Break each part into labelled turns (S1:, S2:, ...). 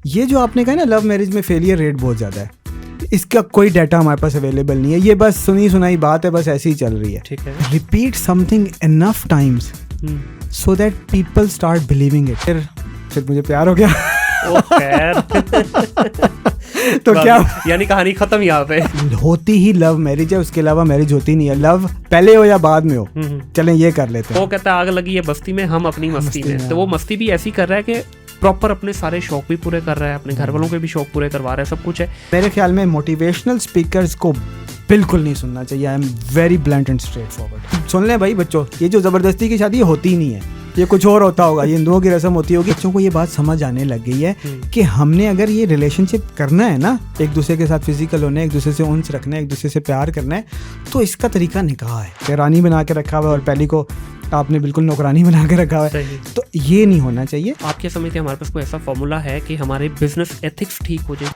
S1: یہ جو آپ نے کہا نا لو میرج میں فیلئر ریٹ بہت زیادہ ہے, اس کا کوئی ڈیٹا ہمارے پاس اویلیبل نہیں ہے, یہ بس سنی سنائی بات ہے, بس ایسی ہی چل رہی ہے.
S2: ٹھیک ہے,
S1: repeat something enough times so that people start believing it. پھر مجھے پیار ہو گیا. تو کیا
S2: یعنی کہانی ختم یہاں پہ.
S1: ہوتی ہی لو میرج ہے, اس کے علاوہ میرج ہوتی نہیں ہے. لو پہلے ہو یا بعد میں ہو, چلیں یہ کر لیتے ہیں.
S2: وہ کہتا ہے آگ لگی ہے بستی میں, ہم اپنی مستی میں. تو وہ مستی بھی ایسی کر رہا ہے کہ پراپر اپنے سارے شوق بھی پورے کر رہا ہے, اپنے گھر والوں کے بھی شوق پورے کروا رہا ہے, سب کچھ ہے.
S1: میرے خیال میں موٹیویشنل اسپیکرز کو بالکل نہیں سننا چاہیے. I am very blunt and straightforward. سن لیں بھائی بچوں, یہ جو زبردستی کی شادی ہوتی ہی نہیں ہے, یہ کچھ اور ہوتا ہوگا, یہ ہندوؤں کی رسم ہوتی ہوگی. بچوں کو یہ بات سمجھ آنے لگ گئی ہے کہ ہم نے اگر یہ ریلیشن شپ کرنا ہے نا, ایک دوسرے کے ساتھ فزیکل ہونا ہے, ایک دوسرے سے انس رکھنا ہے, ایک دوسرے سے پیار کرنا ہے, تو اس کا طریقہ نکاح ہے. کہ رانی بنا کے رکھا ہوا ہے اور پہلی کو آپ نے بالکل نوکرانی بنا کے رکھا ہوا ہے, تو یہ نہیں ہونا چاہیے.
S2: آپ کیا سمجھتے ہیں ہمارے پاس کوئی ایسا فارمولا ہے کہ ہمارے بزنس ایتھکس ٹھیک ہو جائے؟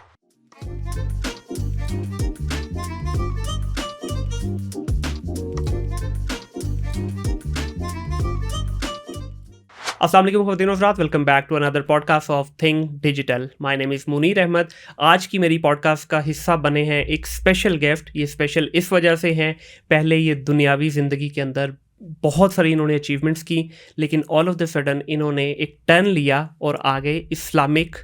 S2: السلام علیکم خواتین و حضرات, ویلکم بیک ٹو اندر podcast of thing digital. My name is Munir Ahmed. آج کی میری پوڈ کاسٹ کا حصہ بنے ہیں ایک اسپیشل گیسٹ. یہ اسپیشل اس وجہ سے ہیں, پہلے یہ دنیاوی زندگی کے اندر بہت ساری انہوں نے اچیومنٹس کی, لیکن آل آف دا سڈن انہوں نے ایک ٹرن لیا اور آگے اسلامک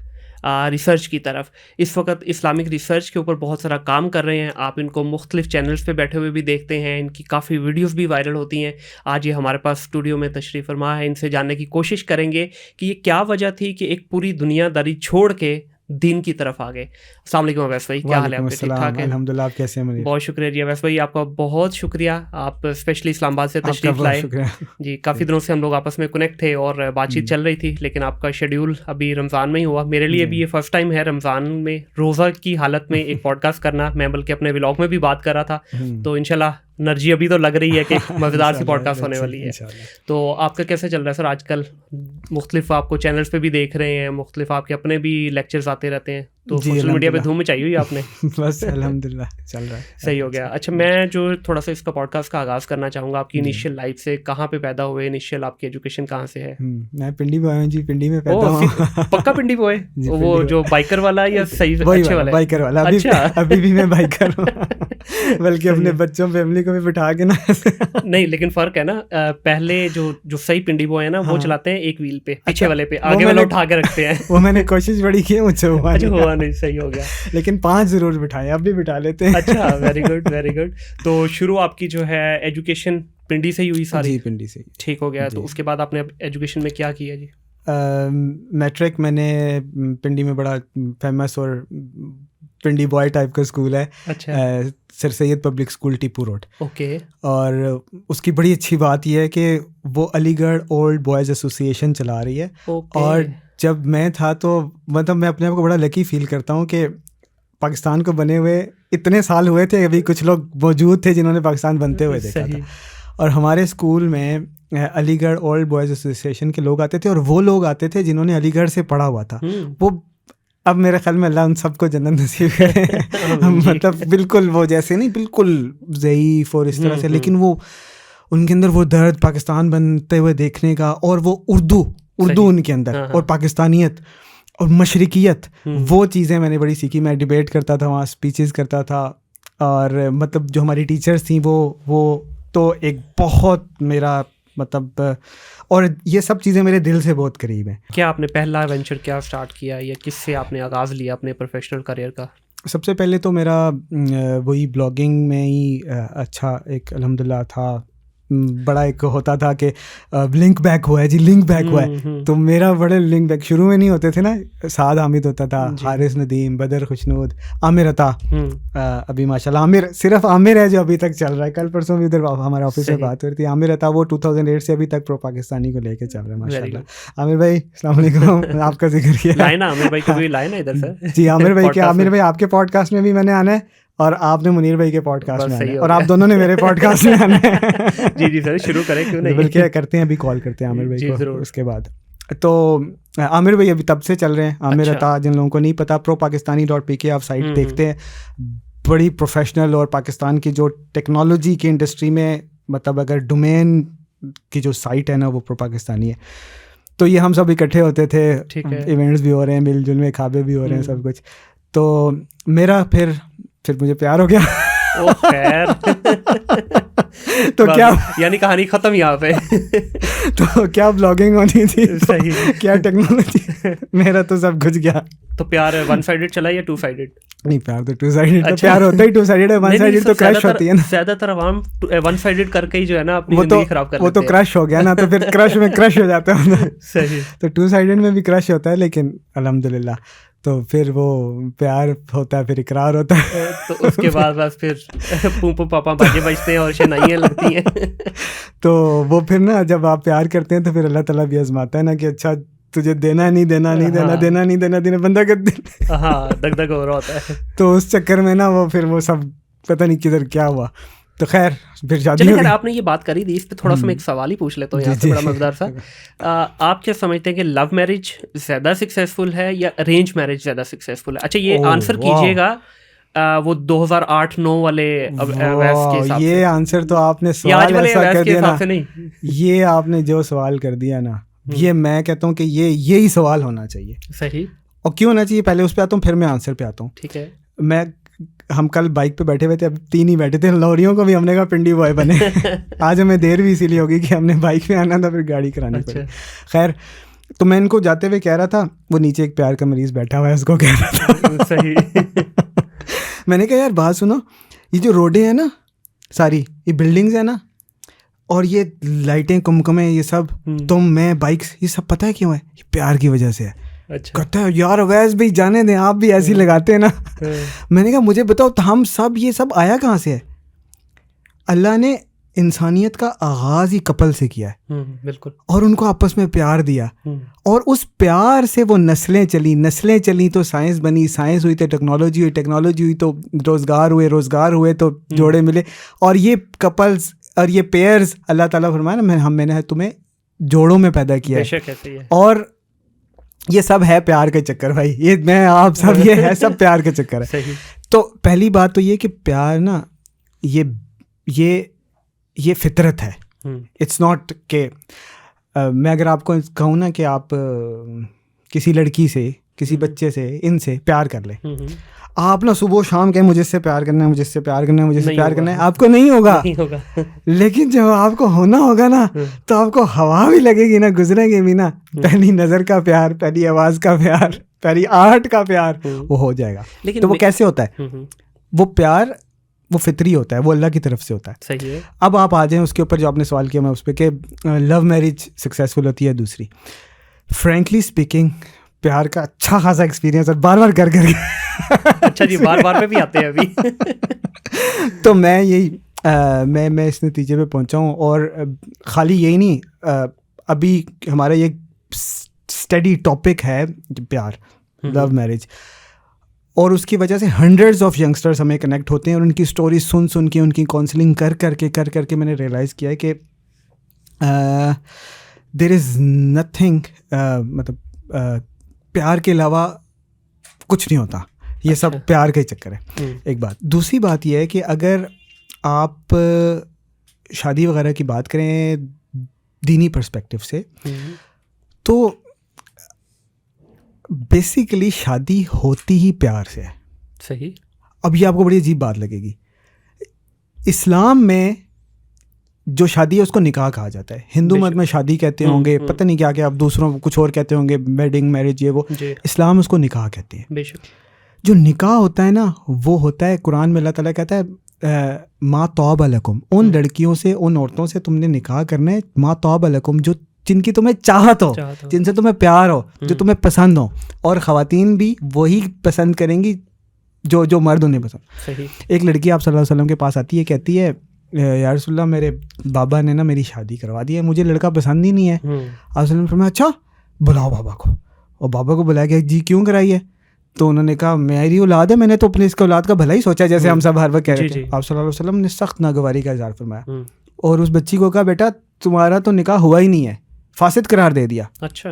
S2: ریسرچ کی طرف. اس وقت اسلامک ریسرچ کے اوپر بہت سارا کام کر رہے ہیں. آپ ان کو مختلف چینلز پہ بیٹھے ہوئے بھی دیکھتے ہیں, ان کی کافی ویڈیوز بھی وائرل ہوتی ہیں. آج یہ ہمارے پاس اسٹوڈیو میں تشریف فرما ہے. ان سے جاننے کی کوشش کریں گے کہ یہ کیا وجہ تھی کہ ایک پوری دنیا داری چھوڑ کے دین کی طرف آ گئے. السلام علیکم اویس بھائی, کیا حال ہے آپ کے؟ ٹھیک ٹھاک ہے
S1: الحمدللہ. آپ کیسے ہیں؟
S2: بہت شکریہ جی اویس بھائی, آپ کا بہت شکریہ. آپ اسپیشلی اسلام آباد سے تشریف لائے. جی, کافی دنوں سے ہم لوگ آپس میں کنیکٹ تھے اور بات چیت چل رہی تھی, لیکن آپ کا شیڈیول ابھی رمضان میں ہی ہوا. میرے لیے بھی یہ فرسٹ ٹائم ہے رمضان میں روزہ کی حالت میں ایک پوڈ کاسٹ کرنا. میں بلکہ اپنے ولاگ میں بھی بات کر رہا تھا, تو انشاءاللہ انرجی ابھی تو لگ رہی ہے کہ مزیدار سی پوڈ کاسٹ ہونے والی ہے. تو آپ کا کیسے چل رہا ہے سر آج کل؟ مختلف آپ کو چینلز پہ بھی دیکھ رہے ہیں, مختلف آپ کے اپنے بھی لیکچرز آتے رہتے ہیں, تو سوشل میڈیا پہ دھوم مچائی ہوئی آپ نے.
S1: بس الحمدللہ چل رہا ہے.
S2: صحیح ہو گیا. اچھا, میں جو تھوڑا سا اس کا پوڈ کاسٹ کا آغاز کرنا چاہوں گا, آپ کی انیشیل لائف سے, کہاں پہ پیدا ہوئے, انیشیل آپ کی ایجوکیشن کہاں سے ہے؟
S1: میں پنڈی میں ہوں جی, پنڈی میں پیدا ہوں.
S2: پکا پنڈی ہوئے, وہ جو بائکر والا یا صحیح اچھے والا؟
S1: بائکر والا. ابھی بھی میں بائکر ہوں, بلکہ اپنے بچوں فیملی کو بھی بٹھا کے نا.
S2: نہیں, لیکن فرق ہے نا, پہلے جو صحیح پنڈی بوائے ہیں نا, وہ چلاتے ہیں ایک ویل پہ, پیچھے والے پہ, آگے والا اٹھا کے رکھتے ہیں. وہ
S1: میں نے کوشش بڑی کی, مجھ سے
S2: ہوا نہیں. صحیح ہو گیا,
S1: لیکن 5 ضرور بٹھائے, اب بھی بٹھا لیتے ہیں.
S2: اچھا, ویری گڈ ویری گڈ. تو شروع آپ کی جو ہے ایجوکیشن پنڈی سے ہی ہوئی ساری؟
S1: جی, پنڈی سے.
S2: ٹھیک ہو گیا. تو اس کے بعد آپ نے ایجوکیشن میں کیا کیا جی؟
S1: میٹرک میں نے پنڈی میں بڑا فیمس اور پنڈی بوائے ٹائپ کا اسکول ہے, sir Syed public school, Tipu road.
S2: Okay.
S1: اور اس کی بڑی اچھی بات یہ ہے کہ وہ علی گڑھ اولڈ بوائز ایسوسیشن چلا رہی ہے. اور جب میں تھا تو مطلب میں اپنے آپ کو بڑا لکی فیل کرتا ہوں کہ پاکستان کو بنے ہوئے اتنے سال ہوئے تھے, ابھی کچھ لوگ موجود تھے جنہوں نے پاکستان بنتے ہوئے دیکھا تھا. اور ہمارے اسکول میں علی گڑھ اولڈ بوائز ایسوسیشن کے لوگ آتے تھے, اور وہ لوگ آتے تھے جنہوں نے علی گڑھ سے پڑھا ہوا تھا. وہ اب میرے خیال میں اللہ ان سب کو جنت نصیب کرے. مطلب بالکل وہ جیسے نہیں, بالکل ضعیف اور اس طرح سے, لیکن وہ ان کے اندر وہ درد پاکستان بنتے ہوئے دیکھنے کا, اور وہ اردو ان کے اندر, اور پاکستانیت اور مشرقیت, وہ چیزیں میں نے بڑی سیکھی. میں ڈیبیٹ کرتا تھا وہاں, اسپیچز کرتا تھا, اور مطلب جو ہماری ٹیچرز تھیں وہ تو ایک بہت میرا مطلب, اور یہ سب چیزیں میرے دل سے بہت قریب ہیں.
S2: کیا آپ نے پہلا وینچر کیا اسٹارٹ کیا, یا کس سے آپ نے آغاز لیا اپنے پروفیشنل کریئر کا؟
S1: سب سے پہلے تو میرا وہی بلاگنگ میں ہی اچھا ایک الحمدللہ تھا. بڑا ایک ہوتا تھا کہ لنک بیک ہوا ہے جی, لنک بیک ہوا ہے, تو میرا بڑے لنک بیک شروع میں نہیں ہوتے تھے نا. سعد حامد ہوتا تھا, حارث ندیم, بدر خوشنود, عامر عطا. ابھی ماشاء اللہ عامر, صرف عامر ہے جو ابھی تک چل رہا ہے. کل پرسوں بھی ادھر ہمارے آفس میں بات ہو رہی تھی, عامر عطا وہ 2008 سے ابھی تک پرو پاکستانی کو لے کے چل رہا ہے ماشاء اللہ. عامر بھائی السلام علیکم, آپ کا ذکر کیا.
S2: عامر بھائی کو بھی لائن ہے ادھر سے.
S1: جی عامر بھائی آپ کے پوڈ کاسٹ میں بھی میں نے آنا ہے, اور آپ نے منیر بھائی کے پوڈ کاسٹ میں آنا ہے, اور آپ دونوں نے میرے پوڈ کاسٹ میں آنا ہے.
S2: جی سر, شروع کریں کیوں نہیں,
S1: بلکہ کرتے ہیں, ابھی کال کرتے ہیں عامر بھائی کو اس کے بعد. تو عامر بھائی ابھی تب سے چل رہے ہیں. عامر عطا, جن لوگوں کو نہیں پتا, ProPakistani.pk آپ سائٹ دیکھتے ہیں, بڑی پروفیشنل, اور پاکستان کی جو ٹیکنالوجی کی انڈسٹری میں مطلب اگر ڈومین کی جو سائٹ ہے نا وہ ProPakistani ہے. تو یہ ہم سب اکٹھے ہوتے تھے, ایونٹس بھی ہو رہے ہیں, مل جل میں کھابے بھی ہو رہے ہیں, سب کچھ. تو میرا پھر مجھے پیار ہو گیا.
S2: خیر
S1: تو کیا
S2: یعنی کہانی ختم یہاں پہ.
S1: تو کیا بلاگنگ ہونی تھی, صحیح کیا ٹیکنالوجی, میرا تو سب کچھ گیا.
S2: تو پیار ون سائیڈڈ چلا یا ٹو سائیڈڈ؟
S1: نہیں, پیار تو ٹو سائیڈڈ, تو پیار ہوتا ہی ٹو سائیڈڈ ہے. ون سائیڈڈ تو کرش ہوتی ہے نا.
S2: زیادہ تر عوام ون سائیڈڈ کر کے ہی جو ہے نا اپنی زندگی خراب کر لیتے ہیں.
S1: وہ تو کرش ہو گیا نا, تو پھر کرش میں کرش ہو جاتا ہے.
S2: صحیح.
S1: تو ٹو سائیڈڈ میں بھی کرش ہوتا ہے, لیکن الحمدللہ تو پھر وہ پیار ہوتا ہے, پھر اقرار ہوتا ہے.
S2: تو اس کے بعد بس پھر پوپو پاپا باجے بجتے ہیں اور شنائیاں لگتی ہیں.
S1: تو وہ پھر نا جب آپ پیار کرتے ہیں تو پھر اللہ تعالیٰ بھی آزماتا ہے نا کہ اچھا تجھے دینا نہیں دینا نہیں دینا دینا نہیں دینا دینا, بندہ کا
S2: ہاں دگ دگ ہو رہا ہوتا ہے.
S1: تو اس چکر میں نا وہ پھر وہ سب پتہ نہیں کدھر کیا ہوا. تو خیر پھر شادی ہو گئی.
S2: آپ نے یہ بات کری تھی, اس پہ تھوڑا سا میں ایک سوال ہی پوچھ لیتا ہوں یہاں سے, بڑا مزیدار سا. آپ کیا سمجھتے ہیں کہ لو میرج زیادہ سکسیزفل ہے یا ارینج میرج زیادہ سکسیزفل ہے؟ اچھا یہ آنسر کیجیے گا وہ 2008-9 والے اویس کے حساب سے.
S1: یہ آنسر تو آپ نے سوال ایسا کر دیا نا, یہ آپ نے جو سوال کر دیا نا, یہ میں کہتا ہوں کہ یہی سوال ہونا چاہیے.
S2: صحیح.
S1: اور کیوں ہونا چاہیے, پہلے اس پہ آتا ہوں, پھر میں آنسر پہ آتا ہوں.
S2: ٹھیک ہے.
S1: ہم کل بائک پہ بیٹھے ہوئے تھے, اب 3 ہی بیٹھے تھے, لوریوں کو بھی ہم نے کہا پنڈی بوائے بنے. آج ہمیں دیر بھی اسی لیے ہوگی کہ ہم نے بائک پہ آنا تھا, پھر گاڑی کرانی پڑی. خیر تو میں ان کو جاتے ہوئے کہہ رہا تھا, وہ نیچے ایک پیار کا مریض بیٹھا ہوا ہے, اس کو کہہ رہا تھا.
S2: صحیح.
S1: میں نے کہا یار بات سنو, یہ جو روڈیں ہیں نا ساری, یہ بلڈنگز ہیں نا, اور یہ لائٹیں کمکمیں یہ سب, تم میں بائکس, یہ سب پتہ ہے کیوں ہے؟ یہ پیار کی وجہ سے ہے. کہتا ہے یار اویس بھائی جانے دیں, آپ بھی ایسی لگاتے ہیں نا. میں نے کہا مجھے بتاؤ ہم سب یہ سب آیا کہاں سے ہے؟ اللہ نے انسانیت کا آغاز ہی کپل سے کیا ہے.
S2: بالکل.
S1: اور ان کو آپس میں پیار دیا, اور اس پیار سے وہ نسلیں چلیں تو سائنس بنی, سائنس ہوئی تو ٹیکنالوجی ہوئی تو روزگار ہوئے تو جوڑے ملے. اور یہ کپلز اور یہ پیئرز اللہ تعالیٰ فرمایا نا, میں نے تمہیں جوڑوں میں پیدا کیا ہے. اور یہ سب ہے پیار کا چکر بھائی, یہ میں آپ سب یہ ہے سب پیار کا چکر ہے. تو پہلی بات تو یہ کہ پیار نا یہ فطرت ہے. اٹس ناٹ کہ میں اگر آپ کو کہوں نا کہ آپ کسی لڑکی سے, کسی بچے سے, ان سے پیار کر لیں, آپ نا صبح و شام کہیں مجھے اس سے پیار کرنا ہے, مجھے اس سے پیار کرنا ہے, مجھے اس سے پیار کرنا ہے, آپ کو نہیں ہوگا. لیکن جب آپ کو ہونا ہوگا نا تو آپ کو ہوا بھی لگے گی نا, گزرے گی بھی نا, پہلی نظر کا پیار, پہلی آواز کا پیار, پہلی آہٹ کا پیار, وہ ہو جائے گا. تو وہ کیسے ہوتا ہے؟ وہ پیار وہ فطری ہوتا ہے, وہ اللہ کی طرف سے ہوتا ہے.
S2: صحیح ہے.
S1: اب آپ آ جائیں اس کے اوپر جو آپ نے سوال کیا, میں اس پہ کہ لو میرج سکسیزفل ہوتی ہے. دوسری, فرینکلی اسپیکنگ, پیار کا اچھا خاصا ایکسپیرینس اور بار کر کے.
S2: اچھا جی, بار پہ بھی آتے ہیں ابھی.
S1: تو میں میں اس نتیجے پہ پہنچا ہوں. اور خالی یہی نہیں, ابھی ہمارا یہ اسٹڈی ٹاپک ہے پیار, لو میرج, اور اس کی وجہ سے ہنڈریڈز آف ینگسٹرز ہمیں کنیکٹ ہوتے ہیں, اور ان کی اسٹوری سن کے, ان کی کاؤنسلنگ کر کے میں نے ریئلائز کیا ہے کہ دیر از نتھنگ, مطلب پیار کے علاوہ کچھ نہیں ہوتا. یہ سب پیار کا ہی چکر ہے. ایک بات. دوسری بات یہ ہے کہ اگر آپ شادی وغیرہ کی بات کریں دینی پرسپیکٹیو سے, تو بیسیکلی شادی ہوتی ہی پیار سے ہے.
S2: صحیح.
S1: اب یہ آپ کو بڑی عجیب بات لگے گی, اسلام میں جو شادی ہے اس کو نکاح کہا جاتا ہے. ہندو مت میں شادی کہتے ہوں گے, پتہ نہیں کیا کہ اب دوسروں کچھ اور کہتے ہوں گے, ویڈنگ, میرج, یہ وہ. اسلام اس کو نکاح کہتے ہیں. جو نکاح ہوتا ہے نا, وہ ہوتا ہے, قرآن میں اللہ تعالیٰ کہتا ہے ما طاب لکم, ان لڑکیوں سے, ان عورتوں سے تم نے نکاح کرنا ہے, ما طاب لکم, جو جن کی تمہیں چاہت ہو, جن سے تمہیں پیار ہو, جو تمہیں پسند ہو. اور خواتین بھی وہی پسند کریں گی جو مرد انہیں پسند. ایک لڑکی آپ صلی اللہ علیہ وسلم کے پاس آتی ہے, کہتی ہے یا رسول اللہ میرے بابا نے نا میری شادی کروا دی ہے, مجھے لڑکا پسند ہی نہیں ہے. آپ صلی اللہ علیہ وسلم فرمایا اچھا بلاؤ بابا کو. اور بابا کو بلایا کہ جی کیوں کرائی ہے؟ تو انہوں نے کہا میری اولاد ہے, میں نے تو اپنے اس کے اولاد کا بھلا ہی سوچا, جیسے ہم سب ہر وقت کہہ رہے تھے. آپ صلی اللہ علیہ وسلم نے سخت ناگواری کا اظہار فرمایا, اور اس بچی کو کہا بیٹا تمہارا تو نکاح ہوا ہی نہیں ہے, فاسد قرار دے دیا.
S2: اچھا.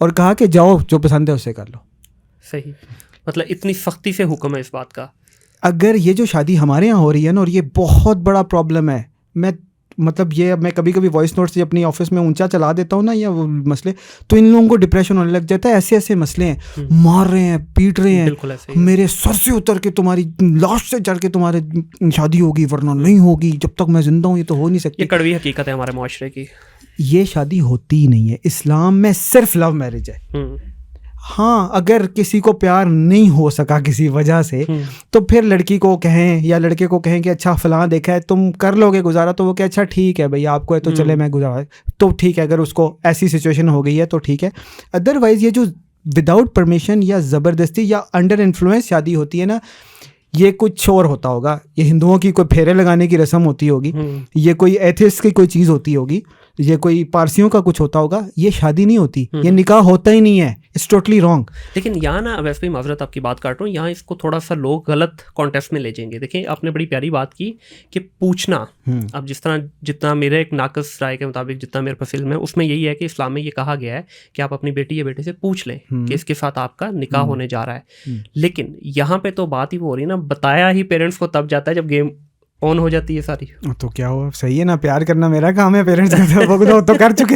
S2: اور
S1: کہا کہ جاؤ جو پسند ہے اس سے کر لو.
S2: صحیح. مطلب اتنی سختی سے حکم ہے اس بات کا.
S1: اگر یہ جو شادی ہمارے یہاں ہو رہی ہے نا, اور یہ بہت بڑا پرابلم ہے, میں مطلب یہ میں کبھی کبھی وائس نوٹ سے اپنی آفس میں اونچا چلا دیتا ہوں نا یا وہ مسئلے, تو ان لوگوں کو ڈپریشن ہونے لگ جاتا ہے. ایسے ایسے مسئلے ہیں, مار رہے ہیں, پیٹ رہے ہیں, میرے سر سے اتر کے تمہاری لاش سے چڑھ کے تمہارے شادی ہوگی ورنہ نہیں ہوگی, جب تک میں زندہ ہوں یہ تو ہو نہیں سکتی.
S2: یہ کڑوی حقیقت ہے ہمارے معاشرے کی.
S1: یہ شادی ہوتی ہی نہیں ہے. اسلام میں صرف لو میرج ہے. ہاں اگر کسی کو پیار نہیں ہو سکا کسی وجہ سے تو پھر لڑکی کو کہیں یا لڑکے کو کہیں کہ اچھا فلاں دیکھا ہے تم کر لو گے گزارا, تو وہ کہ اچھا ٹھیک ہے بھائی آپ کو ہے تو چلے میں گزارا, تو ٹھیک ہے. اگر اس کو ایسی سچویشن ہو گئی ہے تو ٹھیک ہے. ادروائز یہ جو وداؤٹ پرمیشن یا زبردستی یا انڈر انفلوئنس شادی ہوتی ہے نا, یہ کچھ اور ہوتا ہوگا. یہ ہندوؤں کی کوئی پھیرے لگانے کی رسم ہوتی ہوگی, یہ کوئی ایتھسٹ کی کوئی چیز ہوتی ہوگی, یہ کوئی پارسیوں کا کچھ ہوتا ہوگا. یہ شادی نہیں ہوتی, یہ نکاح ہوتا ہی نہیں ہے. It's totally wrong.
S2: لیکن یہاں نا ویسے بھی معذرت آپ کی بات کاٹ رہا ہوں, یہاں اس کو تھوڑا سا لوگ غلط کانٹیکسٹ میں لے جائیں گے. دیکھیں آپ نے بڑی پیاری بات کی کہ پوچھنا. اب جس طرح جتنا میرے ایک ناقص رائے کے مطابق جتنا میرے پاس علم ہے اس میں یہی ہے کہ اسلام میں یہ کہا گیا ہے کہ آپ اپنی بیٹی یا بیٹے سے پوچھ لیں کہ اس کے ساتھ آپ کا نکاح ہونے جا رہا ہے. لیکن یہاں پہ تو بات ہی وہ ہو رہی ہے نا, بتایا ہی پیرنٹس کو تب جاتا ہے جب گیم آن ہو جاتی ہے ساری. تو
S1: کیا ہوا, صحیح ہے نا, پیار کرنا میرا کام ہے, پیرنٹس تو کر چکے.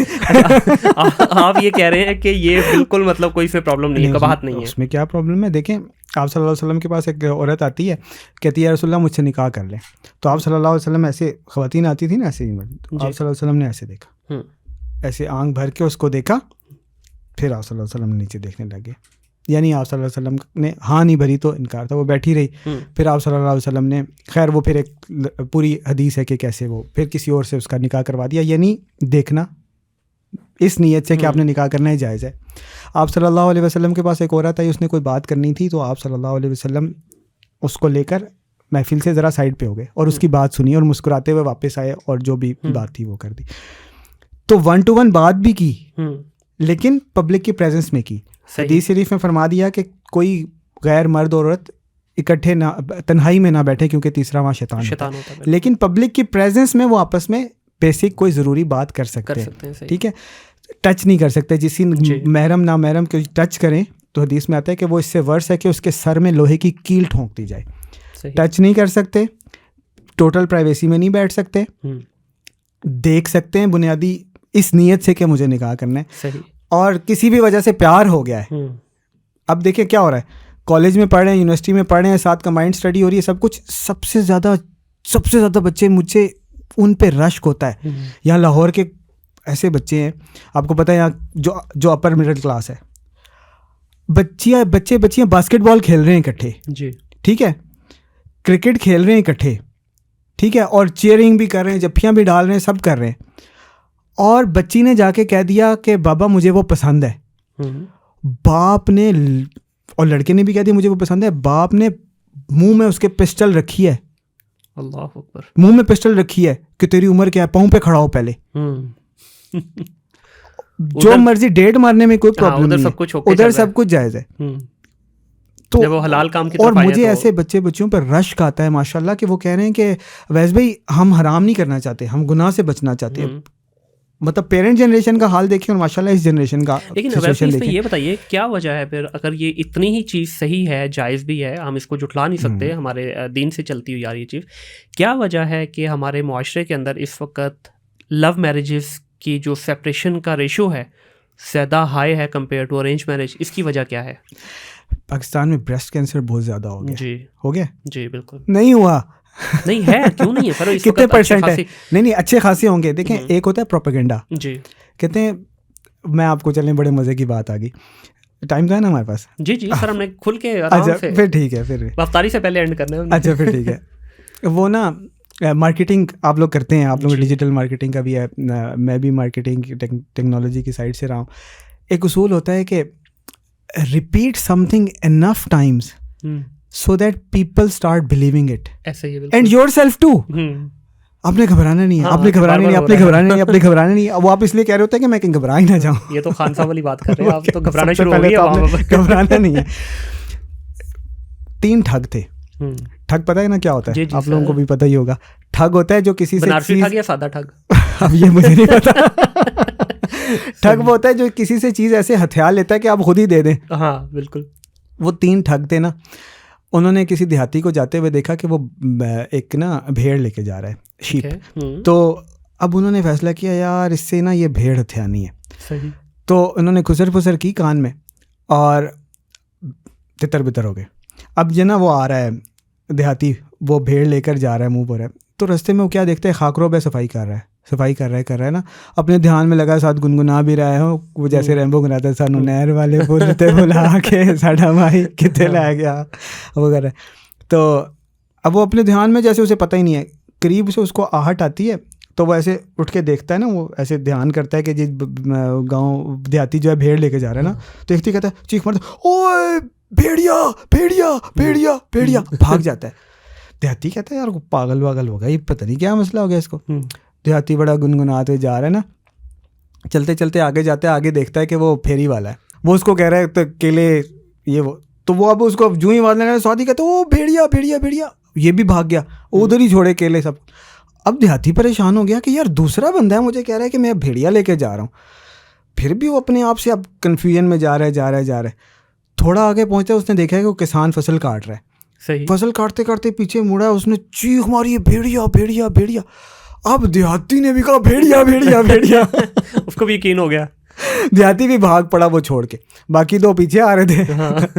S2: آپ یہ کہہ رہے ہیں کہ یہ بالکل مطلب کوئی سے پرابلم نہیں ہے, قباحت نہیں ہے.
S1: اس میں کیا پرابلم ہے؟ دیکھیں آپ صلی اللہ علیہ وسلم کے پاس ایک عورت آتی ہے, کہتی ہے رسول اللہ مجھ سے نکاح کر لیں. تو آپ صلی اللہ علیہ وسلم ایسے, خواتین آتی تھی نا ایسے ہی, آپ صلی اللہ علیہ وسلم نے ایسے دیکھا, ایسے آنکھ بھر کے اس کو دیکھا, پھر آپ صلی اللہ علیہ وسلم نیچے دیکھنے لگے. یعنی آپ صلی اللہ علیہ وسلم نے ہاں نہیں بھری تو انکار تھا, وہ بیٹھی رہی. پھر آپ صلی اللہ علیہ وسلم نے, خیر وہ پھر ایک پوری حدیث ہے کہ کیسے وہ پھر کسی اور سے اس کا نکاح کروا دیا. یعنی دیکھنا اس نیت سے کہ آپ نے نکاح کرنا ہی جائز ہے. آپ صلی اللہ علیہ وسلم کے پاس ایک عورت آئی, اس نے کوئی بات کرنی تھی, تو آپ صلی اللہ علیہ وسلم اس کو لے کر محفل سے ذرا سائڈ پہ ہو گئے اور اس کی بات سنی اور مسکراتے ہوئے واپس آئے اور جو بھی بات تھی وہ کر دی. تو 1 to 1 بات بھی کی, لیکن پبلک کی پریزنس میں کی. حدیث شریف میں فرما دیا کہ کوئی غیر مرد اور عورت اکٹھے نہ, تنہائی میں نہ بیٹھے کیونکہ تیسرا وہاں شیطان ہوتا ہے. لیکن پبلک کی پریزنس میں وہ آپس میں بیسک کوئی ضروری بات کر سکتے ہیں. ٹھیک ہے, ٹچ نہیں کر سکتے. جسی محرم نامحرم کو ٹچ کریں تو حدیث میں آتا ہے کہ وہ اس سے ورس ہے کہ اس کے سر میں لوہے کی کیل ٹھونک دی جائے. ٹچ نہیں کر سکتے, ٹوٹل پرائیویسی میں نہیں بیٹھ سکتے, دیکھ سکتے ہیں بنیادی اس نیت سے کہ مجھے نکاح کرنا ہے, اور کسی بھی وجہ سے پیار ہو گیا ہے. اب دیکھیں کیا ہو رہا ہے, کالج میں پڑھ رہے ہیں, یونیورسٹی میں پڑھ رہے ہیں, ساتھ کمبائنڈ اسٹڈی ہو رہی ہے, سب کچھ. سب سے زیادہ بچے مجھ سے ان پہ رشک ہوتا ہے. یہاں لاہور کے ایسے بچے ہیں, آپ کو پتہ ہے یہاں جو اپر مڈل کلاس ہے, بچیاں باسکٹ بال کھیل رہے ہیں اکٹھے, ٹھیک ہے, کرکٹ کھیل رہے ہیں اکٹھے, ٹھیک ہے, اور چیئرنگ بھی کر رہے ہیں, جپھیاں بھی ڈال رہے ہیں, سب کر رہے ہیں. اور بچی نے جا کے کہہ دیا کہ بابا مجھے وہ پسند ہے. باپ نے, اور لڑکے نے بھی کہہ دیا مجھے وہ پسند ہے. باپ نے منہ میں اس کے پسٹل رکھی ہے,
S2: اللہ اکبر,
S1: منہ میں پسٹل رکھی ہے کہ تیری عمر کیا ہے, پاؤں پہ کھڑا ہو پہلے. جو مرضی ڈیٹ مارنے میں کوئی پرابلم نہیں ہے, ادھر سب کچھ جائز ہے. تو
S2: وہ حلال کام کی
S1: اور مجھے ایسے بچوں پر رشک آتا ہے ماشاء اللہ کہ وہ کہہ رہے ہیں کہ ویس بھائی ہم حرام نہیں کرنا چاہتے, ہم گناہ سے بچنا چاہتے ہیں. مطلب پیرنٹ جنریشن کا حال دیکھیں اور ماشاء اللہ اس جنریشن کا.
S2: لیکن ویسے اس پہ یہ بتائیے کیا وجہ ہے پھر, اگر یہ اتنی ہی چیز صحیح ہے, جائز بھی ہے, ہم اس کو جھٹلا نہیں سکتے, ہمارے دین سے چلتی ہوئی آ رہی چیز, کیا وجہ ہے کہ ہمارے معاشرے کے اندر اس وقت لو میرجز کی جو سیپریشن کا ریشو ہے زیادہ ہائی ہے کمپیئر ٹو ارینج میرج؟ اس کی وجہ کیا ہے؟
S1: پاکستان میں بریسٹ کینسر بہت زیادہ ہو گیا.
S2: جی
S1: ہو گیا,
S2: جی بالکل
S1: نہیں ہوا.
S2: نہیں ہے, کیوں نہیں ہے سر,
S1: کتنے پرسینٹ ہے؟ نہیں اچھے خاصے ہوں گے. دیکھیں ایک ہوتا ہے پروپیگنڈا,
S2: جی
S1: کہتے ہیں, میں آپ کو چلیں بڑے مزے کی بات آ گئی, ٹائم تو ہے نا ہمارے پاس؟
S2: جی سر, ہم نے کھل کے
S1: اچھا پھر ٹھیک ہے, پھر
S2: افطاری سے پہلے اینڈ کرنا ہے.
S1: اچھا پھر ٹھیک ہے. وہ نا مارکیٹنگ آپ لوگ کرتے ہیں, آپ لوگ ڈیجیٹل مارکیٹنگ کا بھی ہے, میں بھی مارکیٹنگ ٹیکنالوجی کی سائڈ سے رہا ہوں. ایک اصول ہوتا ہے کہ repeat something enough Times so that people start believing it and yourself too. آپ نے گھبرانا نہیں ہے, آپ نے گھبرانا نہیں, آپ نے گھبرانا نہیں, آپ نے گھبرانا نہیں. وہ آپ اس لیے کہہ رہے ہوتے ہیں کہ میں کہیں گھبرا ہی نہ جاؤں.
S2: یہ تو خان صاحب والی بات کر رہے ہیں آپ, تو گھبرانا شروع ہو گئی ہے.
S1: گھبرانا نہیں ہے. 3 ٹھگ تھے. ٹھگ پتہ ہے نا کیا ہوتا ہے؟ آپ لوگوں کو بھی پتہ ہی ہوگا. ٹھگ ہوتا ہے جو کسی سے,
S2: بنارسی ٹھگ یا سادہ ٹھگ؟
S1: اب یہ مجھے نہیں پتا. ٹھگ وہ ہوتا ہے جو کسی سے چیز ایسے ہتھیار لیتا ہے کہ آپ خود ہی دے دیں.
S2: ہاں بالکل.
S1: وہ 3 ٹھگ تھے نا. انہوں نے کسی دیہاتی کو جاتے ہوئے دیکھا کہ وہ ایک نا بھیڑ لے کے جا رہا ہے, شیپ. تو اب انہوں نے فیصلہ کیا یار اس سے نا یہ بھیڑ ہتھیانی ہے.
S2: صحیح. تو
S1: انہوں نے خسر پسر کی کان میں اور تتر بتر ہو گئے. اب جو نا وہ آ رہا ہے دیہاتی, وہ بھیڑ لے کر جا رہا ہے منہ پر ہے, تو رستے میں وہ کیا دیکھتا ہے, خاکروں پہ صفائی کر رہا ہے نا, اپنے دھیان میں لگا, ساتھ گنگنا بھی رہا ہے وہ جیسے ریمبو گناتا ہے, سانو نہر والے بولتے بلا کے ساڈا مائی کتے لے گیا وغیرہ. تو اب وہ اپنے دھیان میں, جیسے اسے پتہ ہی نہیں ہے, قریب سے اس کو آہٹ آتی ہے تو وہ ایسے اٹھ کے دیکھتا ہے نا, وہ ایسے دھیان کرتا ہے کہ جی گاؤں دیہاتی جو ہے بھیڑ لے کے جا رہا ہے نا, تو دیکھتے کہتا ہے, چیخ مارتا, اوئے بھیڑیا بھیڑیا بھیڑیا بھیڑیا, بھاگ جاتا ہے. دیہاتی کہتا ہے یار پاگل واگل ہوگا, یہ پتہ نہیں کیا مسئلہ ہو گیا اس کو. دیہاتی بڑا گنگناتے جا رہا ہے نا, چلتے چلتے آگے جاتا ہے, آگے دیکھتا ہے کہ وہ پھیری والا ہے, وہ اس کو کہہ رہا ہے تو کیلے یہ وہ, تو وہ اب اس کو جو ہی آواز لگا ساتھ ہی کہتا ہے او بھیڑیا بھیڑیا بھیڑیا, یہ بھی بھاگ گیا, ادھر ہی چھوڑے کیلے سب. اب دیہاتی پریشان ہو گیا کہ یار دوسرا بندہ ہے مجھے کہہ رہا ہے کہ میں بھیڑیا لے کے جا رہا ہوں, پھر بھی وہ اپنے آپ سے اب کنفیوژن میں جا رہا ہے. تھوڑا آگے پہنچتا ہے, اس نے دیکھا ہے کہ وہ کسان فصل کاٹ رہا ہے.
S2: صحیح.
S1: فصل کاٹتے کاٹتے پیچھے مڑا, اس نے چیخ ماری بھیڑیا بھیڑیا بھیڑیا. اب دیہاتی نے بھی کہا بھیڑیا بھیڑیا بھیڑیا,
S2: اس کو بھی یقین ہو گیا.
S1: دیہاتی بھی بھاگ پڑا وہ چھوڑ کے, باقی دو پیچھے آ رہے تھے,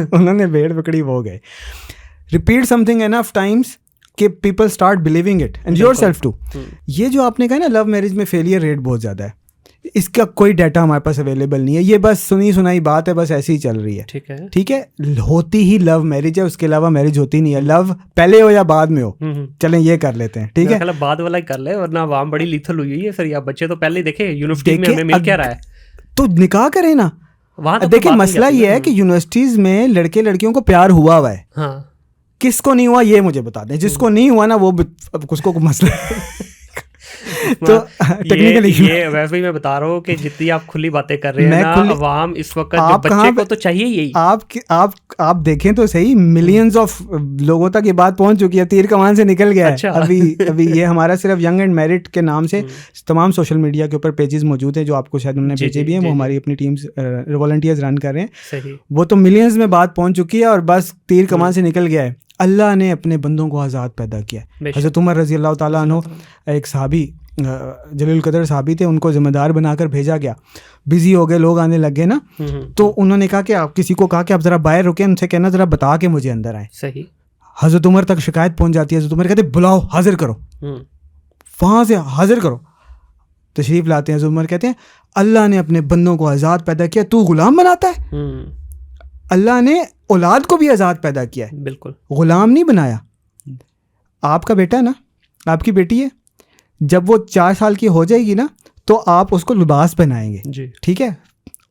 S1: انہوں نے بھیڑ پکڑی, وہ گئے. Repeat something enough times کہ people start believing it and yourself too. یہ جو آپ نے کہا نا لو میرج میں فیلئر ریٹ بہت زیادہ ہے, اس کا کوئی ڈیٹا ہمارے پاس اویلیبل نہیں ہے, یہ بس سنی سنائی بات ہے, بس ایسی ہی چل رہی ہے. ٹھیک ہے, ہوتی ہی لو میرج ہے, اس کے علاوہ میرج ہوتی نہیں ہے. لو پہلے ہو یا بعد میں ہو, چلیں یہ کر لیتے ہیں. ٹھیک ہے,
S2: بعد والا ہی کر لے, ورنہ عوام بڑی لیتھل ہوئی ہے. سر بچے تو پہلے دیکھے یونیورسٹی میں ہمیں مل کیا رہا ہے,
S1: تو نکاح کریں نا. دیکھیں مسئلہ یہ ہے کہ یونیورسٹیز میں لڑکے لڑکیوں کو پیار ہوا ہے, کس کو نہیں ہوا یہ مجھے بتا دیں. جس کو نہیں ہوا نا وہ اس کو مسئلہ تو ٹیکنیکلی
S2: یہ ویسے ہی میں بتا رہا ہوں کہ جتنی آپ کھلی باتیں کر رہے ہیں نا, عوام اس وقت بچے کو تو چاہیے یہی.
S1: آپ دیکھیں تو صحیح, ملینز آف لوگوں تک یہ بات پہنچ چکی ہے, تیر کمان سے نکل گیا ہے. ابھی یہ ہمارا صرف ینگ اینڈ میرٹ کے نام سے تمام سوشل میڈیا کے اوپر پیجز موجود ہیں, جو آپ کو شاید انہوں نے بھیجے بھی ہیں, وہ ہماری اپنی ٹیمز والنٹیئرز رن کر رہے ہیں. وہ تو ملینز میں بات پہنچ چکی ہے اور بس تیر کمان سے نکل گیا ہے. اللہ نے اپنے بندوں کو آزاد پیدا کیا ہے. حضرت عمر رضی اللہ تعالیٰ عنہ ایک صحابی, جلیل القدر صحابی تھے, ان کو ذمہ دار بنا کر بھیجا گیا. بزی ہو گئے, لوگ آنے لگے نا, تو انہوں نے کہا کہ آپ کسی کو کہا کہ آپ ذرا باہر رکیں, ان سے کہنا ذرا بتا کے مجھے اندر آئیں.
S2: صحیح.
S1: حضرت عمر تک شکایت پہنچ جاتی ہے. حضرت عمر کہتے بلاؤ, حاضر کرو, وہاں سے حاضر کرو, تشریف لاتے ہیں. حضرت عمر کہتے ہیں اللہ نے اپنے بندوں کو آزاد پیدا کیا, تو غلام بناتا ہے. اللہ نے اولاد کو بھی آزاد پیدا کیا ہے,
S2: بالکل
S1: غلام نہیں بنایا. آپ کا بیٹا ہے نا, آپ کی بیٹی ہے, جب وہ 4 سال کی ہو جائے گی نا تو آپ اس کو لباس پہنائیں گے. جی ٹھیک ہے,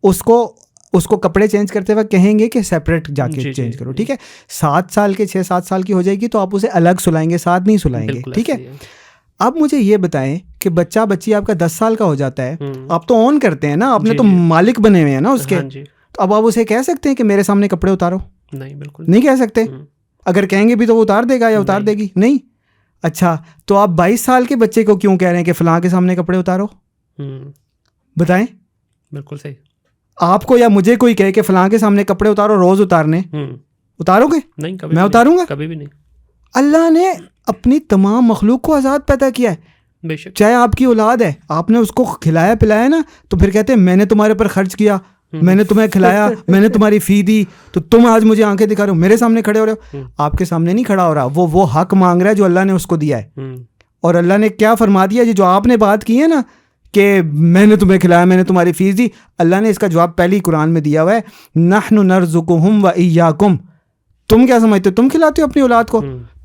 S1: اس کو کپڑے چینج کرتے وقت کہیں گے کہ سیپریٹ جا کے چینج کرو. ٹھیک ہے, 7 سال کے 6-7 سال کی ہو جائے گی تو آپ اسے الگ سلائیں گے, ساتھ نہیں سلائیں گے. ٹھیک ہے, اب مجھے یہ بتائیں کہ بچی آپ کا 10 سال کا ہو جاتا ہے, آپ تو آن کرتے ہیں نا, آپ نے تو مالک بنے ہوئے ہیں نا اس کے, تو اب آپ اسے کہہ سکتے ہیں کہ میرے سامنے کپڑے اتارو؟
S2: نہیں, بالکل
S1: نہیں کہہ سکتے. اگر کہیں گے بھی تو وہ اتار دے گا یا اتار دے گی؟ نہیں. اچھا, تو آپ 22 سال کے بچے کو کیوں کہہ رہے ہیں کہ فلاں کے سامنے کپڑے اتارو؟ بتائیں.
S2: بالکل صحیح.
S1: آپ کو یا مجھے کوئی کہے کہ فلاں کے سامنے کپڑے اتارو, روز اتارنے, اتارو گے؟
S2: نہیں,
S1: میں اتاروں گا؟
S2: کبھی بھی نہیں.
S1: اللہ نے اپنی تمام مخلوق کو آزاد پیدا کیا ہے.
S2: بے شک.
S1: چاہے آپ کی اولاد ہے, آپ نے اس کو کھلایا پلایا نا, تو پھر کہتے ہیں میں نے تمہارے پر خرچ کیا, میں نے تمہیں کھلایا, میں نے تمہاری فی دی, تو تم آج مجھے آنکھیں دکھا رہے ہو, میرے سامنے کھڑے ہو رہے ہو. آپ کے سامنے نہیں کھڑا ہو رہا, وہ حق مانگ رہا ہے جو اللہ نے اس کو دیا ہے. اور اللہ نے کیا فرما دیا, جو آپ نے بات کی ہے نا کہ میں نے تمہیں کھلایا, میں نے تمہاری فیس دی, اللہ نے اس کا جواب پہلی قرآن میں دیا ہوا ہے, نحن نرزقہم و ایاکم. تم کیا سمجھتے ہو, تم کھلاتے ہو اپنی اولاد کو؟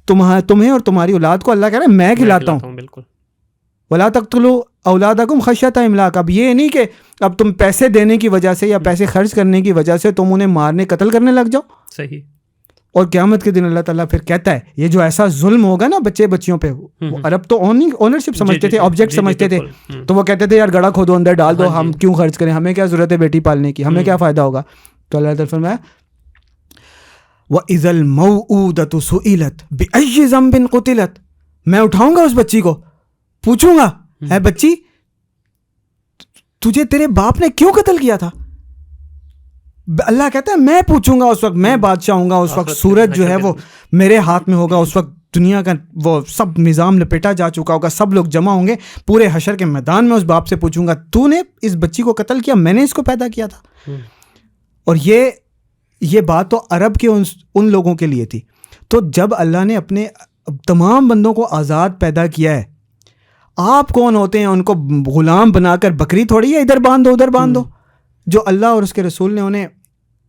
S1: تمہیں اور تمہاری اولاد کو اللہ کہہ رہا ہے میں کھلاتا ہوں.
S2: بالکل.
S1: ولا تقتلوا اولادکم خشیۃ املاق. اب یہ نہیں کہ اب تم پیسے دینے کی وجہ سے یا پیسے خرچ کرنے کی وجہ سے تم انہیں مارنے قتل کرنے لگ جاؤ.
S2: صحیح.
S1: اور قیامت کے دن اللہ تعالیٰ پھر کہتا ہے یہ جو ایسا ظلم ہوگا نا بچیوں پہ, عرب تو اونرشپ سمجھتے تھے, آبجیکٹ سمجھتے تھے, تو وہ کہتے تھے یار گڑھا کھودو اندر ڈال دو, ہم کیوں خرچ کریں, ہمیں کیا ضرورت ہے بیٹی پالنے کی, ہمیں کیا فائدہ ہوگا. تو اللہ تعالیٰ فرمایا وَإِذَا الْمَوْءُودَةُ سُئِلَتْ بِأَيِّ ذَنبٍ قُتِلَتْ. میں اٹھاؤں گا اس بچی کو, پوچھوں گا اے بچی تجھے تیرے باپ نے کیوں قتل کیا تھا. اللہ کہتا ہے میں پوچھوں گا اس وقت, میں بادشاہ ہوں گا اس وقت, سورج جو ہے وہ میرے ہاتھ میں ہوگا اس وقت, دنیا کا وہ سب نظام لپیٹا جا چکا ہوگا, سب لوگ جمع ہوں گے پورے حشر کے میدان میں, اس باپ سے پوچھوں گا تو نے اس بچی کو قتل کیا, میں نے اس کو پیدا کیا تھا. اور یہ بات تو عرب کے ان لوگوں کے لیے تھی. تو جب اللہ نے اپنے تمام بندوں کو آزاد پیدا کیا ہے, آپ کون ہوتے ہیں ان کو غلام بنا کر بکری تھوڑی ہے ادھر باندھ دو ادھر باندھ دو. جو اللہ اور اس کے رسول نے انہیں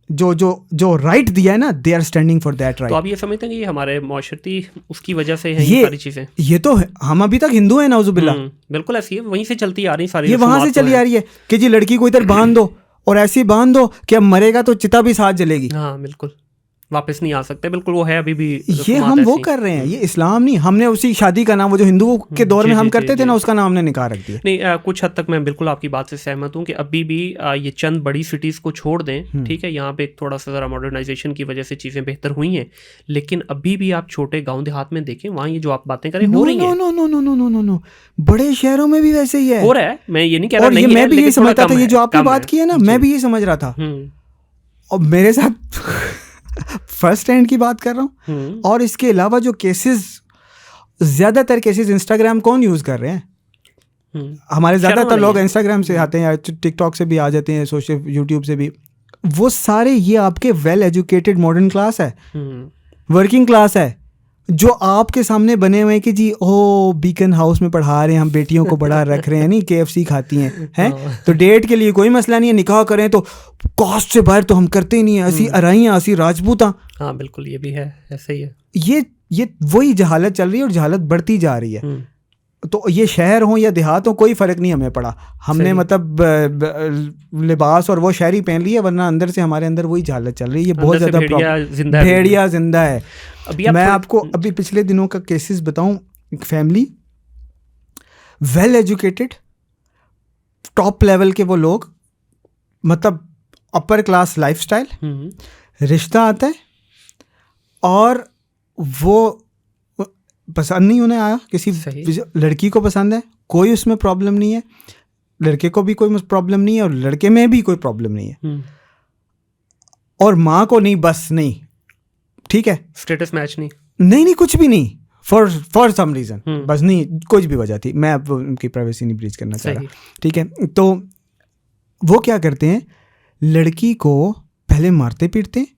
S1: جو رائٹ دیا ہے نا, they are standing for that right.
S2: تو آپ یہ سمجھتے ہیں کہ یہ ہمارے معاشرتی اس کی وجہ سے ہیں یہ ساری چیزیں؟
S1: یہ تو ہم ابھی تک ہندو ہیں نعوذ باللہ,
S2: بالکل ایسی ہے, وہیں سے چلتی آ رہی ساری,
S1: یہ وہاں سے چلی آ رہی ہے کہ جی لڑکی کو ادھر باندھ دو اور ایسی باندھ دو کہ اب مرے گا تو چتا بھی ساتھ جلے گی.
S2: ہاں بالکل, واپس نہیں آ سکتے. بالکل وہ ہے ابھی بھی,
S1: یہ ہم وہ کر رہے ہیں, یہ اسلام نہیں. ہم نے اسی شادی کا نام وہ جو ہندوؤں کے دور میں ہم کرتے تھے نا, اس کا نام ہم نے نکاح رکھ دیا.
S2: نہیں, کچھ حد تک میں بالکل آپ کی بات سے سہمت ہوں کہ ابھی بھی یہ چند بڑی سٹیز کو چھوڑ دیں, ٹھیک ہے, یہاں پہ تھوڑا سا ذرا ماڈرنائزیشن کی وجہ سے چیزیں بہتر ہوئی ہیں, لیکن ابھی بھی آپ چھوٹے گاؤں دیہات میں دیکھیں, وہاں یہ جو آپ باتیں کریں ہو رہی ہیں.
S1: نو, بڑے شہروں میں بھی ویسے ہی ہے,
S2: ہو رہا ہے. میں یہ نہیں کہہ رہا نہیں ہے,
S1: میں بھی یہ سمجھتا تھا, یہ جو آپ نے بات کی ہے نا, میں بھی یہ سمجھ رہا تھا. اور میرے ساتھ فرسٹ ہینڈ کی بات کر رہا ہوں. اور اس کے علاوہ جو کیسز, زیادہ تر کیسز انسٹاگرام کون یوز کر رہے ہیں؟ ہمارے زیادہ تر لوگ انسٹاگرام سے آتے ہیں یا ٹک ٹاک سے بھی آ جاتے ہیں, سوشل یوٹیوب سے بھی. وہ سارے یہ آپ کے ویل ایجوکیٹڈ ماڈرن کلاس ہے, ورکنگ کلاس ہے, جو آپ کے سامنے بنے ہوئے ہیں کہ جی بیکن ہاؤس میں پڑھا رہے ہیں, ہم بیٹیوں کو بڑا رکھ رہے ہیں, نہیں KFC کھاتی ہیں تو ڈیٹ کے لیے کوئی مسئلہ نہیں ہے, نکاح کریں تو کاسٹ سے باہر تو ہم کرتے ہی نہیں ہیں, اسی ارائیاں اسی راجپوتاں.
S2: ہاں بالکل, یہ بھی ہے, ایسا ہی ہے.
S1: یہ وہی جہالت چل رہی ہے اور جہالت بڑھتی جا رہی ہے. تو یہ شہر ہوں یا دیہات ہوں, کوئی فرق نہیں ہمیں پڑا. ہم نے مطلب لباس اور وہ شہری پہن لی ہے, ورنہ اندر سے ہمارے اندر وہی جہالت چل رہی ہے. یہ بہت زیادہ بھیڑیا زندہ ہے. میں آپ کو ابھی پچھلے دنوں کا کیسز بتاؤں. ایک family well educated top level کے وہ لوگ, مطلب اپر کلاس لائف اسٹائل, رشتہ آتا ہے اور وہ پسند نہیں انہیں آیا, کسی لڑکی کو پسند ہے, کوئی اس میں پرابلم نہیں ہے, لڑکے کو بھی کوئی پرابلم نہیں ہے اور لڑکے میں بھی کوئی پرابلم نہیں ہے, اور ماں کو نہیں, بس نہیں, ٹھیک ہے,
S2: اسٹیٹس میچ
S1: نہیں کچھ بھی نہیں, فار سم ریزن, بس نہیں, کچھ بھی وجہ تھی, میں اب ان کی پرائیویسی نہیں بریچ کرنا چاہ رہا, ٹھیک ہے. تو وہ کیا کرتے ہیں, لڑکی کو پہلے مارتے پیٹتے ہیں,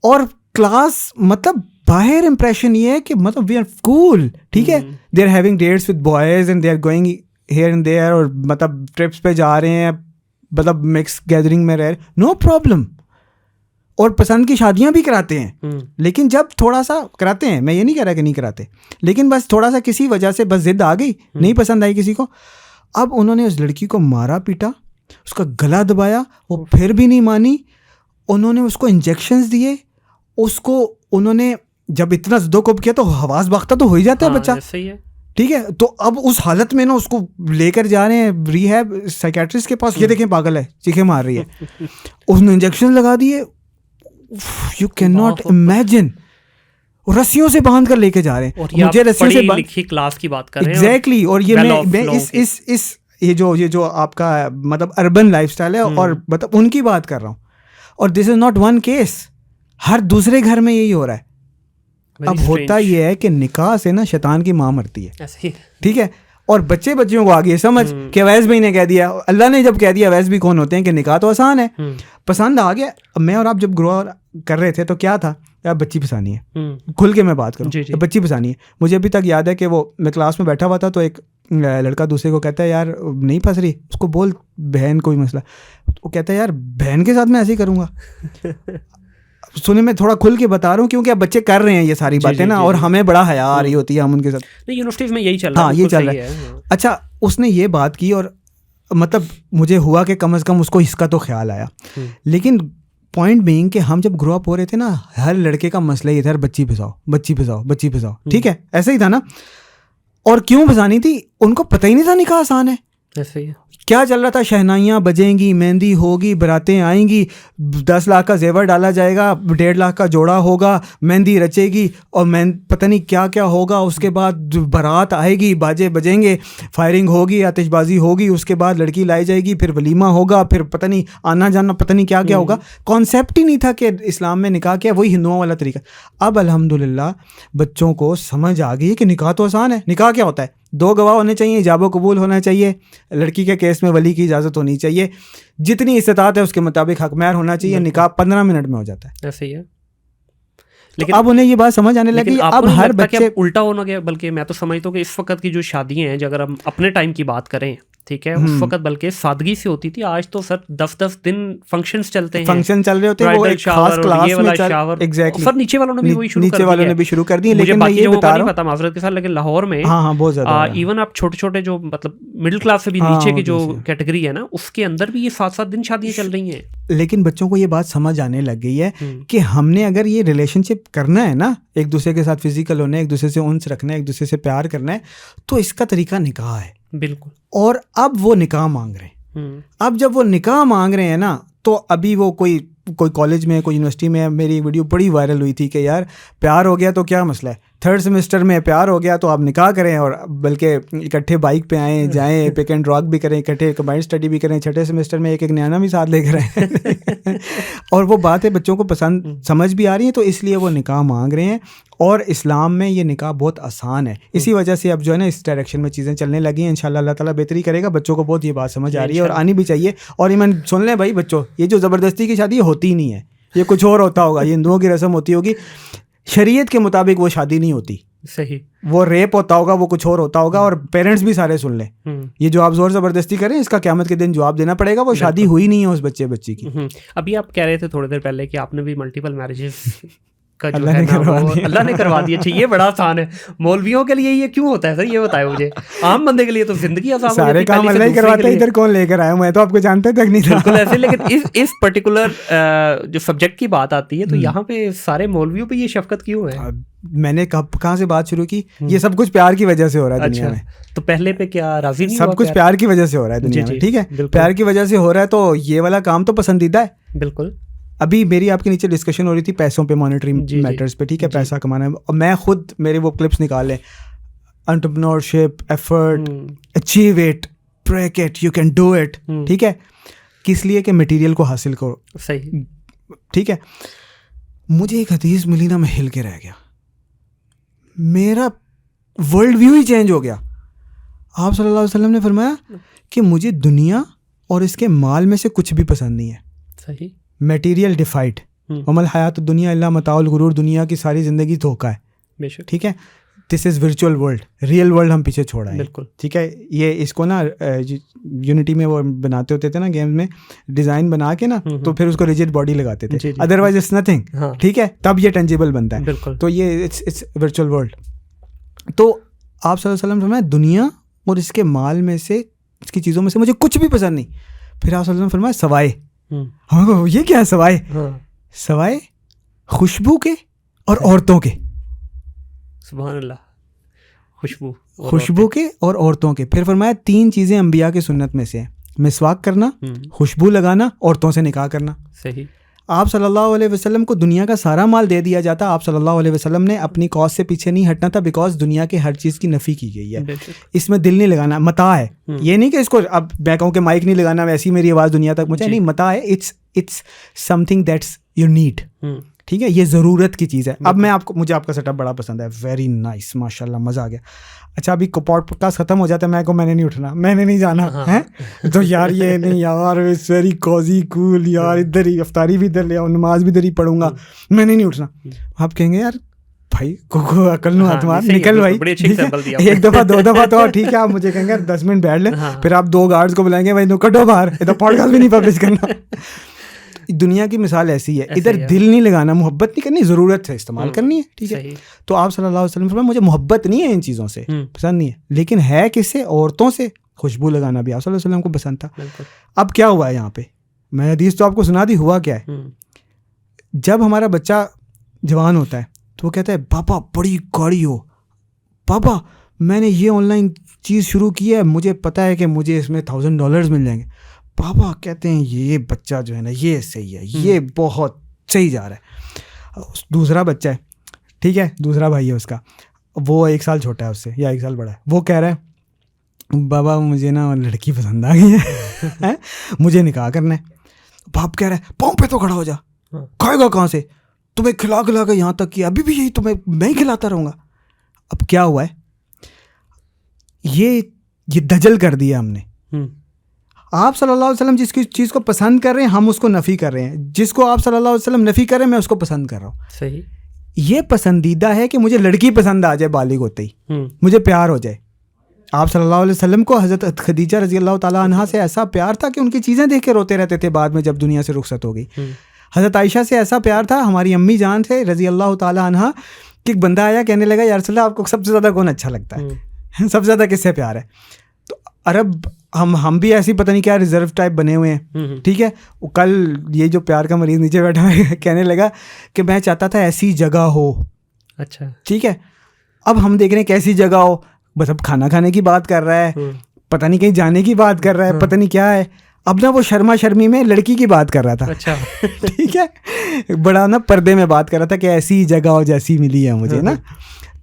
S1: اور کلاس مطلب باہر امپریشن یہ ہے کہ مطلب وی آر کول, ٹھیک ہے, they are having dates with boys and they are going here and there, اور مطلب ٹرپس پہ جا رہے ہیں, مطلب مکس گیدرنگ میں رہ رہے, نو پرابلم, اور پسند کی شادیاں بھی کراتے ہیں. لیکن جب تھوڑا سا کراتے ہیں, میں یہ نہیں کہہ رہا کہ نہیں کراتے, لیکن بس تھوڑا سا کسی وجہ سے بس ضد آ گئی, نہیں پسند آئی کسی کو, اب انہوں نے اس لڑکی کو مارا پیٹا, اس کا گلا دبایا, وہ پھر بھی نہیں مانی, انہوں نے اس کو انجیکشنز دیے, اس کو انہوں نے جب اتنا زد و کوب کیا تو حواس باختہ تو ہو ہی جاتا ہے بچہ, ٹھیک ہے. تو اب اس حالت میں نا اس کو لے کر جا رہے ہیں ریہیب سائیکیٹرسٹ کے پاس, یہ دیکھیں پاگل ہے, چیخیں مار رہی ہے, اس نے انجیکشن لگا دیے, یو کین ناٹ امیجن, رسیوں سے باندھ کر لے کے جا رہے ہیں. مجھے رسیوں سے لکھی
S2: کلاس کی بات کر رہے ہیں
S1: ایگزیکٹلی, اور یہ میں اس یہ جو آپ کا مطلب اربن لائف اسٹائل ہے, اور مطلب ان کی بات کر رہا ہوں, اور دس از ناٹ ون کیس, ہر دوسرے گھر میں یہی ہو رہا ہے. اب ہوتا یہ ہے کہ نکاح سے نا شیطان کی ماں مرتی ہے, ٹھیک ہے, اور بچیوں کو آگے سمجھ کہ اویس بھائی نے کہہ دیا, اللہ نے جب کہہ دیا اویس بھی کون ہوتے ہیں کہ نکاح تو آسان ہے, پسند آ گیا. اب میں اور آپ جب گرو کر رہے تھے تو کیا تھا, یار بچی پسانی ہے, کھل کے میں بات کروں, بچی پسانی ہے. مجھے ابھی تک یاد ہے کہ وہ میں کلاس میں بیٹھا ہوا تھا, تو ایک لڑکا دوسرے کو کہتا ہے یار نہیں پھنس رہی, اس کو بول بہن کوئی مسئلہ, وہ کہتا ہے یار بہن کے ساتھ میں ایسے ہی کروں گا. سنیں میں تھوڑا کھل کے بتا رہا ہوں کیونکہ اب بچے کر رہے ہیں یہ ساری باتیں نا, اور ہمیں بڑا حیا آ رہی ہوتی ہے, ہم ان کے ساتھ,
S2: یونیورسٹیز میں یہی چل رہا ہے.
S1: ہاں یہ چل رہا ہے. اچھا اس نے یہ بات کی, اور مطلب مجھے ہوا کہ کم از کم اس کو اس کا تو خیال آیا. لیکن پوائنٹ بینگ کہ ہم جب گرو اپ ہو رہے تھے نا, ہر لڑکے کا مسئلہ یہ تھا, بچی پھنساؤ بچی پھنساؤ بچی پھنساؤ, ٹھیک ہے, ایسا ہی تھا نا. اور کیوں پھنسانی تھی, ان کو پتہ ہی نہیں تھا نکاح آسان ہے,
S2: ایسے ہی
S1: کیا چل رہا تھا, شہنائیاں بجیں گی, مہندی ہوگی, براتیں آئیں گی, 10 لاکھ کا زیور ڈالا جائے گا, 1.5 لاکھ کا جوڑا ہوگا, مہندی رچے گی اور پتہ نہیں کیا کیا ہوگا. اس کے بعد بارات آئے گی, باجے بجیں گے, فائرنگ ہوگی, آتش بازی ہوگی, اس کے بعد لڑکی لائی جائے گی, پھر ولیمہ ہوگا, پھر پتہ نہیں آنا جانا, پتہ نہیں کیا کیا ہوگا. کانسیپٹ ہی نہیں تھا کہ اسلام میں نکاح کیا, وہی ہندوؤں والا طریقہ. اب الحمدللہ بچوں کو سمجھ آ گئی کہ نکاح تو آسان ہے. نکاح کیا ہوتا ہے؟ 2 گواہ ہونے چاہیے, ایجاب و قبول ہونا چاہیے, لڑکی کے کیس میں ولی کی اجازت ہونی چاہیے, جتنی استطاعت ہے اس کے مطابق حق مہر ہونا چاہیے. نکاح 15 منٹ میں ہو جاتا ہے.
S2: ایسے ہی ہے.
S1: لیکن اب انہیں یہ بات سمجھ آنے لگی. اب ہر بچے
S2: الٹا ہونا گیا, بلکہ میں تو سمجھتا ہوں کہ اس وقت کی جو شادیاں ہیں, اگر ہم اپنے ٹائم کی بات کریں, ٹھیک ہے, اس وقت بلکہ سادگی سے ہوتی تھی. آج تو سر 10 دن فنکشنز چلتے ہیں,
S1: فنکشن چل رہے ہوتے ہیں, وہ ایک خاص کلاس میں
S2: شاور. سر نیچے والوں نے بھی شروع کر
S1: دی, لیکن میں یہ بتا رہا ہوں,
S2: پتا معذرت کے ساتھ, لیکن لاہور میں
S1: ہاں بہت زیادہ
S2: ایون آپ چھوٹے چھوٹے جو مطلب مڈل کلاس سے بھی نیچے کی جو کیٹیگری ہے نا, اس کے اندر بھی یہ 7 دن شادیاں چل رہی ہیں.
S1: لیکن بچوں کو یہ بات سمجھ آنے لگ گئی ہے کہ ہم نے اگر یہ ریلیشن شپ کرنا ہے نا, ایک دوسرے کے ساتھ فزیکل ہونا ہے, ایک دوسرے سے انس رکھنا ہے, ایک دوسرے سے پیار کرنا ہے, تو اس کا طریقہ نکاح ہے.
S2: بالکل.
S1: اور اب وہ نکاح مانگ رہے ہیں. اب جب وہ نکاح مانگ رہے ہیں نا, تو ابھی وہ کوئی کالج میں, کوئی یونیورسٹی میں, میری ویڈیو بڑی وائرل ہوئی تھی کہ یار پیار ہو گیا تو کیا مسئلہ ہے, 3rd سیمسٹر میں پیار ہو گیا تو آپ نکاح کریں, اور بلکہ اکٹھے بائک پہ آئیں جائیں, پک اینڈ ڈراپ بھی کریں, اکٹھے کمبائنڈ اسٹڈی بھی کریں, 6 سیمسٹر میں ایک نیانا بھی ساتھ لے کر آئیں. اور وہ باتیں بچوں کو پسند سمجھ بھی آ رہی ہیں, تو اس لیے وہ نکاح مانگ رہے ہیں. اور اسلام میں یہ نکاح بہت آسان ہے. اسی وجہ سے اب جو ہے نا اس ڈائریکشن میں چیزیں چلنے لگی ہیں. انشاءاللہ اللہ تعالیٰ بہتری کرے گا. بچوں کو بہت یہ بات سمجھ آ رہی ہے, اور آنی بھی چاہیے. اور ایمن سن لیں بھائی بچوں, یہ جو زبردستی کی شادی ہوتی ہی نہیں ہے, یہ کچھ اور ہوتا ہوگا, یہ ہندوؤں کی رسم ہوتی ہوگی, شریعت کے مطابق وہ شادی نہیں ہوتی.
S2: صحیح.
S1: وہ ریپ ہوتا ہوگا, وہ کچھ اور ہوتا ہوگا. اور پیرنٹس بھی سارے سن لیں, یہ جو آپ زور زبردستی کریں, اس کا قیامت کے دن جواب دینا پڑے گا. وہ شادی ہوئی نہیں ہے اس بچی کی.
S2: ابھی آپ کہہ رہے تھے تھوڑی دیر پہلے کہ آپ نے بھی ملٹیپل میرجز کا جو ہے نا وہ اللہ نے کروا دیا. اچھا, یہ بڑا آسان ہے. مولویوں کے لیے یہ کیوں ہوتا ہے سر, یہ بتائیں مجھے. عام بندے کے لیے تو زندگی آسان ہوتی ہے,
S1: سارے کام اللہ ہی کرواتا ہے. ادھر کون لے کر آیا, میں تو آپ کو جانتے تک نہیں تھا.
S2: بالکل ایسے. لیکن اس پرٹیکولر جو سبجیکٹ کی بات آتی ہے, تو یہاں پہ سارے مولویوں پہ یہ شفقت کیوں ہے؟
S1: میں نے کہاں سے بات شروع کی, یہ سب کچھ پیار کی وجہ سے ہو رہا ہے دنیا میں.
S2: تو پہلے پہ کیا راضی نہیں ہوا؟
S1: سب کچھ پیار کی وجہ سے ہو رہا ہے دنیا میں, ٹھیک ہے, پیار کی وجہ سے ہو رہا ہے. تو یہ والا کام تو پسندیدہ ہے.
S2: بالکل.
S1: ابھی میری آپ کے نیچے ڈسکشن ہو رہی تھی پیسوں پہ, مانیٹری میٹرز پہ, ٹھیک ہے, پیسہ کمانا ہے. اور میں خود میرے وہ کلپس نکال لیں, entrepreneurship, effort, achieve it, break it, you can do it, ٹھیک ہے, کس لیے کہ مٹیریل کو حاصل کرو.
S2: صحیح,
S1: ٹھیک ہے. مجھے ایک حدیث ملی نا, میں ہل کے رہ گیا, میرا ورلڈ ویو ہی چینج ہو گیا. آپ صلی اللہ علیہ وسلم نے فرمایا کہ مجھے دنیا اور اس کے مال میں سے کچھ بھی پسند نہیں ہے.
S2: صحیح.
S1: میٹیریل ڈیفائڈ, ومل حیات دنیا اللہ متاع الغرور, دنیا کی ساری زندگی دھوکا ہے. ٹھیک ہے, this is virtual world, real world ہم پیچھے چھوڑا ہے.
S2: بالکل.
S1: ٹھیک ہے, یہ اس کو نا یونٹی میں وہ بناتے ہوتے تھے نا گیمز میں, ڈیزائن بنا کے نا, تو پھر اس کو ریجڈ باڈی لگاتے تھے, ادروائز اٹس نتھنگ. ٹھیک ہے, تب یہ ٹینجیبل بنتا ہے. تو یہ اٹس ورچوئل ورلڈ. تو آپ صلی اللہ علیہ وسلم فرمایا دنیا اور اس کے مال میں سے, اس کی چیزوں میں سے مجھے کچھ بھی پسند نہیں. پھر آپ صلی اللہ علیہ وسلم فرمایا سوائے, یہ کیا ہے سوائے؟ سوائے خوشبو کے اور عورتوں کے.
S2: سبحان اللہ.
S1: خوشبو کے اور عورتوں کے. پھر فرمایا 3 چیزیں انبیاء کی سنت میں سے ہیں, مسواک کرنا, خوشبو لگانا, عورتوں سے نکاح کرنا.
S2: صحیح.
S1: آپ صلی اللہ علیہ وسلم کو دنیا کا سارا مال دے دیا جاتا, آپ صلی اللہ علیہ وسلم نے اپنی کاز سے پیچھے نہیں ہٹنا تھا, بیکاز دنیا کے ہر چیز کی نفی کی گئی ہے. اس میں دل نہیں لگانا, متاع ہے. یہ نہیں کہ اس کو اب میں کہوں کہ مائک نہیں لگانا, ویسی میری آواز دنیا تک پہنچے, نہیں, متاع ہے. It's something that's you need. ٹھیک ہے, یہ ضرورت کی چیز ہے. اب میں مجھے آپ کا سیٹ اپ بڑا پسند ہے, ویری نائس, ماشاء اللہ, مزہ آ گیا. اچھا, ابھی پوڈ کاسٹ ختم ہو جاتا ہے, میں نے نہیں اٹھنا, میں نے نہیں جانا ہے, تو یار یہ نہیں یار, اٹس ویری کوزی کول یار, ادھر ہی افطاری بھی ادھر لے آؤں, نماز بھی ادھر ہی پڑھوں گا, میں نے نہیں اٹھنا. آپ کہیں گے یار بھائی کو عقل نو ہاتھ نکل بھائی, ایک دفعہ 2 دفعہ تو ٹھیک ہے, آپ مجھے کہیں گے 10 منٹ بیٹھ لیں, پھر آپ 2 گارڈز کو بلائیں گے, بھائی تو کٹو باہر, یہ تو پوڈ کاسٹ بھی نہیں پبلش کرنا. دنیا کی مثال ایسی ہے, ادھر دل نہیں لگانا, محبت نہیں کرنی, ضرورت ہے استعمال کرنی ہے. ٹھیک ہے, تو آپ صلی اللہ علیہ وسلم فرمایا مجھے محبت نہیں ہے ان چیزوں سے, پسند نہیں ہے, لیکن ہے کس سے, عورتوں سے. خوشبو لگانا بھی آپ صلی اللہ علیہ وسلم کو پسند تھا. اب کیا ہوا ہے یہاں پہ, میں حدیث تو آپ کو سنا دی, ہوا کیا ہے. جب ہمارا بچہ جوان ہوتا ہے تو وہ کہتا ہے پاپا بڑی گاڑی ہو, پاپا میں نے یہ آن لائن چیز شروع کی ہے, مجھے پتہ ہے کہ مجھے اس میں $1000 مل جائیں گے. پاپا کہتے ہیں یہ بچہ جو ہے نا یہ صحیح ہے, یہ بہت صحیح جا رہا ہے. دوسرا بچہ ہے, ٹھیک ہے, دوسرا بھائی ہے اس کا, وہ 1 سال چھوٹا ہے اس سے یا 1 سال بڑا ہے. وہ کہہ رہا ہے بابا مجھے نا لڑکی پسند آ گئی ہے, مجھے نکاح کرنا ہے. باپ کہہ رہا ہے پاؤں پہ تو کھڑا ہو جا, کھائے گا کہاں سے, تمہیں کھلا کھلا کے یہاں تک کیا, ابھی بھی یہی تمہیں میں ہی کھلاتا رہوں گا. اب کیا ہوا ہے, یہ دجل کر دیا ہم نے. آپ صلی اللہ علیہ وسلم جس کی چیز کو پسند کر رہے ہیں ہم اس کو نفی کر رہے ہیں, جس کو آپ صلی اللہ علیہ وسلم نفی کر رہے ہیں میں اس کو پسند کر رہا ہوں.
S2: صحیح.
S1: یہ پسندیدہ ہے کہ مجھے لڑکی پسند آ جائے بالغ ہوتے ہی, مجھے پیار ہو جائے. آپ صلی اللہ علیہ وسلم کو حضرت خدیجہ رضی اللہ تعالیٰ عنہا سے ایسا پیار تھا کہ ان کی چیزیں دیکھ کے روتے رہتے تھے بعد میں جب دنیا سے رخصت ہو گئی. حضرت عائشہ سے ایسا پیار تھا, ہماری امی جان سے رضی اللہ تعالیٰ عنہا, کہ ایک بندہ آیا کہنے لگا یا رسول اللہ آپ کو سب سے زیادہ کون اچھا لگتا ہے, سب سے زیادہ کس سے پیار ہے. تو عرب ہم بھی ایسی پتہ نہیں کیا ریزرو ٹائپ بنے ہوئے ہیں, ٹھیک ہے. کل یہ جو پیار کا مریض نیچے بیٹھا ہے کہنے لگا کہ میں چاہتا تھا ایسی جگہ ہو.
S2: اچھا
S1: ٹھیک ہے, اب ہم دیکھ رہے ہیں کیسی جگہ ہو, بس اب کھانا کھانے کی بات کر رہا ہے, پتہ نہیں کہیں جانے کی بات کر رہا ہے, پتہ نہیں کیا ہے. اب نا وہ شرما شرمی میں لڑکی کی بات کر رہا تھا.
S2: اچھا
S1: ٹھیک ہے, بڑا نا پردے میں بات کر رہا تھا کہ ایسی جگہ ہو جیسی ملی ہے مجھے نا.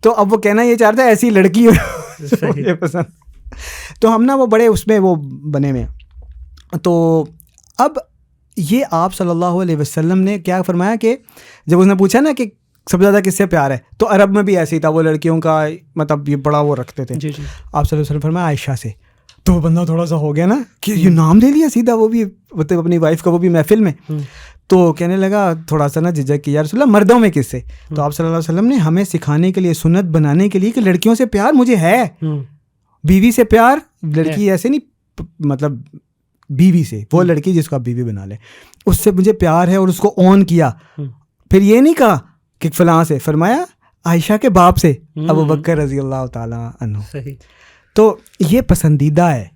S1: تو اب وہ کہنا یہ چاہتا ہے ایسی لڑکی ہو مجھے پسند. تو ہم نا وہ بڑے اس میں وہ بنے ہوئے ہیں. تو اب یہ آپ صلی اللہ علیہ وسلم نے کیا فرمایا کہ جب اس نے پوچھا نا کہ سب سے زیادہ کس سے پیار ہے, تو عرب میں بھی ایسے ہی تھا, وہ لڑکیوں کا مطلب یہ بڑا وہ رکھتے تھے. آپ صلی اللہ علیہ وسلم فرمایا عائشہ سے. تو وہ بندہ تھوڑا سا ہو گیا نا کہ یہ نام لے لیا سیدھا, وہ بھی مطلب اپنی وائف کا, وہ بھی محفل میں. تو کہنے لگا تھوڑا سا نا جھجک کی یا رسول اللہ مردوں میں کس سے. تو آپ صلی اللہ علیہ وسلم نے ہمیں سکھانے کے لیے, سنت بنانے کے لیے کہ لڑکیوں سے پیار مجھے ہے, بیوی سے پیار, لڑکی ایسے نہیں مطلب بیوی سے, وہ لڑکی جس کو آپ بیوی بنا لیں اس سے مجھے پیار ہے, اور اس کو اون کیا. پھر یہ نہیں کہا کہ فلاں سے, فرمایا عائشہ کے باپ سے, ابو بکر رضی اللہ تعالیٰ عنہ. تو یہ پسندیدہ ہے.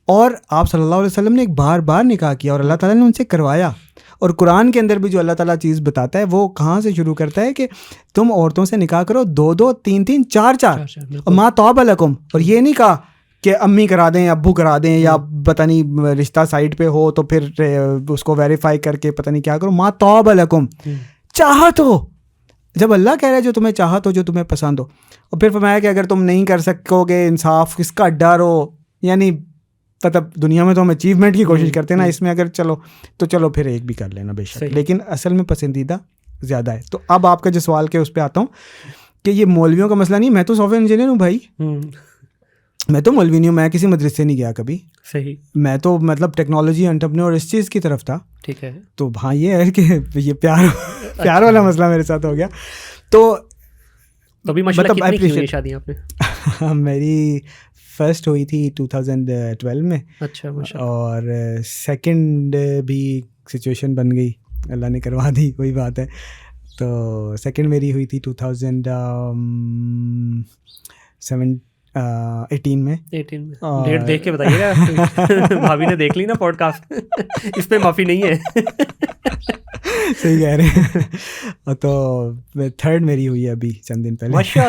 S1: اور آپ صلی اللہ علیہ وسلم نے ایک بار بار نکاح کیا اور اللہ تعالیٰ نے ان سے کروایا. اور قرآن کے اندر بھی جو اللہ تعالیٰ چیز بتاتا ہے وہ کہاں سے شروع کرتا ہے کہ تم عورتوں سے نکاح کرو 2-2, 3-3, 4-4, اور ما طاب لکم. اور یہ نہیں کہا کہ امی کرا دیں, ابو کرا دیں, یا پتہ نہیں رشتہ سائڈ پہ ہو تو پھر اس کو ویریفائی کر کے پتہ نہیں کیا کرو. ما طاب لکم, چاہت ہو, جب اللہ کہہ رہا ہے جو تمہیں چاہت ہو, جو تمہیں پسند ہو. اور پھر فرمایا کہ اگر تم نہیں کر سکو گے انصاف, کس کا ڈر ہو, یعنی مطلب دنیا میں تو ہم اچیومنٹ کی کوشش کرتے ہیں نا, اس میں اگر چلو پھر ایک بھی کر لینا بے شک, لیکن اصل میں پسندیدہ زیادہ ہے. تو اب آپ کا جو سوال کے اس پہ آتا ہوں کہ یہ مولویوں کا مسئلہ نہیں, میں تو سافٹ ویئر انجینئر ہوں بھائی, میں تو مولوی نہیں ہوں, میں کسی مدرسے سے نہیں گیا کبھی.
S2: صحیح.
S1: میں تو مطلب ٹیکنالوجی انٹرپرینور اس چیز کی طرف تھا.
S2: ٹھیک ہے.
S1: تو ہاں یہ ہے کہ یہ پیار والا مسئلہ میرے ساتھ ہو گیا. تو
S2: ابھی مطلب کتنی ہوئی شادی آپ نے؟
S1: میری فرسٹ ہوئی تھی 2012 میں.
S2: اچھا.
S1: اور سیکنڈ بھی سچویشن بن گئی, اللہ نے کروا دی, وہی بات ہے. تو سیکنڈ میری ہوئی تھی 2018 میں.
S2: ڈیٹ دیکھ کے بتائیے گا, بھابھی نے دیکھ لی نا پوڈ کاسٹ, اس پہ معافی نہیں ہے.
S1: صحیح کہہ رہے ہیں. تو تھرڈ میری ہوئی ہے ابھی چند دن پہلے.
S2: ماشاء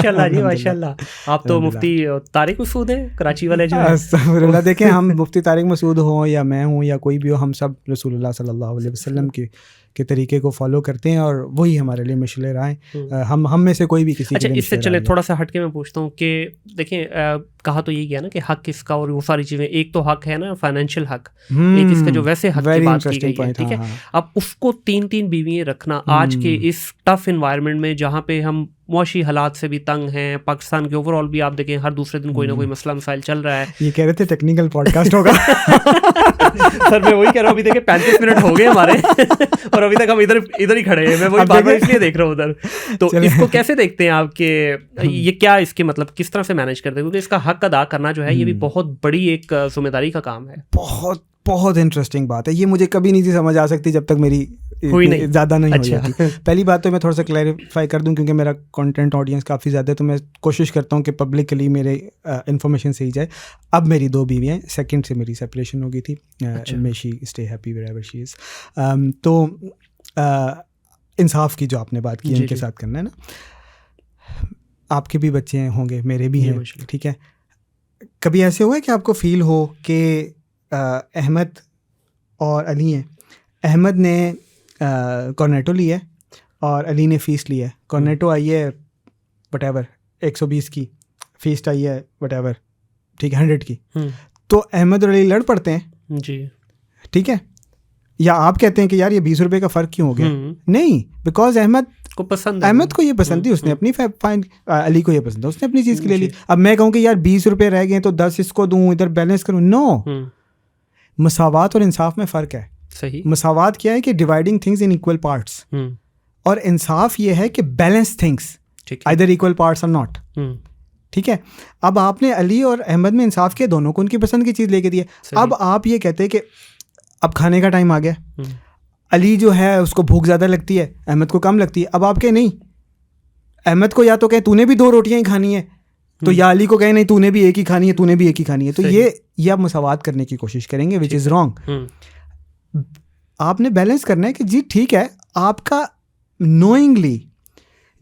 S2: اللہ جی, ماشاء اللہ. آپ تو مفتی طارق مسعود ہیں کراچی والے جو.
S1: استغفر اللہ. دیکھیں ہم مفتی طارق مسعود ہوں یا میں ہوں یا کوئی بھی ہو, ہم سب رسول اللہ صلی اللہ علیہ وسلم کے طریقے کو فالو کرتے ہیں, اور وہی ہمارے لیے مشعل راہ ہیں. ہم میں سے کوئی بھی کسی.
S2: اچھا, اس سے چلے تھوڑا سا ہٹ کے میں پوچھتا ہوں کہ دیکھیں کہا تو یہی گیا نا کہ حق کس کا, اور وہ ساری چیزیں. ایک تو حق ہے نا فائنینشیل حق, ایک اس کا جو ویسے حق کی بات کی گئی ہے, ٹھیک ہے. اب اس کو 3 بیویاں رکھنا آج کے اس ٹف انوائرمنٹ میں جہاں پہ ہم معاشی حالات سے بھی تنگ ہیں, پاکستان کے اوور آل بھی آپ دیکھیں ہر دوسرے دن کوئی نہ کوئی مسئلہ مسائل چل رہا ہے.
S1: یہ کہہ رہے تھے ٹیکنیکل پوڈ کاسٹ ہوگا.
S2: سر میں وہی کہہ رہا ہوں, ابھی دیکھیں 35 منٹ ہو گئے ہمارے, اور ابھی تک ہم ادھر ہی کھڑے ہیں. میں وہی بار بار اس لیے دیکھ رہا ہوں ادھر. تو اس کو کیسے دیکھتے ہیں آپ کہ یہ کیا اس کے مطلب کس طرح سے مینیج کرتے ہیں, کیونکہ اس کا حق ادا کرنا جو ہے یہ بھی بہت بڑی ایک ذمہ داری کا کام ہے.
S1: بہت انٹرسٹنگ بات ہے. یہ مجھے کبھی نہیں تھی سمجھ آ سکتی جب تک میری زیادہ نہیں ہو جاتی. پہلی بات تو میں تھوڑا سا کلیریفائی کر دوں, کیونکہ میرا کنٹینٹ آڈینس کافی زیادہ ہے, تو میں کوشش کرتا ہوں کہ پبلکلی میرے انفارمیشن صحیح جائے. اب میری 2 بیویاں ہیں, سیکنڈ سے میری سپریشن ہو گئی تھی. مے شی اسٹے ہیپی ویئر ایور شی از. تو انصاف کی جو آپ نے بات کی ان کے ساتھ کرنا ہے نا, آپ کے بھی بچے ہوں گے, میرے بھی ہیں, ٹھیک ہے. کبھی ایسے ہوا ہے کہ آپ کو فیل ہو کہ احمد اور علی ہیں, احمد نے کورنیٹو لیا ہے اور علی نے فیسٹ لیا ہے. کورنیٹو آئی ہے وٹ ایور 120 کی, فیسٹ آئی ہے وٹ ایور, ٹھیک ہے 100 کی. تو احمد اور علی لڑ پڑتے ہیں جی, ٹھیک ہے, یا آپ کہتے ہیں کہ یار یہ 20 روپے کا فرق کیوں ہو گیا؟ نہیں, بیکاز احمد کو یہ پسند تھی, اس نے اپنی علی کو یہ پسند ہے, اس نے اپنی چیز کے لے لی. اب میں کہوں کہ یار 20 روپے رہ گئے تو 10 اس کو دوں, ادھر بیلنس کروں, نو. مساوات اور انصاف میں فرق ہے. صحیح. مساوات کیا ہے کہ dividing things in equal parts, اور انصاف یہ ہے کہ balance things either equal parts اور ناٹ. ٹھیک ہے. اب آپ نے علی اور احمد میں انصاف کیا, دونوں کو ان کی پسند کی چیز لے کے دی ہے. اب آپ یہ کہتے کہ اب کھانے کا ٹائم آ گیا, علی جو ہے اس کو بھوک زیادہ لگتی ہے, احمد کو کم لگتی ہے. اب آپ کہیں نہیں, احمد کو یا تو کہیں تو نے بھی 2 روٹیاں ہی کھانی ہے, تو یا علی کو کہیں نہیں تو نے بھی ایک ہی کھانی ہے, تو نے بھی ایک ہی کھانی ہے. تو یہ آپ مساوات کرنے کی کوشش کریں گے, وچ از رانگ. آپ نے بیلنس کرنا ہے کہ جی ٹھیک ہے, آپ کا نوئنگلی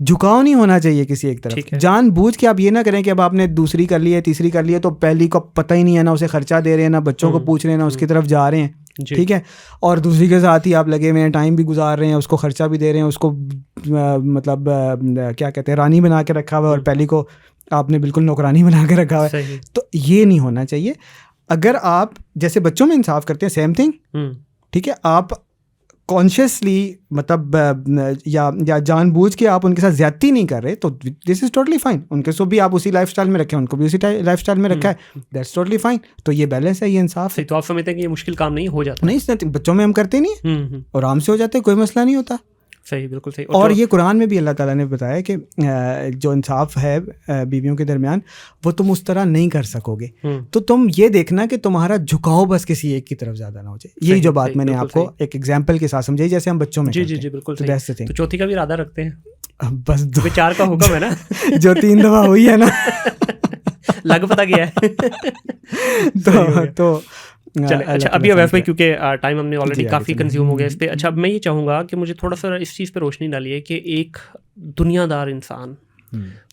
S1: جھکاؤ نہیں ہونا چاہیے کسی ایک طرف. جان بوجھ کے آپ یہ نہ کریں کہ اب آپ نے دوسری کر لی ہے, تیسری کر لی ہے, تو پہلی کو پتہ ہی نہیں ہے, نہ اسے خرچہ دے رہے ہیں, نہ بچوں کو پوچھ رہے ہیں, نہ اس کی طرف جا رہے ہیں, ٹھیک ہے, اور دوسری کے ساتھ ہی آپ لگے ہوئے ہیں, ٹائم بھی گزار رہے ہیں, اس کو خرچہ بھی دے رہے ہیں, اس کو مطلب کیا کہتے ہیں رانی بنا کے رکھا ہوا ہے, اور پہلی کو آپ نے بالکل نوکرانی بنا کے رکھا ہوا ہے. تو یہ نہیں ہونا چاہیے. اگر آپ جیسے بچوں میں انصاف کرتے ہیں, سیم تھنگ, ٹھیک ہے, آپ کانشیسلی مطلب یا جان بوجھ کے آپ ان کے ساتھ زیادتی نہیں کر رہے, تو دس از ٹوٹلی فائن. ان کے سو بھی آپ اسی لائف اسٹائل میں رکھیں, ان کو بھی اسی لائف اسٹائل میں رکھا ہے, دیٹس ٹوٹلی فائن. تو یہ بیلنس ہے, یہ انصاف ہے.
S2: تو آپ سمجھتے ہیں کہ یہ مشکل کام نہیں ہو جاتا؟
S1: نہیں, بچوں میں ہم کرتے نہیں, آرام سے ہو جاتے, کوئی مسئلہ نہیں ہوتا.
S2: صحیح, بالکل صحیح.
S1: اور یہ قرآن میں بھی اللہ تعالیٰ نے بتایا کہ جو انصاف ہے بیویوں کے درمیان وہ تم اس طرح نہیں کر سکو گے. تو تم یہ دیکھنا کہ تمہارا جھکاؤ بس کسی ایک کی طرف زیادہ نہ ہو جائے. یہی جو بات میں نے آپ کو ایک ایگزامپل کے ساتھ سمجھائی, جیسے ہم بچوں میں.
S2: جی جی جی بالکل صحیح. تو چوتھی کا بھی ارادہ رکھتے ہیں؟
S1: بس
S2: 4 کا حکم ہے نا,
S1: جو 3 دفعہ ہوئی ہے نا,
S2: لگ پتہ کیا ہے. تو اچھا, ابھی ویسے کیونکہ ٹائم ہم نے آلریڈی کافی کنزیوم ہو گیا اس پہ. اچھا, اب میں یہ چاہوں گا کہ مجھے تھوڑا سا اس چیز پہ روشنی ڈالیے کہ ایک دنیا دار انسان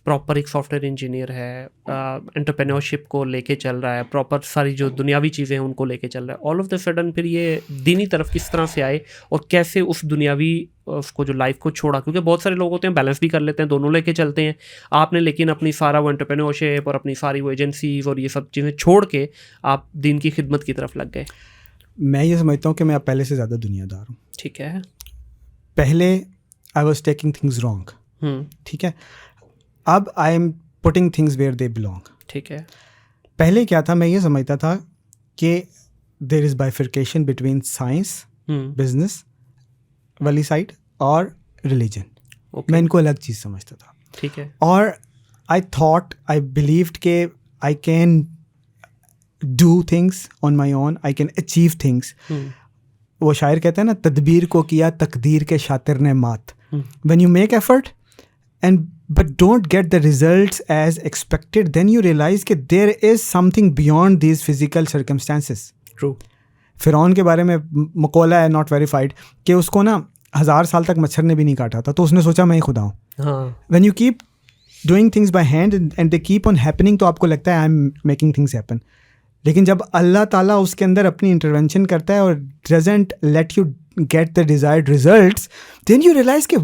S2: پراپر ایک سافٹ ویئر انجینئر ہے, انٹرپرینورشپ کو لے کے چل رہا ہے, پراپر ساری جو دنیاوی چیزیں ہیں ان کو لے کے چل رہا ہے, آل آف دا سڈن پھر یہ دینی طرف کس طرح سے آئے اور کیسے اس دنیاوی اس کو جو لائف کو چھوڑا؟ کیونکہ بہت سارے لوگ ہوتے ہیں بیلنس بھی کر لیتے ہیں, دونوں لے کے چلتے ہیں. آپ نے لیکن اپنی سارا وہ انٹرپرینورشپ اور اپنی ساری وہ ایجنسیز اور یہ سب چیزیں چھوڑ کے آپ دین کی خدمت کی طرف لگ گئے.
S1: میں یہ سمجھتا ہوں کہ میں اب پہلے سے زیادہ دنیا دار ہوں.
S2: ٹھیک ہے.
S1: پہلے I was taking things wrong, ٹھیک ہے. اب I am putting things where they belong.
S2: ٹھیک ہے.
S1: پہلے کیا تھا, میں یہ سمجھتا تھا کہ there is bifurcation between science, business والی سائڈ اور ریلیجن. میں ان کو الگ چیز سمجھتا تھا.
S2: ٹھیک ہے.
S1: اور آئی تھاٹ, آئی بلیوڈ کہ I can do things on my own, I can achieve things. وہ شاعر کہتے ہیں نا, تدبیر کو کیا تقدیر کے شاطر نے مات. When you make effort and but don't get the results as expected, then you realize کہ there is something beyond these physical circumstances.
S2: True.
S1: فرعون کے بارے میں مقولہ ہے, not verified, کہ اس کو نا 1000 سال تک مچھر نے بھی نہیں کاٹا تھا, تو اس نے سوچا میں ہی خدا ہوں. When you keep doing things by hand and they keep on happening, تو آپ کو لگتا ہے I'm making things happen. لیکن جب اللہ تعالیٰ اس کے اندر اپنی انٹروینشن کرتا ہے اور doesn't let you get the desired results, then you realize کہ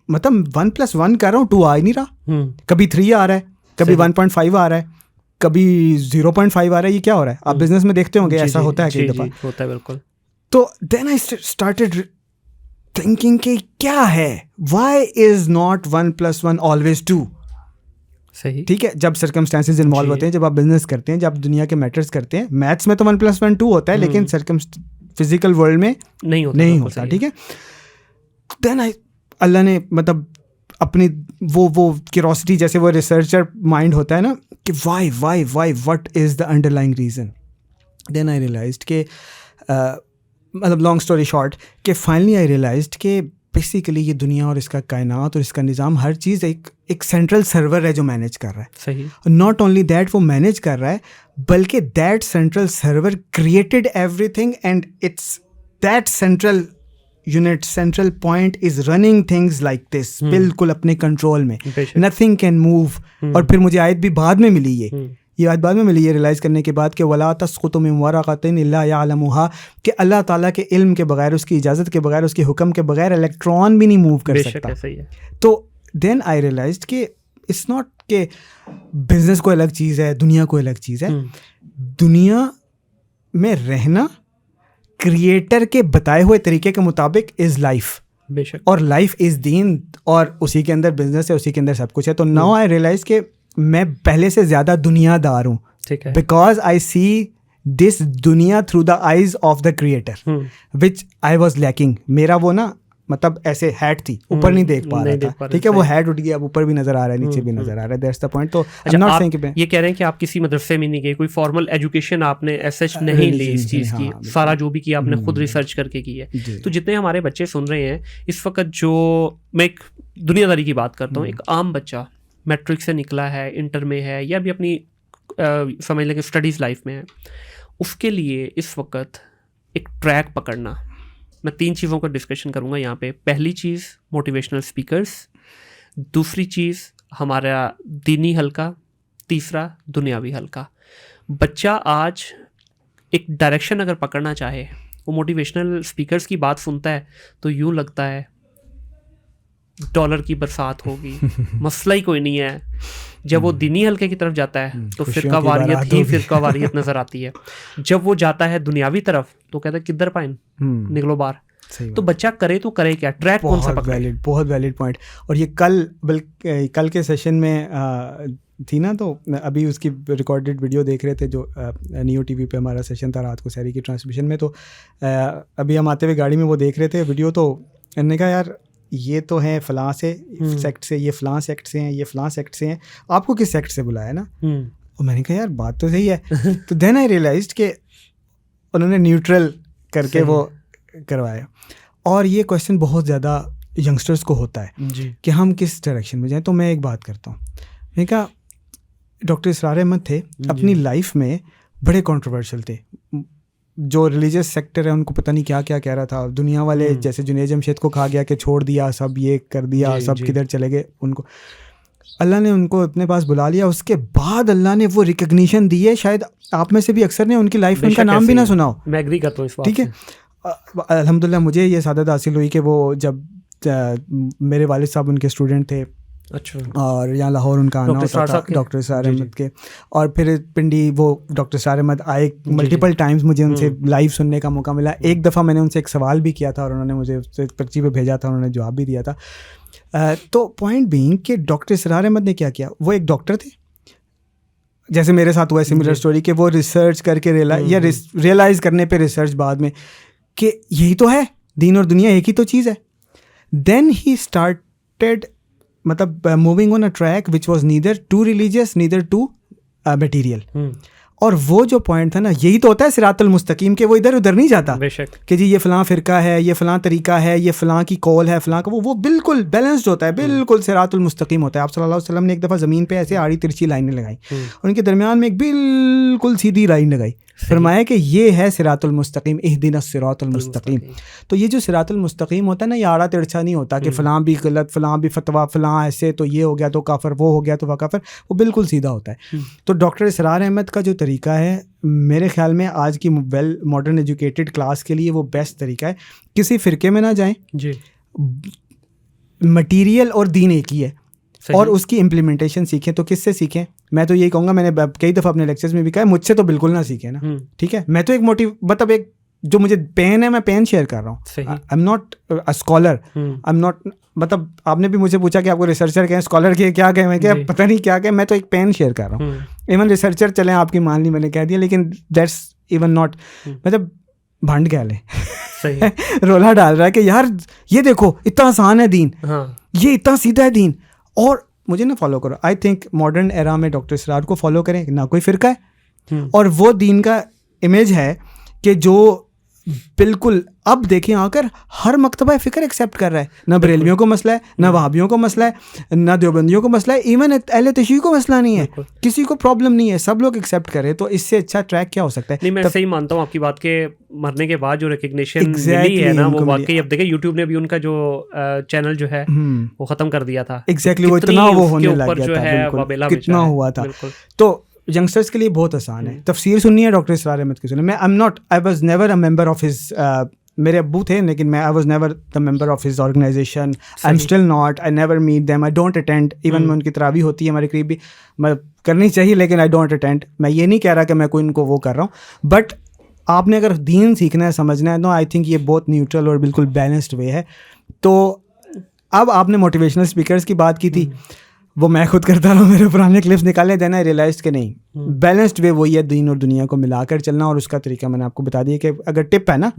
S1: مطلب 1+1 کر رہا ہوں, 2 آ ہی نہیں رہا. کبھی 3 آ رہا ہے, کبھی 1.5 آ رہا ہے, کبھی 0.5 آ رہا ہے. یہ کیا ہو رہا ہے؟ آپ بزنس میں دیکھتے ہوں گے, ایسا ہوتا ہے کئی دفعہ.
S2: ہوتا ہے بالکل.
S1: تو دین آئی اسٹارٹیڈ تھنکنگ کہ کیا ہے, وائی از ناٹ 1+1 آلویز 2.
S2: صحیح,
S1: ٹھیک ہے. جب سرکمسٹانسز انوالو ہوتے ہیں, جب آپ بزنس کرتے ہیں, جب دنیا کے میٹرز کرتے ہیں, میتھس میں تو 1+1 2 ہوتا ہے, لیکن فزیکل ورلڈ میں نہیں ہوتا. ٹھیک ہے. دین اللہ نے مطلب اپنی وہ کیوروسٹی, جیسے وہ ریسرچر مائنڈ ہوتا ہے نا, کہ why what is the underlying reason. Then I realized کہ مطلب لانگ اسٹوری شارٹ, کہ فائنلی آئی ریئلائزڈ کہ بیسیکلی یہ دنیا اور اس کا کائنات اور اس کا نظام, ہر چیز ایک سینٹرل سرور ہے جو مینیج کر رہا ہے.
S2: صحیح.
S1: ناٹ اونلی دیٹ وہ مینیج کر رہا ہے, بلکہ that central server created everything, and it's that central unit, central point is running things like this, بالکل اپنے کنٹرول میں, nothing can move. اور پھر مجھے آیت بھی بعد میں ملی, یہ آیت بعد میں ملی, یہ ریلائز کرنے کے بعد کہ وَلَا تَسْقُطُ مِنْ وَرَقَةٍ إِلَّا يَعْلَمُهَا, کہ اللہ تعالیٰ کے علم کے بغیر, اس کی اجازت کے بغیر, اس کے حکم کے بغیر الیکٹران بھی نہیں موو کر سکتا. تو دین آئی ریئلائزڈ کہ اٹس ناٹ کہ بزنس کو الگ چیز ہے, دنیا کو الگ چیز ہے. دنیا میں رہنا کریٹر کے بتائے ہوئے طریقے کے مطابق از لائف, اور لائف از دین, اور اسی کے اندر بزنس ہے, اسی کے اندر سب کچھ ہے. تو ناؤ آئی ریئلائز کہ میں پہلے سے زیادہ دنیا دار ہوں, بیکاز آئی سی دس دنیا through the eyes of the creator, which I was lacking. میرا وہ نا مطلب ایسے ہیٹ تھی, اوپر نہیں دیکھ پا رہا تھا, ٹھیک ہے, وہ ہیٹ اٹھ گیا, اب اوپر بھی نظر آ رہا ہے, نیچے بھی نظر آ رہا ہے. That's the point. تو
S2: یہ کہہ رہے ہیں کہ آپ کسی مدرسے میں نہیں گئے, کوئی فارمل ایجوکیشن آپ نے ایسا نہیں لی اس چیز کی, سارا جو بھی کیا آپ نے خود ریسرچ کر کے کی ہے. تو جتنے ہمارے بچے سن رہے ہیں اس وقت, جو میں ایک دنیا داری کی بات کرتا ہوں, ایک عام بچہ میٹرک سے نکلا ہے, انٹر میں ہے, یا بھی اپنی سمجھ لیں کہ اسٹڈیز لائف میں ہے, اس کے لیے اس وقت ایک ٹریک پکڑنا, میں 3 چیزوں کا ڈسکشن کروں گا یہاں پہ. پہلی چیز موٹیویشنل اسپیکرس, دوسری چیز ہمارا دینی حلقہ, تیسرا دنیاوی حلقہ. بچہ آج ایک ڈائریکشن اگر پکڑنا چاہے, وہ موٹیویشنل اسپیکرس کی بات سنتا ہے تو یوں لگتا ہے ڈالر کی برسات ہوگی, مسئلہ ہی کوئی نہیں ہے. جب وہ دینی حلقے کی طرف جاتا ہے تو فرقہ واریت ہی فرقہ واریت نظر آتی ہے. جب وہ جاتا ہے دنیاوی طرف تو کہتا ہے کدھر پائن, نکلو باہر. تو بچہ کرے تو کرے کیا, ٹریک کون سا پکڑے؟
S1: بہت ویلڈ پوائنٹ. اور یہ کل کے سیشن میں تھی نا, تو ابھی اس کی ریکارڈڈ ویڈیو دیکھ رہے تھے, جو نیو ٹی وی پہ ہمارا سیشن تھا رات کو سحری کی ٹرانسمیشن میں. تو ابھی ہم آتے ہوئے گاڑی میں وہ دیکھ رہے تھے ویڈیو, تو انہوں نے کہا یار یہ تو ہیں فلاں سے سیکٹ سے, یہ فلاں سیکٹ سے ہیں, یہ فلاں سیکٹ سے ہیں, آپ کو کس سیکٹ سے بلایا نا؟ اور میں نے کہا یار بات تو صحیح ہے. تو دین آئی ریئلائزڈ کہ انہوں نے نیوٹرل کر کے وہ کروایا. اور یہ کویشچن بہت زیادہ ینگسٹرس کو ہوتا ہے کہ ہم کس ڈائریکشن میں جائیں. تو میں ایک بات کرتا ہوں, میں نے کہا ڈاکٹر اسرار احمد تھے اپنی لائف میں بڑے کنٹروورشل تھے. جو ریلیجیس سیکٹر ہے ان کو پتہ نہیں کیا کیا کہہ رہا تھا. دنیا والے جیسے جنید جمشید کو کہا گیا کہ چھوڑ دیا سب, یہ کر دیا سب, کدھر چلے گئے. ان کو اللہ نے ان کو اپنے پاس بلا لیا. اس کے بعد اللہ نے وہ ریکگنیشن دی ہے, شاید آپ میں سے بھی اکثر نے ان کی لائف میں ان کا نام بھی نہ سنا ہو.
S2: میں ایگری کرتا ہوں اس بات.
S1: ٹھیک ہے, الحمدللہ مجھے یہ سعادت حاصل ہوئی کہ وہ جب میرے والد صاحب ان کے اسٹوڈنٹ تھے,
S2: اچھا,
S1: اور یہاں لاہور ان کا آنا ہوتا تھا ڈاکٹر اسرار احمد کے. اور پھر پنڈی وہ ڈاکٹر اسرار احمد آئے ملٹیپل ٹائمز, مجھے ان سے لائیو سننے کا موقع ملا. ایک دفعہ میں نے ان سے ایک سوال بھی کیا تھا اور انہوں نے مجھے پرچی پہ بھیجا تھا, انہوں نے جواب بھی دیا تھا. تو پوائنٹ بینگ کہ ڈاکٹر اسرار احمد نے کیا کیا, وہ ایک ڈاکٹر تھے, جیسے میرے ساتھ ہوا ہے سملر اسٹوری, کہ وہ ریسرچ کر کے ریئلائز کرنے پہ ریسرچ بعد میں کہ یہی تو ہے دین اور دنیا ایک ہی تو چیز ہے. دین ہی اسٹارٹیڈ مطلب moving on a track which was neither too religious neither too material. اور وہ جو پوائنٹ تھا نا, یہی تو ہوتا ہے صراط المستقیم, کہ وہ ادھر ادھر نہیں جاتا کہ جی یہ فلاں فرقہ ہے, یہ فلاں طریقہ ہے, یہ فلاں کی قول ہے, فلاں کا وہ بالکل بیلنسڈ ہوتا ہے, بالکل صراط المستقیم ہوتا ہے. آپ صلی اللہ علیہ وسلم نے ایک دفعہ زمین پہ ایسے آڑی ترچھی لائنیں لگائیں, ان کے درمیان میں ایک بالکل سیدھی لائن لگائی, فرمایا کہ یہ ہے صراط المستقیم, اہدنا الصراط المستقیم. تو یہ جو صراط المستقیم ہوتا ہے نا, یہ آڑا ترچھا نہیں ہوتا کہ فلاں بھی غلط, فلاں بھی فتویٰ, فلاں ایسے, تو یہ ہو گیا تو کافر, وہ ہو گیا تو وہ کافر. وہ بالکل سیدھا ہوتا ہے. تو ڈاکٹر اسرار احمد کا جو طریقہ ہے, میرے خیال میں آج کی ویل ماڈرن ایجوکیٹڈ کلاس کے لیے وہ بیسٹ طریقہ ہے. کسی فرقے میں نہ جائیں, مٹیریل اور دین ایک ہی ہے, اور اس کی امپلیمنٹیشن سیکھیں. تو کس سے سیکھیں؟ میں تو یہی کہوں گا, میں نے کئی دفعہ اپنے لیکچرز میں بھی کہا ہے, مجھ سے تو بالکل نہ سیکھیں نا, ٹھیک ہے. میں تو ایک مطلب ایک جو مجھے پین ہے, میں پین شیئر کر رہا ہوں. آئی am not a scholar, I am not, مطلب آپ نے بھی مجھ سے پوچھا کہ آپ کو ریسرچر کہیں, اسکالر کے کیا کہیں, میں کیا پتہ نہیں کیا کہیں, میں تو ایک پین شیئر کر رہا ہوں. ایون ریسرچر چلیں آپ کی مان لی, میں نے کہہ دیا, لیکن دیٹس ایون ناٹ, مطلب بھنڈ کہہ لیں, رولا ڈال رہا ہے کہ یار یہ دیکھو اتنا آسان ہے دین, یہ اتنا سیدھا ہے دین, اور مجھے نہ فالو کرو. آئی تھنک ماڈرن ایرا میں ڈاکٹر اسرار کو فالو کریں, نہ کوئی فرقہ ہے, اور وہ دین کا امیج ہے کہ جو بالکل. اب دیکھیں آ کر ہر مکتبہ فکر ایکسیپٹ کر رہا ہے, نہ بریلویوں کو مسئلہ ہے, نہ وہابیوں کو مسئلہ ہے, نہ دیوبندیوں کو مسئلہ ہے, ایون اہل تشیع کو مسئلہ نہیں ہے, کسی کو پرابلم نہیں ہے, سب لوگ ایکسیپٹ کریں. تو اس سے اچھا ٹریک کیا ہو سکتا ہے؟
S2: نہیں, میں صحیح مانتا ہوں آپ کی بات کہ مرنے کے بعد جو ریکگنیشن ملی ہے نا وہ واقعی. اب دیکھیں یوٹیوب نے بھی ان کا جو چینل جو ہے وہ ختم کر دیا تھا.
S1: ایگزیکٹلی, وہ اتنا وہ ہونے لگ گیا تھا, کتنا ہوا تھا. تو ینگسٹرس کے لیے بہت آسان ہے. تفسیر سننی ہے ڈاکٹر اسرار احمد کی, سنیں. میں I was never a member of his, میرے ابو تھے لیکن میں I was never the member of his organization. I am still not, I never met them, I don't attend. Even میں ان کی تراویح ہوتی ہے ہمارے قریب بھی, میں کرنی چاہیے لیکن آئی ڈونٹ اٹینڈ. میں یہ نہیں کہہ رہا کہ میں کوئی ان کو وہ کر رہا ہوں, بٹ آپ نے اگر دین سیکھنا ہے, سمجھنا ہے, تو آئی تھنک یہ بہت نیوٹرل اور بالکل بیلنسڈ وے ہے. تو اب آپ نے موٹیویشنل اسپیکرس کی بات کی تھی, وہ میں خود کرتا رہا ہوں, میرے پرانے کلپس نکالے, دینا ریئلائز کہ نہیں, بیلنسڈ وے وہی ہے, دین اور دنیا کو ملا کر چلنا. اور اس کا طریقہ میں نے آپ کو بتا دیا کہ اگر ٹپ ہے نا,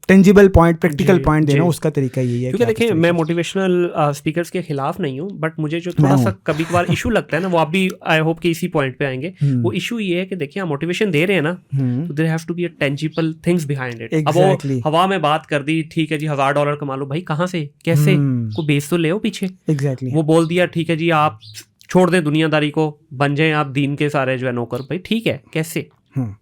S1: ٹینجیبل پوائنٹ, پریکٹیکل پوائنٹ دینا, اس کا طریقہ یہی ہے.
S2: کیونکہ دیکھیں میں موٹیویشنل اسپیکرس کے خلاف نہیں ہوں, بٹ مجھے جو تھوڑا سا کبھی کبھار ایشو لگتا ہے نا, وہ آپ بھی آئی ہوپ کہ اسی پوائنٹ پہ آئیں گے. وہ ایشو یہ ہے کہ دیکھیں موٹیویشن دے رہے ہیں نا, تو there have to be a tangible things behind it. اب وہ ہوا میں بات کر دی, ٹھیک ہے جی $1000 کما لو, بھائی کہاں سے, کیسے, کو بیس تو لے ہو پیچھے. وہ بول دیا ٹھیک ہے جی آپ چھوڑ دیں دنیا داری کو, بن جائیں آپ دین کے سارے جو ہے نوکر. بھائی ٹھیک ہے, کیسے,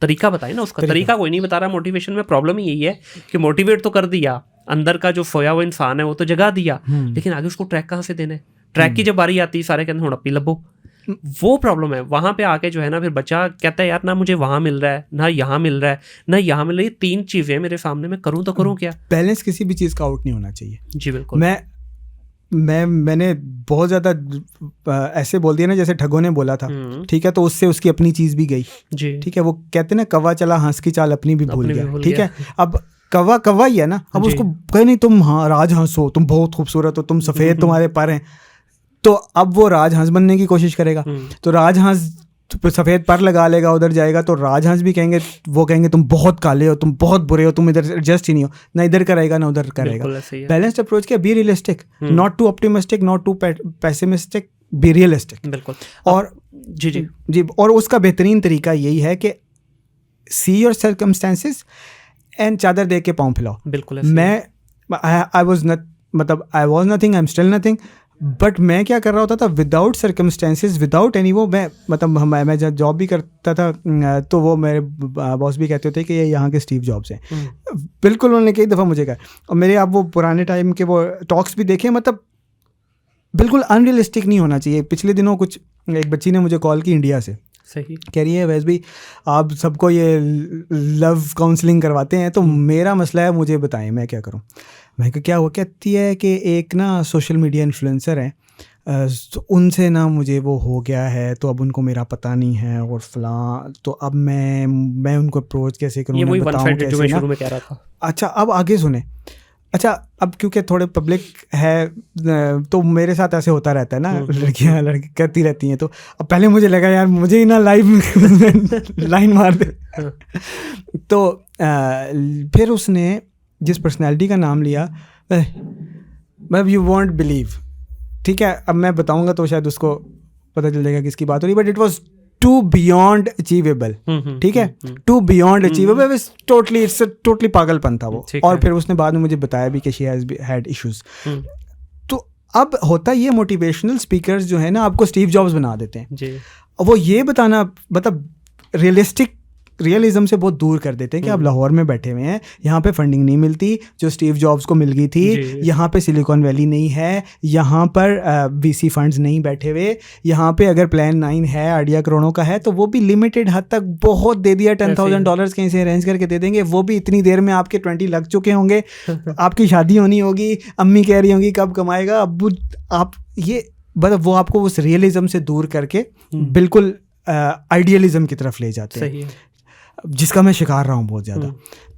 S2: طریقہ بتائیں نا. اس کا طریقہ کوئی نہیں بتا رہا. موٹیویشن میں پرابلم یہی ہے کہ موٹیویٹ تو کر دیا, اندر کا جو سویا ہوا انسان ہے وہ تو جگا دیا, لیکن آگے اس کو ٹریک کہاں سے دینا ہے. ٹریک کی جب باری آتی ہے سارے کہتے ہیں ہوں اپی لبو, وہ پرابلم ہے. وہاں پہ آ کے جو ہے نا پھر بچہ کہتا ہے یار نہ مجھے وہاں مل رہا ہے, نہ یہاں مل رہا ہے, نہ یہاں مل رہا ہے, یہ 3 چیزیں میرے سامنے, میں کروں تو کروں کیا.
S1: بیلنس کسی بھی چیز کا آؤٹ نہیں ہونا چاہیے.
S2: جی بالکل.
S1: میں نے بہت زیادہ ایسے بول دیا نا جیسے ٹھگوں نے بولا تھا, ٹھیک ہے, تو اس سے اس کی اپنی چیز بھی گئی. ٹھیک ہے, وہ کہتے نا کوا چلا ہنس کی چال اپنی بھی بھول گیا. ٹھیک ہے, اب کوا ہی ہے نا, اب اس کو کہیں نہیں تم راج ہنس ہو, تم بہت خوبصورت ہو, تم سفید تمہارے پر ہیں, تو اب وہ راج ہنس بننے کی کوشش کرے گا. تو راج ہنس سفید پر لگا لے گا, ادھر جائے گا, تو راج ہنس بھی کہیں گے, وہ کہیں گے تم بہت کالے ہو, تم بہت برے ہو, تم ادھر ایڈجسٹ ہی نہیں ہو, نہ ادھر کرے گا نہ ادھر کرے گا. بیلنسڈ اپروچ کیا, be realistic, not too optimistic, not too pessimistic, be realistic. بالکل. اور جی اور اس کا بہترین طریقہ یہی ہے کہ سی یور سرکمسٹانسز اینڈ چادر دے کے پاؤں پھیلاؤ. بالکل. I was nothing, I am still nothing, but میں کیا کر رہا ہوتا تھا وداؤٹ سرکمسٹینسز, وداؤٹ اینی, وہ میں مطلب میں جب جاب بھی کرتا تھا تو وہ میرے باس بھی کہتے تھے کہ یہ یہاں کے اسٹیو جابس ہیں. بالکل, انہوں نے کئی دفعہ مجھے کہا, اور میرے آپ وہ پرانے ٹائم کے وہ ٹاکس بھی دیکھیں, مطلب بالکل ان ریئلسٹک نہیں ہونا چاہیے. پچھلے دنوں کچھ ایک بچی نے مجھے کال کی انڈیا سے, کہہ رہی ہے ویس بھائی آپ سب کو یہ لو کاؤنسلنگ کرواتے ہیں, تو میرا مسئلہ ہے, مجھے بتائیں میں کیا کروں. میں کیا وہ کہتی ہے کہ ایک نا سوشل میڈیا انفلوئنسر ہیں, ان سے نا مجھے وہ ہو گیا ہے, تو اب ان کو میرا پتہ نہیں ہے اور فلاں, تو اب میں ان کو اپروچ کیسے کروں, میں بتاؤں کیسے. اچھا اب آگے سنیں. اچھا اب کیونکہ تھوڑے پبلک ہے تو میرے ساتھ ایسے ہوتا رہتا ہے نا, لڑکیاں کرتی رہتی ہیں, تو اب پہلے مجھے لگا یار مجھے ہی نا لائیو لائن مار دے. تو پھر اس نے جس پرسنالٹی کا نام لیا, مطلب یو وانٹ بلیو, ٹھیک ہے, اب میں بتاؤں گا تو شاید اس کو پتہ چل جائے گا کس کی بات ہو رہی, but it was too beyond achievable. ٹھیک ہے, ٹو بیونڈ اچیویبل, ٹوٹلی پاگل پن تھا وہ. اور پھر اس نے بعد میں مجھے بتایا بھی کہ شی ہیز ہیڈ ایشوز. تو اب ہوتا یہ موٹیویشنل اسپیکرز جو ہے نا آپ کو اسٹیو جابس بنا دیتے ہیں. وہ یہ بتانا مطلب ریئلزم سے بہت دور کر دیتے ہیں کہ آپ لاہور میں بیٹھے ہوئے ہیں, یہاں پہ فنڈنگ نہیں ملتی جو اسٹیو جابس کو مل گئی تھی, یہاں پہ سلیکون ویلی نہیں ہے, یہاں پر وی سی فنڈز نہیں بیٹھے ہوئے, یہاں پہ اگر پلان 9 ہے آئیڈیا کروڑوں کا ہے تو وہ بھی لمیٹڈ حد تک بہت دے دیا, $10,000 کہیں سے ارینج کر کے دے دیں گے, وہ بھی اتنی دیر میں آپ کے 20 لگ چکے ہوں گے, آپ کی شادی ہونی ہوگی, امی کہہ رہی ہوں گی کب کمائے گا ابو, آپ یہ مطلب وہ آپ کو اس ریئلزم سے دور کر کے بالکل آئیڈیلزم کی طرف لے جاتے ہیں, جس کا میں شکار رہا ہوں بہت زیادہ.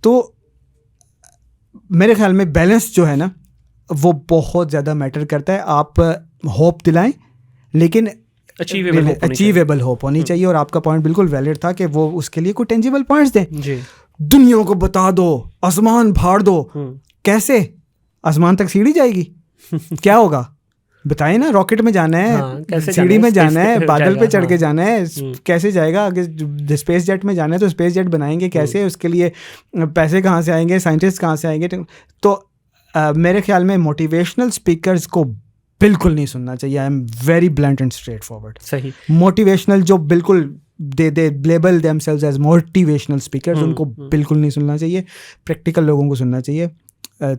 S1: تو میرے خیال میں بیلنس جو ہے نا وہ بہت زیادہ میٹر کرتا ہے. آپ ہوپ دلائیں لیکن اچیویبل ہوپ ہونی چاہیے. اور آپ کا پوائنٹ بالکل ویلڈ تھا کہ وہ اس کے لیے کوئی ٹینجیبل پوائنٹس دیں. دنیا کو بتا دو, آسمان پھاڑ دو. کیسے؟ آسمان تک سیڑھی جائے گی, کیا ہوگا, بتائیں نا, راکٹ میں جانا ہے, سیڑھی میں جانا ہے, بادل پہ چڑھ کے جانا ہے, کیسے جائے گا؟ اگر اسپیس جیٹ میں جانا ہے تو اسپیس جیٹ بنائیں گے کیسے؟ اس کے لیے پیسے کہاں سے آئیں گے؟ سائنٹسٹ کہاں سے آئیں گے؟ تو میرے خیال میں موٹیویشنل اسپیکرز کو بالکل نہیں سننا چاہیے. I am very blunt and straight forward.
S2: صحیح.
S1: موٹیویشنل جو بالکل they label themselves as motivational speakers, ان کو بالکل نہیں سننا چاہیے. پریکٹیکل لوگوں کو سننا چاہیے,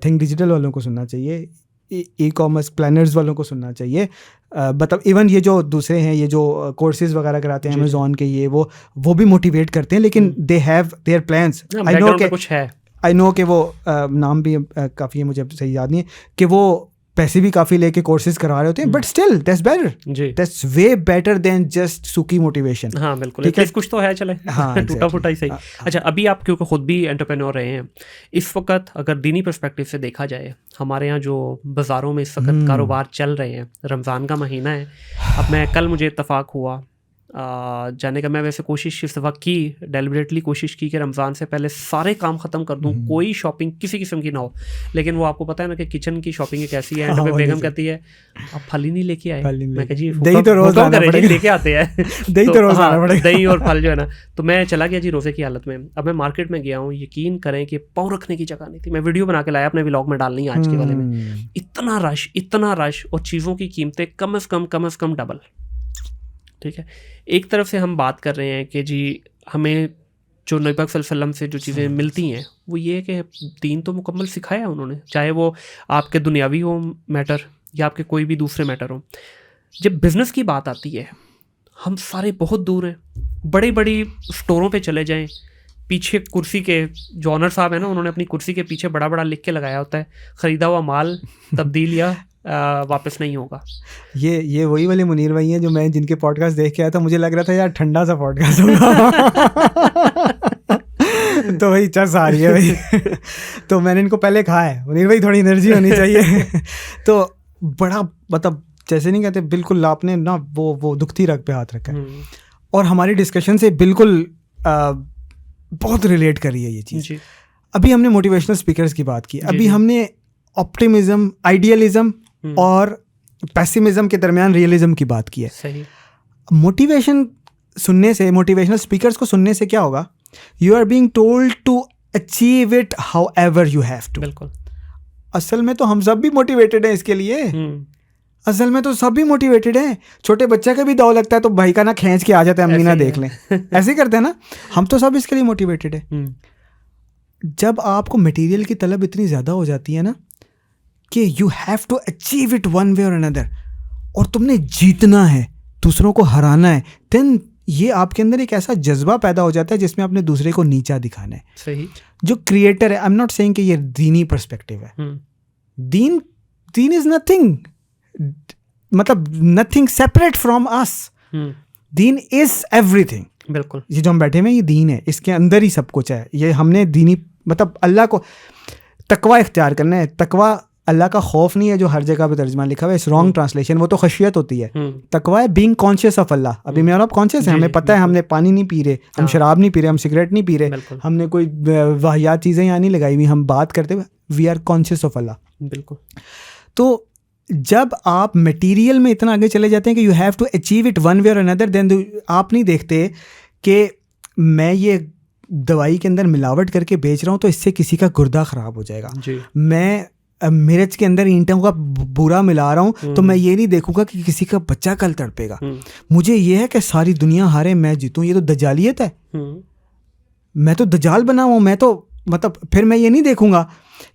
S1: تھنک ڈیجیٹل والوں کو سننا چاہیے, ای کامرس پلانرز والوں کو سننا چاہیے. مطلب ایون یہ جو دوسرے ہیں, یہ جو کورسز وغیرہ کراتے ہیں امیزون کے, یہ وہ بھی موٹیویٹ کرتے ہیں, لیکن دے ہیو دیئر پلانس. آئی نو کہ وہ نام بھی کافی ہے, مجھے صحیح یاد نہیں ہے, کہ وہ پیسے بھی کافی لے کے کورسز کروا رہے ہوتے ہیں, but still that's better, that's way better than just سوکی موٹیویشن.
S2: ہاں بالکل, کچھ تو ہے, چلے ٹوٹا پھوٹا ہی صحیح. اچھا, ابھی آپ کیونکہ خود بھی انٹرپرینور رہے ہیں, اس وقت اگر دینی پرسپیکٹیو سے دیکھا جائے, ہمارے یہاں جو بازاروں میں اس وقت کاروبار چل رہے ہیں, رمضان کا مہینہ ہے, اب کل مجھے اتفاق ہوا جانے کا. میں ویسے کوشش اس دفعہ کی, ڈیلیبریٹلی کوشش کی کہ رمضان سے پہلے سارے کام ختم کر دوں, کوئی شاپنگ کسی قسم کی نہ ہو. لیکن وہ آپ کو پتہ ہے نا کہ کچن کی شاپنگ ایک ایسی ہے, بیگم کہتی ہے آپ پھل ہی نہیں لے کے آئے. میں کہ جی دہی تو روز لے کے آتے ہیں, دہی تو روز لانا پڑے گا, دہی اور پھل جو ہے نا. تو میں چلا گیا جی روزے کی حالت میں. اب میں مارکیٹ میں گیا ہوں, یقین کریں کہ پاؤں رکھنے کی جگہ نہیں تھی. میں ویڈیو بنا کے لایا, اپنے ولاگ میں ڈالنی ہے آج کے والے میں. اتنا رش اور چیزوں کی قیمتیں کم از کم ڈبل. ٹھیک ہے, ایک طرف سے ہم بات کر رہے ہیں کہ جی ہمیں جو نبی پاک صلی اللہ علیہ وسلم سے جو چیزیں ملتی ہیں وہ یہ کہ دین تو مکمل سکھایا انہوں نے, چاہے وہ آپ کے دنیاوی ہو میٹر یا آپ کے کوئی بھی دوسرے میٹر ہوں. جب بزنس کی بات آتی ہے, ہم سارے بہت دور ہیں. بڑی بڑی اسٹوروں پہ چلے جائیں, پیچھے کرسی کے جو آنر صاحب ہیں نا, انہوں نے اپنی کرسی کے پیچھے بڑا بڑا لکھ کے لگایا ہوتا ہے, خریدا ہوا مال تبدیل یا واپس نہیں ہوگا. یہ
S1: وہی والے منیر بھائی ہیں جو میں جن کے پوڈ کاسٹ دیکھ کے آیا تھا, مجھے لگ رہا تھا یار ٹھنڈا سا پوڈ کاسٹ ہوگا, تو وہی چرس آ رہی ہے بھائی. تو میں نے ان کو پہلے کہا ہے, منیر بھائی تھوڑی انرجی ہونی چاہیے. تو بڑا مطلب جیسے نہیں کہتے, بالکل آپ نے نا وہ دکھتی رگ پہ ہاتھ رکھا ہے, اور ہماری ڈسکشن سے بالکل بہت ریلیٹ کر رہی ہے یہ چیز. ابھی ہم نے موٹیویشنل اسپیکرس کی بات کی, ابھی ہم نے آپٹیمزم, آئیڈیلزم اور پیسیمزم کے درمیان ریئلزم کی بات کی ہے. موٹیویشن سننے سے, موٹیویشنل اسپیکرس کو سننے سے کیا ہوگا؟ You are being told to achieve it however you have to. بالکل. اصل میں تو ہم سب بھی موٹیویٹیڈ ہیں اس کے لیے, اصل میں تو سب بھی موٹیویٹیڈ ہیں. چھوٹے بچہ کا بھی داؤ لگتا ہے تو بھائی کا نا کھینچ کے آ جاتا ہے, امی نہ دیکھ لیں, ایسے کرتے ہیں نا. ہم تو سب اس کے لیے موٹیویٹیڈ ہیں. جب آپ کو مٹیریل کی طلب اتنی زیادہ ہو جاتی ہے نا کہ you have to achieve it one way اور اندر, اور تم نے جیتنا ہے, دوسروں کو ہرانا ہے, دین یہ آپ کے اندر ایک ایسا جذبہ پیدا ہو جاتا ہے جس میں آپ نے دوسرے کو نیچا دکھانا ہے. صحیح. جو کریٹر ہے, آئی ایم ناٹ سیئنگ کہ یہ دینی پرسپیکٹیو ہے, دین از نتھنگ, مطلب نتھنگ سیپریٹ فرام اس. دین از ایوری تھنگ. بالکل. یہ جو ہم بیٹھے ہوئے یہ دین ہے, اس کے اندر ہی سب کچھ ہے. یہ ہم نے دینی مطلب اللہ کو تقوی اختیار کرنا ہے. تقوی اللہ کا خوف نہیں ہے جو ہر جگہ پہ ترجمہ لکھا ہوا ہے, اس رانگ ٹرانسلیشن. وہ تو خشیت ہوتی ہے. تقوی ہے بینگ کانشیس آف اللہ. ابھی میں اور آپ کانشیس ہیں, ہمیں پتہ ہے ہم نے پانی نہیں پی رہے, ہم شراب نہیں پی رہے, ہم سگریٹ نہیں پی رہے, ہم نے کوئی واہیات چیزیں یہاں نہیں لگائی ہوئی, ہم بات کرتے ہوئے وی آر کانشیس آف اللہ. بالکل. تو جب آپ مٹیریل میں اتنا آگے چلے جاتے ہیں کہ you have to achieve it one way اور اندر, دین آپ نہیں دیکھتے کہ میں یہ دوائی کے اندر ملاوٹ کر کے بیچ رہا ہوں تو اس سے کسی کا گردہ خراب ہو جائے گا. میں مرچ کے اندر اینٹوں کا بورا ملا رہا ہوں تو میں یہ نہیں دیکھوں گا کہ کسی کا بچہ کل تڑپے گا. مجھے یہ ہے کہ ساری دنیا ہارے میں جیتوں. یہ تو دجالیت ہے, میں تو دجال بنا ہوں. میں تو مطلب پھر میں یہ نہیں دیکھوں گا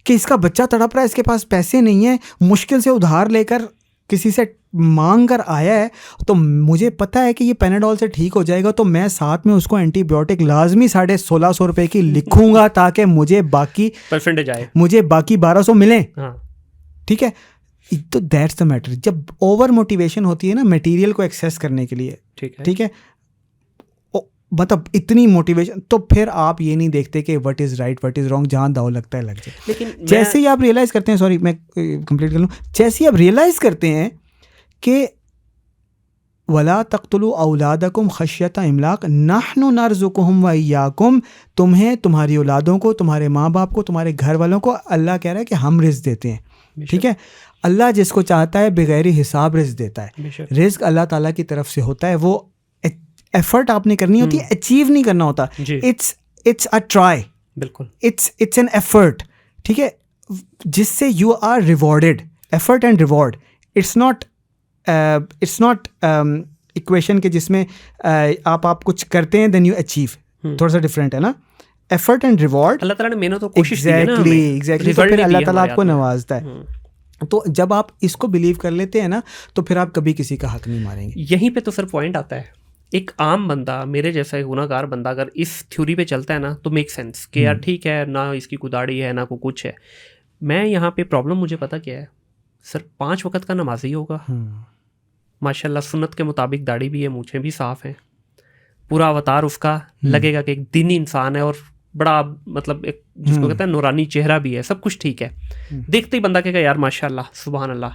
S1: کہ اس کا بچہ تڑپ رہا ہے, اس کے پاس پیسے نہیں ہیں, مشکل سے ادھار لے کر کسی سے مانگ کر آیا ہے, تو مجھے پتہ ہے کہ یہ پیناڈول سے ٹھیک ہو جائے گا, تو میں ساتھ میں اس کو اینٹی بایوٹک لازمی 1650 روپے کی لکھوں گا تاکہ مجھے باقی پرسنٹیج آئے, مجھے باقی 1200 ملیں. ٹھیک ہے. تو دیٹس دا میٹر. جب اوور موٹیویشن ہوتی ہے نا میٹیریل کو ایکسیس کرنے کے لیے, ٹھیک ہے, مطلب اتنی موٹیویشن, تو پھر آپ یہ نہیں دیکھتے کہ what is right what is wrong, جہاں داؤ لگتا ہے لگ جائے. لیکن جیسے ہی آپ ریئلائز کرتے ہیں, سوری میں کمپلیٹ کر لوں, جیسے ہی آپ ریئلائز کرتے ہیں کہ وَلَا تَقْتُلُوا أَوْلَادَكُمْ خَشْيَةَ إِمْلَاقٍ نَحْنُ نَرْزُقُهُمْ وَإِيَّاكُمْ, تمہیں, تمہاری اولادوں کو, تمہارے ماں باپ کو, تمہارے گھر والوں کو اللہ کہہ رہا ہے کہ ہم رزق دیتے ہیں. ٹھیک ہے. اللہ جس کو چاہتا ہے بغیر حساب رزق دیتا ہے. رزق اللہ تعالیٰ کی طرف سے ہوتا ہے. وہ ایفرٹ آپ نے کرنی ہوتی ہے, اچیو نہیں کرنا ہوتا. اٹس اے ٹرائی, بالکل اٹس این ایفرٹ. ٹھیک ہے, جس سے you are rewarded. Effort and reward, it's not equation کے جس میں آپ کچھ کرتے ہیں دین یو اچیو. تھوڑا سا ڈفرینٹ ہے نا. ایفرٹ اینڈ ریوارڈ,
S2: اللہ تعالیٰ نے محنت و کوشش کی ہے نا,
S1: ایگزیکٹلی تو پھر اللہ تعالیٰ آپ کو نوازتا ہے. تو جب آپ اس کو بلیو کر لیتے ہیں نا تو پھر آپ کبھی کسی کا حق نہیں ماریں گے.
S2: یہیں پہ تو سر پوائنٹ آتا ہے. ایک عام بندہ, میرے جیسا گناہ گار بندہ اگر اس تھیوری پہ چلتا ہے نا تو میک سینس کہ یار ٹھیک ہے, نہ اس کی کوئی داڑھی ہے نہ کوئی کچھ ہے. میں یہاں پہ پرابلم مجھے پتا کیا ہے سر, 5 وقت کا نمازی ہوگا ماشاء اللہ, سنت کے مطابق داڑھی بھی ہے, مونچھیں بھی صاف ہیں, پورا اوتار اس کا لگے گا کہ ایک دینی انسان ہے, اور بڑا مطلب ایک جس کو کہتے ہیں نورانی چہرہ بھی ہے, سب کچھ ٹھیک ہے. دیکھتے ہی بندہ کہے گا یار ماشاء اللہ سبحان اللہ,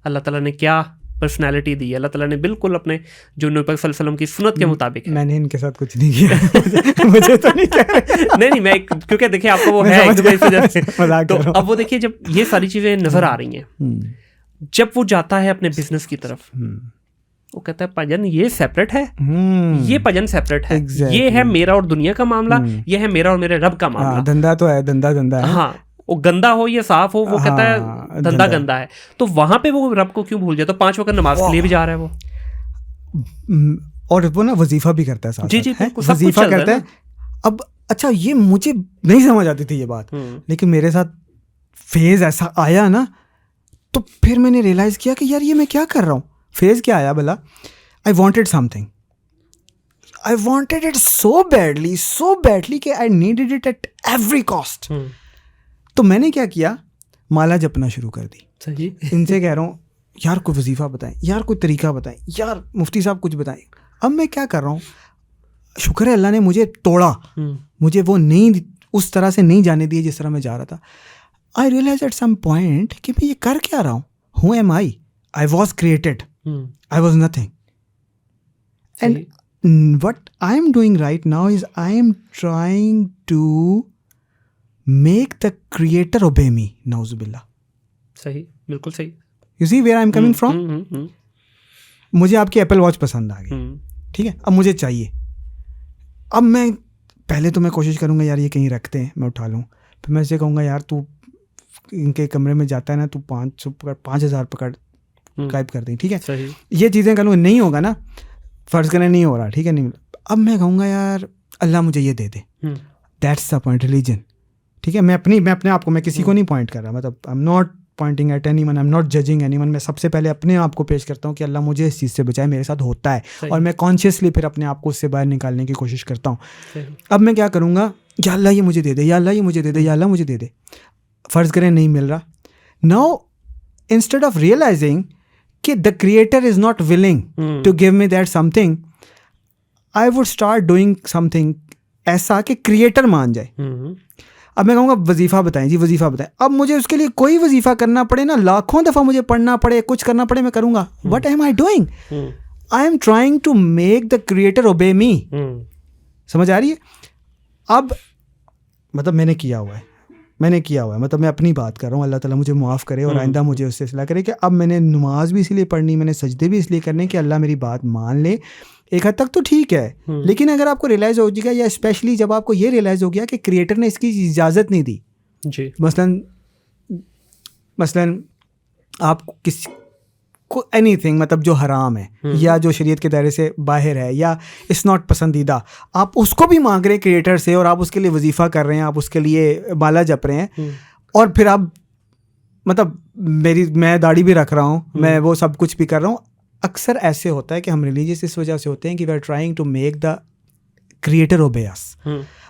S2: اللہ تعالیٰ نے کیا پرسنالٹی دی ہے, اللہ تعالیٰ نے بالکل اپنے جو نبی پاک صلی اللہ علیہ وسلم کی سنت کے مطابق.
S1: میں نے ان کے ساتھ کچھ نہیں کیا, مجھے تو
S2: نہیں میں کیونکہ دیکھیں آپ کو وہ ہے اس وجہ سے. تو اب وہ دیکھیے جب یہ ساری چیزیں نظر آ رہی ہیں, جب وہ جاتا ہے اپنے بزنس کی طرف, وہ کہتا ہے پجن یہ سیپریٹ ہے, یہ پجن سیپریٹ ہے, یہ ہے میرا اور دنیا کا معاملہ, یہ ہے میرا اور میرے رب کا معاملہ.
S1: دھندا تو ہے, دھندا ہے.
S2: ہاں, وہ گندا ہو یا صاف ہو, وہ کہتا ہے دھندا گندا ہے. تو وہاں پہ وہ رب کو کیوں بھول جاتا؟ 5 وقت نماز کے لیے بھی جا رہا ہے وہ,
S1: اور وہ نا وظیفہ بھی کرتا ہے ساتھ.
S2: جی
S1: وظیفہ کرتا ہے. اب اچھا یہ مجھے نہیں سمجھ آتی تھی یہ بات, لیکن میرے ساتھ فیز ایسا آیا نا تو پھر میں نے ریئلائز کیا کہ یار یہ میں کیا کر رہا ہوں. فیز کیا آیا بلا, I wanted something, I wanted it so badly کہ I needed it at every cost. تو میں نے کیا کیا, مالا جپنا شروع کر دی. ان سے کہہ رہا ہوں یار کوئی وظیفہ بتائیں, یار کوئی طریقہ بتائیں, یار مفتی صاحب کچھ بتائیں. اب میں کیا کر رہا ہوں, شکر ہے اللہ نے مجھے توڑا, مجھے وہ نہیں اس طرح سے نہیں جانے دیے جس طرح میں جا رہا تھا. I realize at some point کہ میں یہ کر کیا رہا ہوں. Who am I was created, I was nothing. And what I am doing right now is I am trying to make the creator obey me. Nauzubillah.
S2: صحیح, بالکل صحیح.
S1: You see where I am coming from? مجھے آپ کی apple watch پسند آ گئی, ٹھیک ہے, اب مجھے چاہیے. اب میں پہلے تو میں کوشش کروں گا یار یہ کہیں رکھتے ہیں میں اٹھا لوں, پھر میں اسے کہوں گا یار تو ان کے کمرے میں جاتا ہے نا تو 5,000 پکڑ غائب کر دیں, ٹھیک ہے. یہ چیزیں کروں, نہیں ہوگا نا, فرض کریں نہیں ہو رہا, ٹھیک ہے, نہیں. اب میں کہوں گا یار اللہ مجھے یہ دے دے. دیٹس دا پوائنٹ, ریلیجن, ٹھیک ہے. میں اپنے آپ کو, میں کسی کو نہیں پوائنٹ کر رہا, مطلب I am not pointing at anyone, I am not judging anyone. میں سب سے پہلے اپنے آپ کو پیش کرتا ہوں کہ اللہ مجھے اس چیز سے بچائے, میرے ساتھ ہوتا ہے, اور میں کانشیسلی پھر اپنے آپ کو اس سے باہر نکالنے کی کوشش کرتا ہوں. اب میں کیا کروں گا, یا اللہ یہ مجھے دے دے, یا اللہ یہ مجھے دے دے, یا اللہ مجھے دے دے. فرض کریں نہیں مل رہا. ناؤ انسٹیڈ آف ریئلائزنگ کہ the creator is not willing to give me that something, I would start doing something ایسا کہ creator مان جائے. اب میں کہوں گا وظیفہ بتائیں جی, وظیفہ بتائیں. اب مجھے اس کے لیے کوئی وظیفہ کرنا پڑے نا, لاکھوں دفعہ مجھے پڑھنا پڑے, کچھ کرنا پڑے, میں کروں گا. What am I doing? I am trying to make the creator obey me. سمجھ آ رہی ہے؟ اب مطلب میں نے کیا ہوا ہے, مطلب میں اپنی بات کر رہا ہوں, اللہ تعالیٰ مجھے معاف کرے اور آئندہ مجھے اس سے اصلاح کرے کہ اب میں نے نماز بھی اس لیے پڑھنی, میں نے سجدے بھی اس لیے کرنے کہ اللہ میری بات مان لے. ایک حد تک تو ٹھیک ہے, لیکن اگر آپ کو ریئلائز ہو جائے گا, یا اسپیشلی جب آپ کو یہ ریئلائز ہو گیا کہ کریٹر نے اس کی اجازت نہیں دی, مثلاً آپ کو اینی تھنگ, مطلب جو حرام ہے یا جو شریعت کے دائرے سے باہر ہے یا اٹس ناٹ پسندیدہ, آپ اس کو بھی مانگ رہے ہیں کریٹر سے, اور آپ اس کے لیے وظیفہ کر رہے ہیں, آپ اس کے لیے مالا جپ رہے ہیں, اور پھر آپ مطلب میں داڑھی بھی رکھ رہا ہوں, میں وہ سب کچھ بھی کر رہا ہوں. اکثر ایسے ہوتا ہے کہ ہم ریلیجیس اس وجہ سے ہوتے ہیں کہ we are trying to make the creator obey us.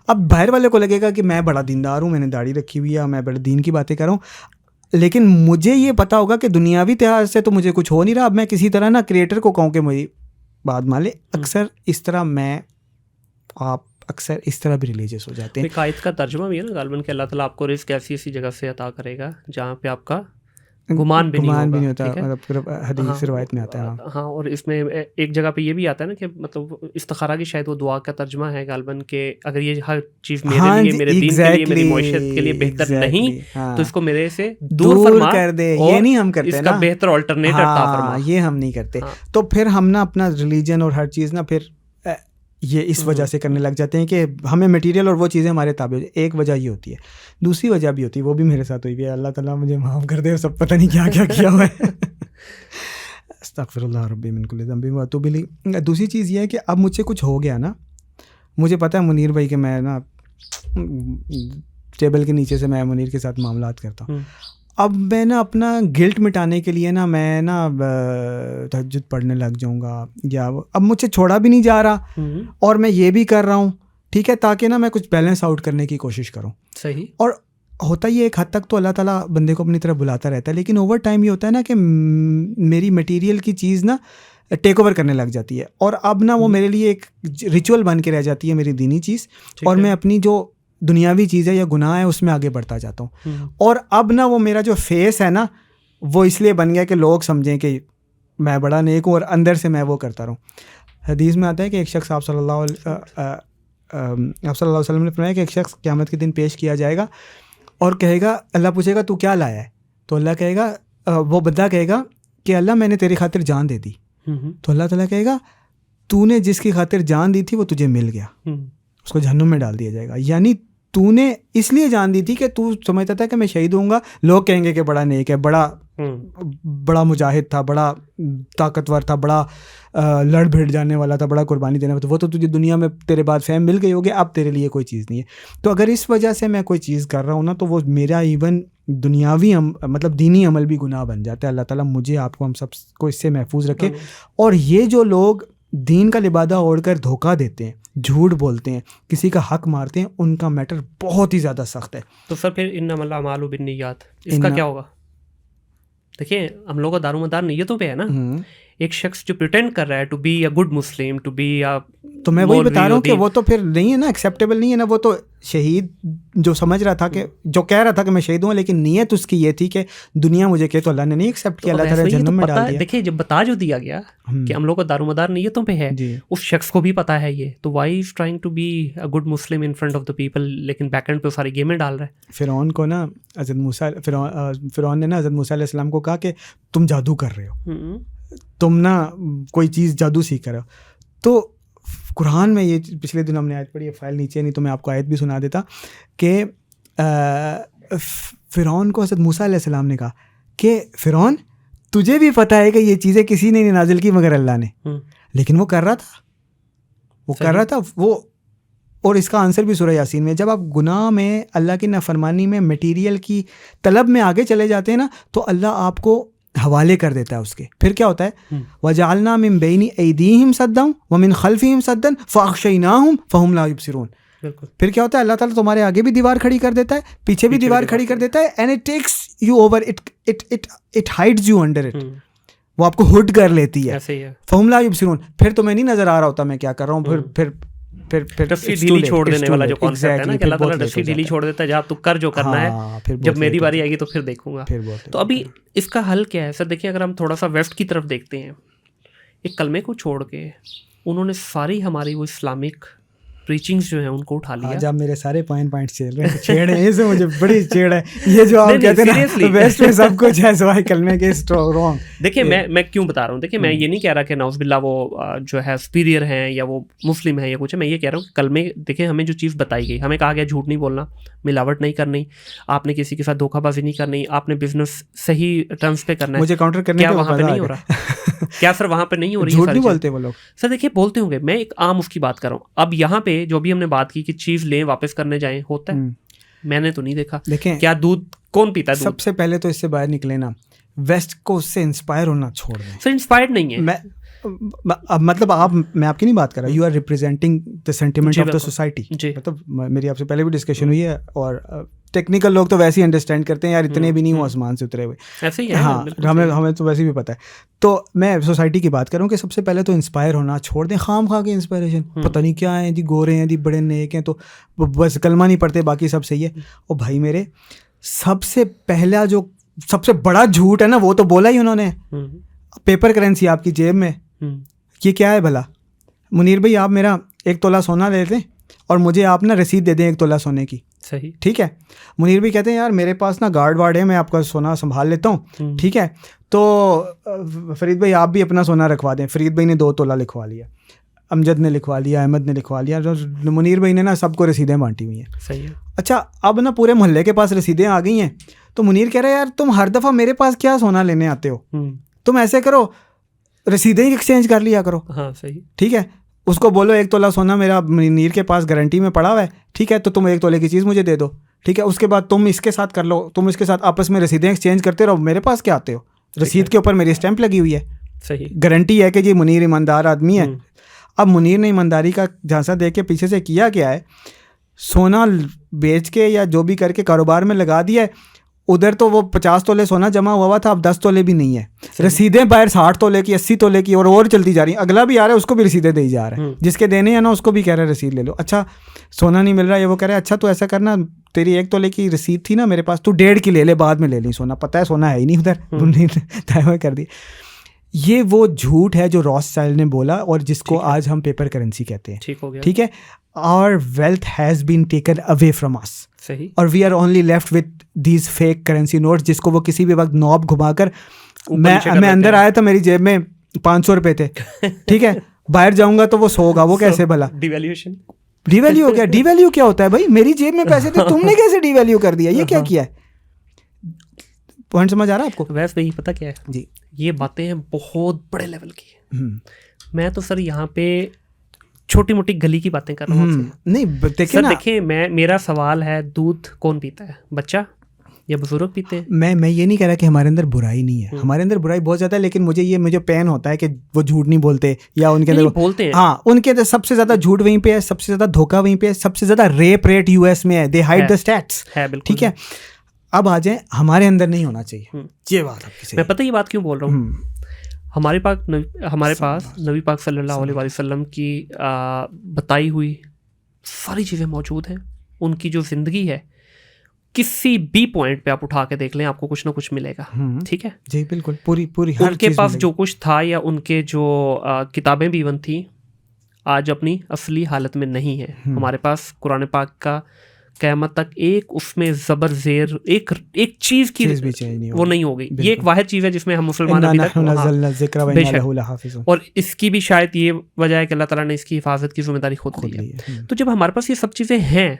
S1: اب باہر والے کو لگے گا کہ میں بڑا دیندار ہوں, میں نے داڑھی رکھی ہوئی ہے, میں بڑے دین کی باتیں کر رہا ہوں, لیکن مجھے یہ پتا ہوگا کہ دنیاوی لحاظ سے تو مجھے کچھ ہو نہیں رہا. اب میں کسی طرح نا کریٹر کو کہوں کہ میری بات مان لے. اکثر اس طرح آپ اکثر اس طرح بھی ریلیجیس ہو جاتے ہیں.
S2: ایک آیت کا ترجمہ بھی ہے نا غالباً کہ اللہ تعالیٰ آپ کو رزق ایسی جگہ سے عطا کرے گا جہاں پہ آپ کا گمان بھی نہیں
S1: ہوتا، مطلب حدیث روایت میں آتا ہے.
S2: ہاں، اور اس میں ایک جگہ پہ یہ بھی آتا ہے نا کہ مطلب استخارہ کی شاید وہ دعا کا ترجمہ ہے غالباً کہ اگر یہ ہر چیز میرے لیے، میرے دین کے لیے، میری معیشت کے لیے بہتر نہیں تو اس کو میرے سے دور فرما
S1: کر دے. یہ نہیں ہم کرتے
S2: نا، اس کا بہتر آلٹرنیٹر عطا فرما.
S1: یہ ہم نہیں کرتے. تو پھر ہم نا اپنا ریلیجن اور ہر چیز نا پھر یہ اس وجہ سے کرنے لگ جاتے ہیں کہ ہمیں مٹیریل اور وہ چیزیں ہمارے تابع. ایک وجہ یہ ہوتی ہے. دوسری وجہ بھی ہوتی ہے، وہ بھی میرے ساتھ ہوئی ہے. اللہ تعالیٰ مجھے معاف کر دے، سب پتہ نہیں کیا کیا کیا ہوا ہے. استغفر اللہ ربی من کل ذنب واتوب الیہ. دوسری چیز یہ ہے کہ اب مجھ سے کچھ ہو گیا نا، مجھے پتہ ہے منیر بھائی کہ میں نا ٹیبل کے نیچے سے میں منیر کے ساتھ معاملات کرتا ہوں. اب میں نا اپنا گلٹ مٹانے کے لیے نا میں نا تہجد پڑھنے لگ جاؤں گا، یا اب مجھ سے چھوڑا بھی نہیں جا رہا اور میں یہ بھی کر رہا ہوں، ٹھیک ہے، تاکہ نا میں کچھ بیلنس آؤٹ کرنے کی کوشش کروں.
S2: صحیح. اور
S1: ہوتا یہ ایک حد تک تو اللہ تعالیٰ بندے کو اپنی طرف بلاتا رہتا ہے، لیکن اوور ٹائم یہ ہوتا ہے نا کہ میری مٹیریل کی چیز نا ٹیک اوور کرنے لگ جاتی ہے، اور اب نا وہ میرے لیے ایک ریچول بن کے رہ جاتی ہے میری دینی چیز، اور میں اپنی جو دنیاوی چیز ہے یا گناہ ہے اس میں آگے بڑھتا جاتا ہوں. اور اب نا وہ میرا جو فیس ہے نا وہ اس لیے بن گیا کہ لوگ سمجھیں کہ میں بڑا نیک ہوں، اور اندر سے میں وہ کرتا رہوں. حدیث میں آتا ہے کہ ایک شخص آپ صلی اللہ علیہ وسلم نے فرمایا کہ ایک شخص قیامت کے دن پیش کیا جائے گا اور کہے گا، اللہ پوچھے گا تو کیا لایا ہے؟ تو اللہ کہے گا، وہ بندہ کہے گا کہ اللہ میں نے تیری خاطر جان دے دی. تو اللہ تعالیٰ کہے گا تو نے جس کی خاطر جان دی تھی وہ تجھے مل گیا، اس کو جہنم میں ڈال دیا جائے گا. یعنی تو نے اس لیے جان دی تھی کہ تو سمجھتا تھا کہ میں شہید ہوں گا، لوگ کہیں گے کہ بڑا نیک ہے، بڑا مجاہد تھا، بڑا طاقتور تھا، بڑا لڑ بھیڑ جانے والا تھا، بڑا قربانی دینے والا تھا. وہ تو تجھے دنیا میں تیرے بعد فیم مل گئی ہوگی، اب تیرے لیے کوئی چیز نہیں ہے. تو اگر اس وجہ سے میں کوئی چیز کر رہا ہوں نا تو وہ میرا ایون دنیاوی مطلب دینی عمل بھی گناہ بن جاتا ہے. اللہ تعالیٰ مجھے، آپ کو، ہم سب کو اس سے محفوظ رکھے. اور یہ جو لوگ دین کا لبادہ اوڑھ کر دھوکہ دیتے ہیں، جھوٹ بولتے ہیں، کسی کا حق مارتے ہیں، ان کا میٹر بہت ہی زیادہ سخت ہے.
S2: تو سر پھر انما الاعمال بالنیات، اس کا کیا ہوگا؟ دیکھیں ہم لوگ کا دار و مدار نیتوں پہ ہے نا. ایک شخص جو پریٹینڈ کر رہا ہے to be a good Muslim, to be a,
S1: تو میں وہی بتا رہا ہوں کہ وہ تو پھر نہیں ہے نا، ایکسیپٹیبل نہیں ہے نا. وہ تو شہید جو سمجھ رہا تھا، کہ جو کہہ رہا تھا کہ میں شہید ہوں، لیکن نیت اس کی یہ تھی کہ دنیا مجھے کہ تو اللہ نے نہیں ایکسیپٹ کیا، اللہ تعالیٰ جہنم میں ڈال دیا.
S2: دیکھیں جب بتا جو دیا گیا کہ ہم لوگ کا دار و مدار نیتوں پہ ہے، اس شخص کو بھی پتا ہے یہ، تو why is trying to be a good Muslim in front of the people, لیکن بیک اینڈ پہ ساری گیمیں ڈال رہا ہے.
S1: فرعون کو نا فرعون نے نا حضرت موسیٰ علیہ السلام کو کہا کہ تم جادو کر رہے ہو، تم نا کوئی چیز جادو سیکھ کر رہے ہو. تو قرآن میں یہ پچھلے دن ہم نے آیت پڑھی ہے، فائل نیچے نہیں تو میں آپ کو آیت بھی سنا دیتا، کہ فرعون کو حضرت موسیٰ علیہ السلام نے کہا کہ فرعون تجھے بھی پتہ ہے کہ یہ چیزیں کسی نے نہیں نازل کی مگر اللہ نے، لیکن وہ کر رہا تھا وہ. اور اس کا آنسر بھی سورہ یاسین میں. جب آپ گناہ میں، اللہ کی نافرمانی میں، مٹیریل کی طلب میں آگے چلے جاتے ہیں نا تو اللہ آپ کو حوالے کر دیتا ہے اس کے. پھر کیا ہوتا ہے، وَجَعَلْنَا مِن بَيْنِ أَيْدِيهِمْ سَدًّا وَمِن خَلْفِهِمْ سَدًّا فَأَغْشَيْنَاهُمْ فَهُمْ لَا يُبْصِرُونَ. پھر کیا ہوتا ہے، اللہ تعالیٰ تمہارے آگے بھی دیوار کھڑی کر دیتا ہے، پیچھے بھی دیوار کھڑی کر دیتا ہے، and it takes you over, it hides you under it. وہ آپ کو ہڈ کر لیتی ہے. فَهُمْ لَا يُبْصِرُونَ. پھر تمہیں نہیں نظر آ رہا ہوتا میں کیا کر رہا ہوں. پھر
S2: رسی ڈھیلی چھوڑ دینے والا جو کانسیپٹ ہے نا کہ اللہ تعالیٰ رسی ڈھیلی چھوڑ دیتا ہے، جہاں تو کر جو کرنا ہے، جب میری باری آئے گی تو پھر دیکھوں گا. تو ابھی اس کا حل کیا ہے سر؟ دیکھیں اگر ہم تھوڑا سا ویسٹ کی طرف دیکھتے ہیں، ایک کلمے کو چھوڑ کے انہوں نے ساری ہماری وہ اسلامک پریچنگز جو ہیں ان کو اٹھا لیا.
S1: آج آپ میرے سارے پوائنٹ چل رہے ہیں، چھیڑ ہے اسے، مجھے بڑی چھیڑ ہے یہ جو آپ کہتے ہیں نا ویسٹ میں سب کچھ ہے سوائے کلمے کے رانگ.
S2: دیکھیں میں کیوں بتا رہا ہوں، دیکھیں میں یہ نہیں کہہ رہا کہ نعوذ باللہ وہ جو ہے سپیریئر ہیں یا وہ مسلم ہیں یا کچھ ہے. میں یہ کہہ رہا ہوں کہ کلمے، دیکھیں ہمیں جو چیز بتائی گئی، ہمیں کہا گیا جھوٹ نہیں بولنا، ملاوٹ نہیں کرنی، آپ نے کسی کے ساتھ دھوکہ بازی نہیں کرنی، آپ نے بزنس صحیح ٹرمز پہ کرنا ہے.
S1: مجھے کاؤنٹر کرنے
S2: کا وہاں پہ نہیں ہو رہا. کیا سر وہاں پہ نہیں ہو رہی؟
S1: جھوٹ نہیں بولتے وہ لوگ
S2: سر. دیکھیے بولتے ہوں گے، میں ایک عام اس کی بات کر رہا ہوں. اب یہاں پہ جو بھی ہم نے بات کی کہ چیز لیں واپس کرنے جائیں، ہوتا ہے؟ میں نے تو نہیں دیکھا.
S1: دیکھیں
S2: کیا دودھ کون پیتا ہے؟
S1: سب سے پہلے تو اس سے باہر نکلے نا، ویسٹ کو اس سے انسپائر ہونا چھوڑ دیں.
S2: سر انسپائرڈ نہیں ہے
S1: مطلب میں آپ کی نہیں بات کر رہا، you are representing the sentiment of the society. مطلب میری آپ سے پہلے بھی ڈسکشن ہوئی ہے، اور ٹیکنیکل لوگ تو ویسے ہی انڈرسٹینڈ کرتے ہیں یار اتنے بھی نہیں ہوں آسمان سے اترے ہوئے،
S2: ایسے ہی.
S1: ہاں ہمیں تو ویسے بھی پتہ ہے. تو میں سوسائٹی کی بات کروں کہ سب سے پہلے تو انسپائر ہونا چھوڑ دیں. خام خواہ کے انسپائریشن، پتہ نہیں کیا ہیں جی، گورے ہیں جی، بڑے نیک ہیں تو بس کلمہ نہیں پڑھتے، باقی سب صحیح ہے. اور بھائی میرے، سب سے پہلا جو سب سے بڑا جھوٹ ہے نا وہ تو بولا ہی انہوں نے, پیپر کرنسی آپ کی جیب میں. یہ کیا ہے بھلا؟ منیر بھائی آپ میرا 1 تولہ سونا لے لیں اور مجھے آپ نا رسید دے دیں 1 تولہ سونے کی.
S2: صحیح,
S1: ٹھیک ہے. منیر بھائی کہتے ہیں یار میرے پاس نا گارڈ وارڈ ہے, میں آپ کا سونا سنبھال لیتا ہوں. ٹھیک ہے, تو فرید بھائی آپ بھی اپنا سونا رکھوا دیں. فرید بھائی نے 2 تولہ لکھوا لیا, امجد نے لکھوا لیا, احمد نے لکھوا لیا, منیر بھائی نے نا سب کو رسیدیں بانٹی ہوئی ہیں.
S2: صحیح ہے.
S1: اچھا اب نا پورے محلے کے پاس رسیدیں آ گئی ہیں, تو منیر کہہ رہا ہے یار تم ہر دفعہ میرے پاس کیا سونا لینے آتے ہو, تم ایسے کرو رسیدیں ہی ایکسچینج کر لیا کرو.
S2: ہاں صحیح.
S1: ٹھیک ہے, اس کو بولو 1 تولہ سونا میرا منیر کے پاس گارنٹی میں پڑا ہوا ہے. ٹھیک ہے, تو تم 1 تولے کی چیز مجھے دے دو. ٹھیک ہے, اس کے بعد تم اس کے ساتھ کر لو, تم اس کے ساتھ آپس میں رسیدیں ایکسچینج کرتے رہو, میرے پاس کیا آتے ہو, رسید کے اوپر میری اسٹیمپ لگی ہوئی ہے.
S2: صحیح,
S1: گارنٹی ہے کہ جی منیر ایماندار آدمی ہے. اب منیر نے ایمانداری کا جھانسا دے کے پیچھے سے کیا ہے, سونا بیچ کے یا جو بھی کر کے کاروبار میں لگا دیا ہے. ادھر تو وہ 50 تولے سونا جمع ہوا تھا, اب 10 تولے بھی نہیں ہے. رسیدیں باہر 60 تولے کی, 80 تولے کی اور چلتی جا رہی ہیں. اگلا بھی آ رہا ہے, اس کو بھی رسیدیں دے جا رہا ہے, جس کے دینے ہیں نا اس کو بھی کہہ رہا ہے رسید لے لو. اچھا سونا نہیں مل رہا ہے, وہ کہہ رہا ہے اچھا تو ایسا کرنا, تیری 1 تولے کی رسید تھی نا میرے پاس, تو 1.5 کی لے لے, بعد میں لے لی سونا, پتہ ہے سونا ہے ہی نہیں ادھر, طے کر دی. یہ وہ جھوٹ ہے جو روتھسچائلڈ نے بولا اور جس کو آج ہم پیپر کرنسی کہتے ہیں. ٹھیک ہے, اور wealth has been taken away from us.
S2: صحیح,
S1: اور we are only left with these fake currency notes, جس کو وہ کسی بھی وقت نوب گھما کر, میں اندر آیا تھا میری جیب میں 500 روپے تھے. ٹھیک ہے, باہر جاؤں گا تو وہ 100 ہوگا. وہ کیسے بھلا؟
S2: ڈیویلیوشن.
S1: ڈی ویلیو ہو گیا. ڈی ویلیو کیا ہوتا ہے بھائی؟ میری جیب میں پیسے تھے, تم نے کیسے ڈی ویلیو کر دیا؟ یہ کیا کیا ہے؟ پوائنٹ سمجھ آ رہا ہے آپ کو؟
S2: ویسے ہی پتہ کیا ہے جی, یہ باتیں ہیں بہت بڑے لیول کی. میں تو سر یہاں پہ چھوٹی موٹی گلی کی باتیں کر رہا ہوں.
S1: نہیں
S2: سر دیکھیں, میرا سوال ہے, دودھ کون پیتا ہے, بچہ یا بزرگ پیتے ہیں؟
S1: میں یہ نہیں کہہ رہا کہ ہمارے اندر برائی نہیں ہے, ہمارے اندر برائی بہت زیادہ ہے, لیکن مجھے پین ہوتا ہے کہ وہ جھوٹ نہیں بولتے, یا ان کے اندر
S2: بولتے ہیں.
S1: ہاں, ان کے اندر سب سے زیادہ جھوٹ وہیں پہ ہے, سب سے زیادہ دھوکہ وہیں پہ ہے, سب سے زیادہ ریپ ریٹ US میں ہے. دے ہائڈ دا اسٹیٹس. ٹھیک ہے, اب آ جائیں ہمارے اندر نہیں ہونا چاہیے. یہ بات آپ کی,
S2: میں پتہ یہ بات کیوں بول رہا ہوں. ہمارے پاس نبی پاک صلی اللہ علیہ وسلم کی بتائی ہوئی ساری چیزیں موجود ہیں. ان کی جو زندگی ہے, کسی بھی پوائنٹ پہ آپ اٹھا کے دیکھ لیں, آپ کو کچھ نہ کچھ ملے گا. ٹھیک ہے
S1: جی, بالکل پوری
S2: ان کے پاس جو کچھ تھا, یا ان کے جو کتابیں بھی ایون تھیں, آج اپنی اصلی حالت میں نہیں ہے. ہمارے پاس قرآن پاک کا قیامت تک ایک اس میں زبر زیر ایک چیز کی وہ نہیں ہوگی. یہ ایک واحد چیز ہے جس میں ہم مسلمان ابھی تک, اور اس کی بھی شاید یہ وجہ ہے کہ اللہ تعالیٰ نے اس کی حفاظت کی ذمہ داری خود لی ہے. تو جب ہمارے پاس یہ سب چیزیں ہیں,